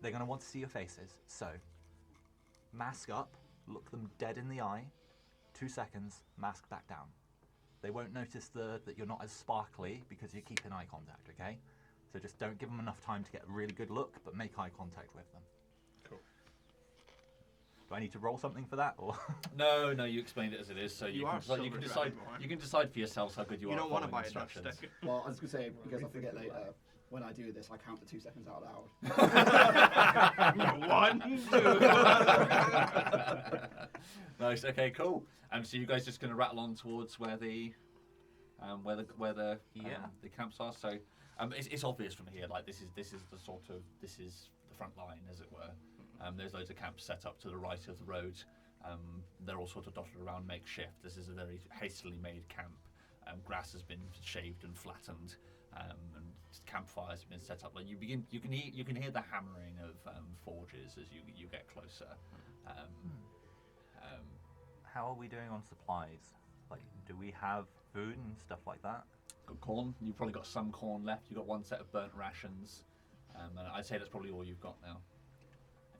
they're going to want to see your faces. So mask up, look them dead in the eye. 2 seconds, mask back down. They won't notice that you're not as sparkly because you're keeping eye contact, okay? So just don't give them enough time to get a really good look, but make eye contact with them. Cool. Do I need to roll something for that, or? No, you explained it as it is, so you are can Silver decide. Dragonborn. You can decide for yourselves how good you You are. don't want to following buy a Dutch instructions. stick. Well, I was going to say, because I forget later, when I do this, I count to 2 seconds out loud. 1, 2. Nice. Okay. Cool. So you guys just going to rattle on towards where the camps are. So it's obvious from here. Like this is the front line, as it were. There's loads of camps set up to the right of the road. They're all sort of dotted around makeshift. This is a very hastily made camp. Grass has been shaved and flattened, and campfires have been set up. Like you can hear the hammering of forges as you get closer. How are we doing on supplies? Like, do we have food and stuff like that? Got corn. You've probably got some corn left. You've got one set of burnt rations, and I'd say that's probably all you've got now.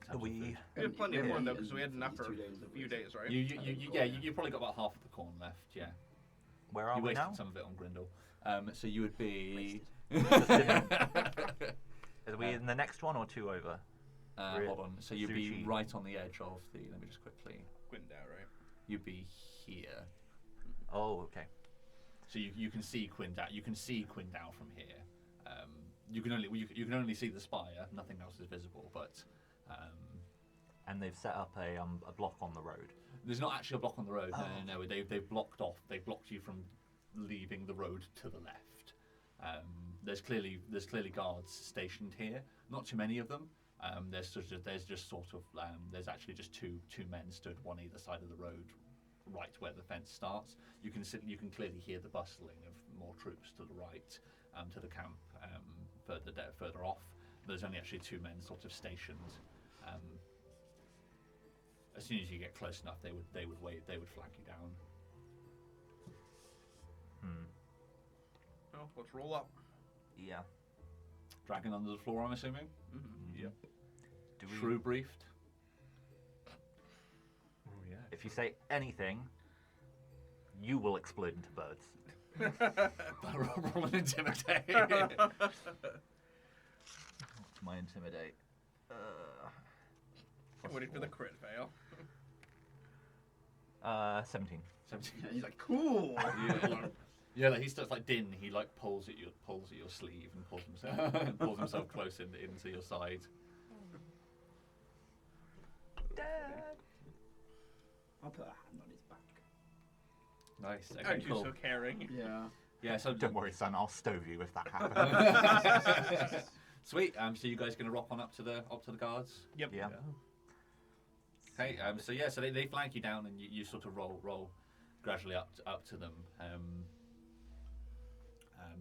in terms Are of we? food. We had plenty of Yeah, corn, though, and because we had enough for 2 days a of few it. days, right? You've probably got about half of the corn left. Yeah, Where are you we wasted now? some of it on Grindle. So you would be. Are we in the next one or 2 over? Hold on. So you'd be Sushi. right on the edge of the. Let me just quickly. Quindao, right? You'd be here. Oh, okay. So you can see Quindao. You can see Quindao from here. You can only see the spire. Nothing else is visible. But And they've set up a block on the road. there's not actually a block on the road. Oh. No. They've blocked off. They blocked you from leaving the road to the left. There's clearly guards stationed here. Not too many of them. There's actually just two men stood one either side of the road, right where the fence starts. You can clearly hear the bustling of more troops to the right, to the camp further off. There's only actually two men sort of stationed. As soon as you get close enough, they would flag you down. Well, let's roll up. Yeah. Dragon under the floor, I'm assuming. Yep. Do we, Shrew briefed. Oh yeah. if you say anything, you will explode into birds. Roll an intimidate. What's my intimidate? Waiting for the crit fail. 17. 17. He's like, cool. Yeah, like he starts like din. He like pulls at your sleeve and pulls himself close into your side. Dad. I'll put a hand on his back. Nice. Okay, Aren't you cool. so caring? Yeah. Yeah. So Don't worry, son. I'll stove you if that happens. Sweet. So you guys gonna rock on up to the guards? Yep. Yeah. Okay. So they flank you down and you sort of roll gradually up to them.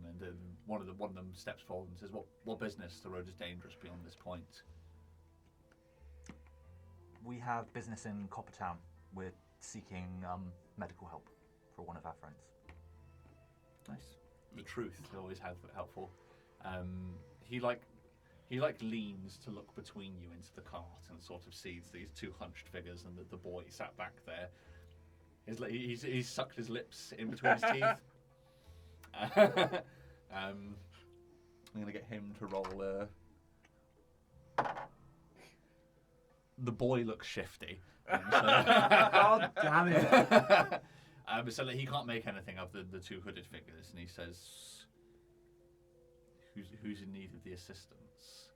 And then one of them steps forward and says, "What business? The road is dangerous beyond this point." We have business in Coppertown. We're seeking medical help for one of our friends. Nice. The truth is always helpful. He leans to look between you into the cart and sort of sees these two hunched figures and the boy sat back there. He's sucked his lips in between his teeth. I'm gonna get him to roll. The boy looks shifty. God damn it. So he can't make anything of the two hooded figures, and he says, "Who's in need of the assistance?"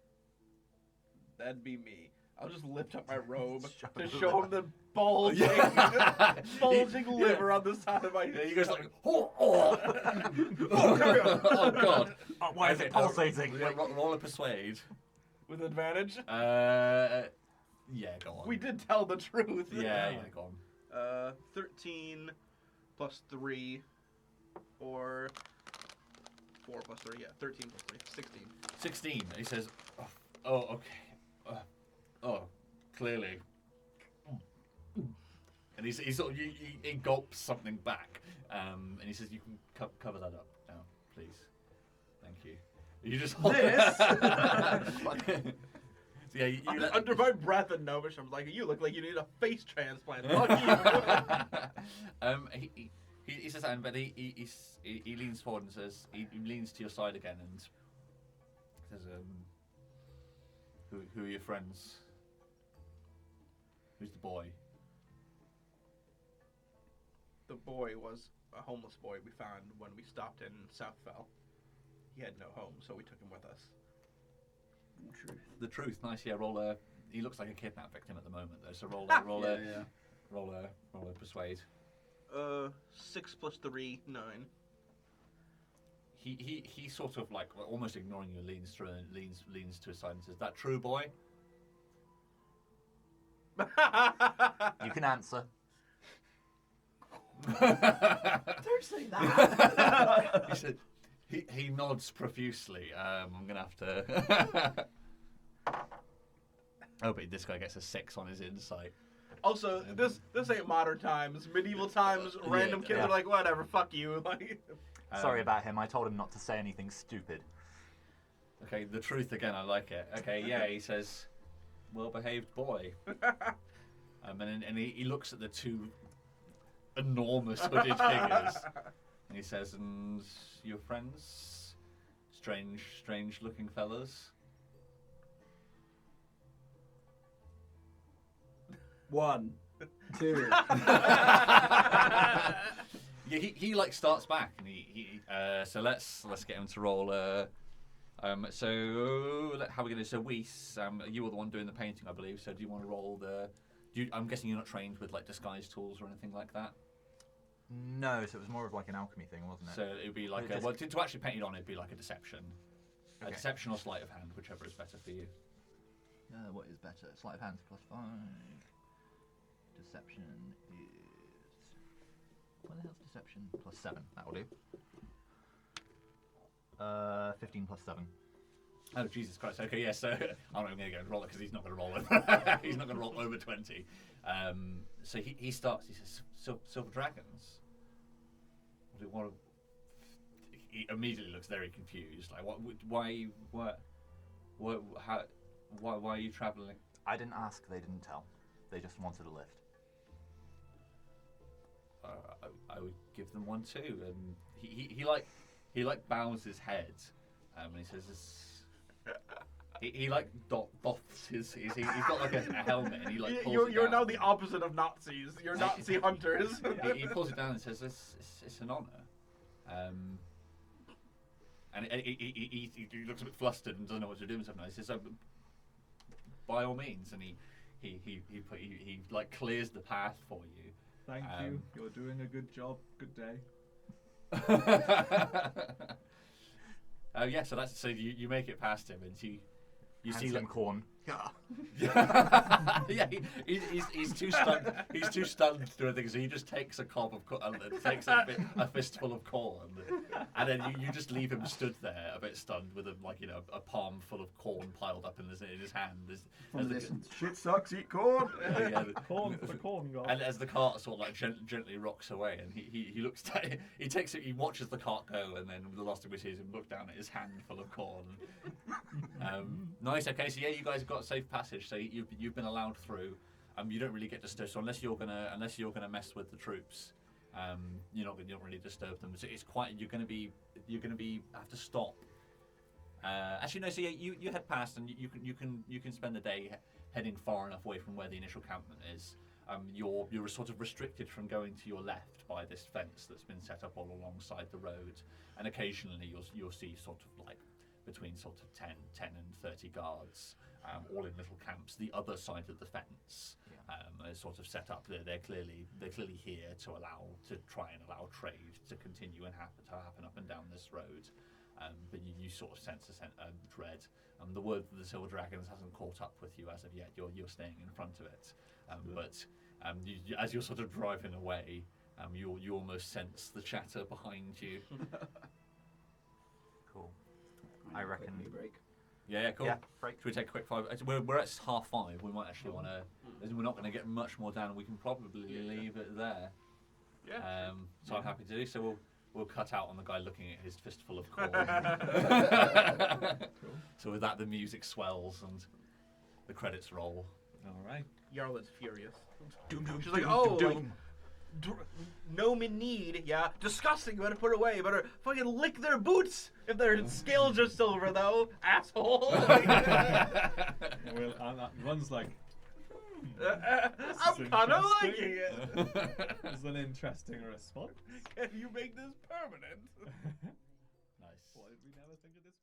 That'd be me. I'll just lift up my robe Show to the show him the bulging, bulging liver on the side of my Yeah, you guys like, oh god. Oh, why is it pulsating? Yeah, roll a persuade. with advantage. Yeah, go on. We did tell the truth. Yeah, go on. 13 plus 3, or 4 plus 3. Yeah, 13 plus 3, 16. 16. He says, "Oh, okay. Clearly." And he sort of he gulps something back, and he says, "You can cover that up now, please. Thank you." You just hold This? So yeah, you Under my breath and Novish, I'm like, you look like you need a face transplant. Fuck you. He says that, but he leans forward and says, he leans to your side again and says, who are your friends? Who's the boy? The boy was a homeless boy we found when we stopped in Southfell. He had no home, so we took him with us. Truth. The truth. Nice. Yeah. Roll a. He looks like a kidnap victim at the moment, though. So roll a persuade. 6 plus 3, 9. He sort of like almost ignoring you, leans to his side and says, "That true, boy?" You can answer. Don't say that. He said. He nods profusely. I'm gonna have to. Oh, but this guy gets a 6 on his insight. Also, this ain't modern times. Medieval times, random kids are like, whatever, fuck you. Like, Sorry about him. I told him not to say anything stupid. Okay, the truth again. I like it. Okay, yeah. He says, "Well-behaved boy." And he looks at the two enormous hooded figures. And he says, "And your friends? Strange looking fellas?" 1, 2. Yeah, he like starts back and he so let's get him to roll. So how are we gonna? So Weiss, you were the one doing the painting, I believe. So do you want to roll the? I'm guessing you're not trained with like disguise tools or anything like that. No, so it was more of like an alchemy thing, wasn't it? So it would be like Just- well, to actually paint it on, it'd be like a deception. A Okay. deception or sleight of hand, whichever is better for you. What is better? Sleight of hand +5. Deception is. What the hell's deception? +7. That'll do. 15 +7. Oh Jesus Christ! Okay, yeah. So I'm not even going to go and roll it because he's not going to roll it. He's not going to roll over 20. So he starts. He says, "Silver dragons." What? He immediately looks very confused. Like, what? Why? What? How? Why are you traveling? I didn't ask, they didn't tell. They just wanted a lift. I would give them one too. And he bows his head, and he says, he like doffs his he's got like a helmet, and he like pulls it You're down. now the opposite of Nazis. You're Nazi hunters. He pulls it down and says, "It's an honor." And he looks a bit flustered and doesn't know what to do with himself now. He says, "By all means," and he like clears the path for you. Thank you. You're doing a good job. Good day. Yeah, so you make it past him, and you see like corn. yeah, he's too stunned. He's too stunned to do anything, so he just takes a cob of takes a fistful of corn, and then you just leave him stood there a bit stunned with a palm full of corn piled up in his hand. From this, shit sucks. Eat corn. Corn for the corn god. And as the cart sort of like gently rocks away, and he looks down, he watches the cart go, and then the last thing we see is him look down at his hand full of corn. Nice. Okay, so yeah, you guys have got safe passage, so you've been allowed through. You don't really get disturbed. So unless you're gonna mess with the troops, you don't really disturb them. So it's quite you're gonna be have to stop. Actually no. So yeah, you head past, and you can spend the day heading far enough away from where the initial campment is. You're sort of restricted from going to your left by this fence that's been set up all alongside the road, and occasionally you'll see sort of like between sort of 10 and 30 guards, all in little camps. The other side of the fence is sort of set up. They're clearly here to try and allow trade to continue and happen up and down this road. But you sort of sense a dread. The word of the Silver Dragons hasn't caught up with you as of yet. You're staying in front of it. But as you're sort of driving away, you almost sense the chatter behind you. Cool. I reckon. We break. Yeah, cool. Yeah, break. Should we take a quick 5? We're at 5:30. We might actually want to. We're not going to get much more down. We can probably leave it there. Yeah. So I'm happy to do. So we'll cut out on the guy looking at his fistful of corn. So with that, the music swells and the credits roll. All right. Jarl is furious. Doom, doom, She's like, doom, oh, doom, like, doom. gnome in need, yeah. Disgusting, you better put it away. You better fucking lick their boots if their scales are silver, though, asshole. Well, one's like, I'm kind of liking it. it's an interesting response. Can you make this permanent? Nice. Why did we never think of this?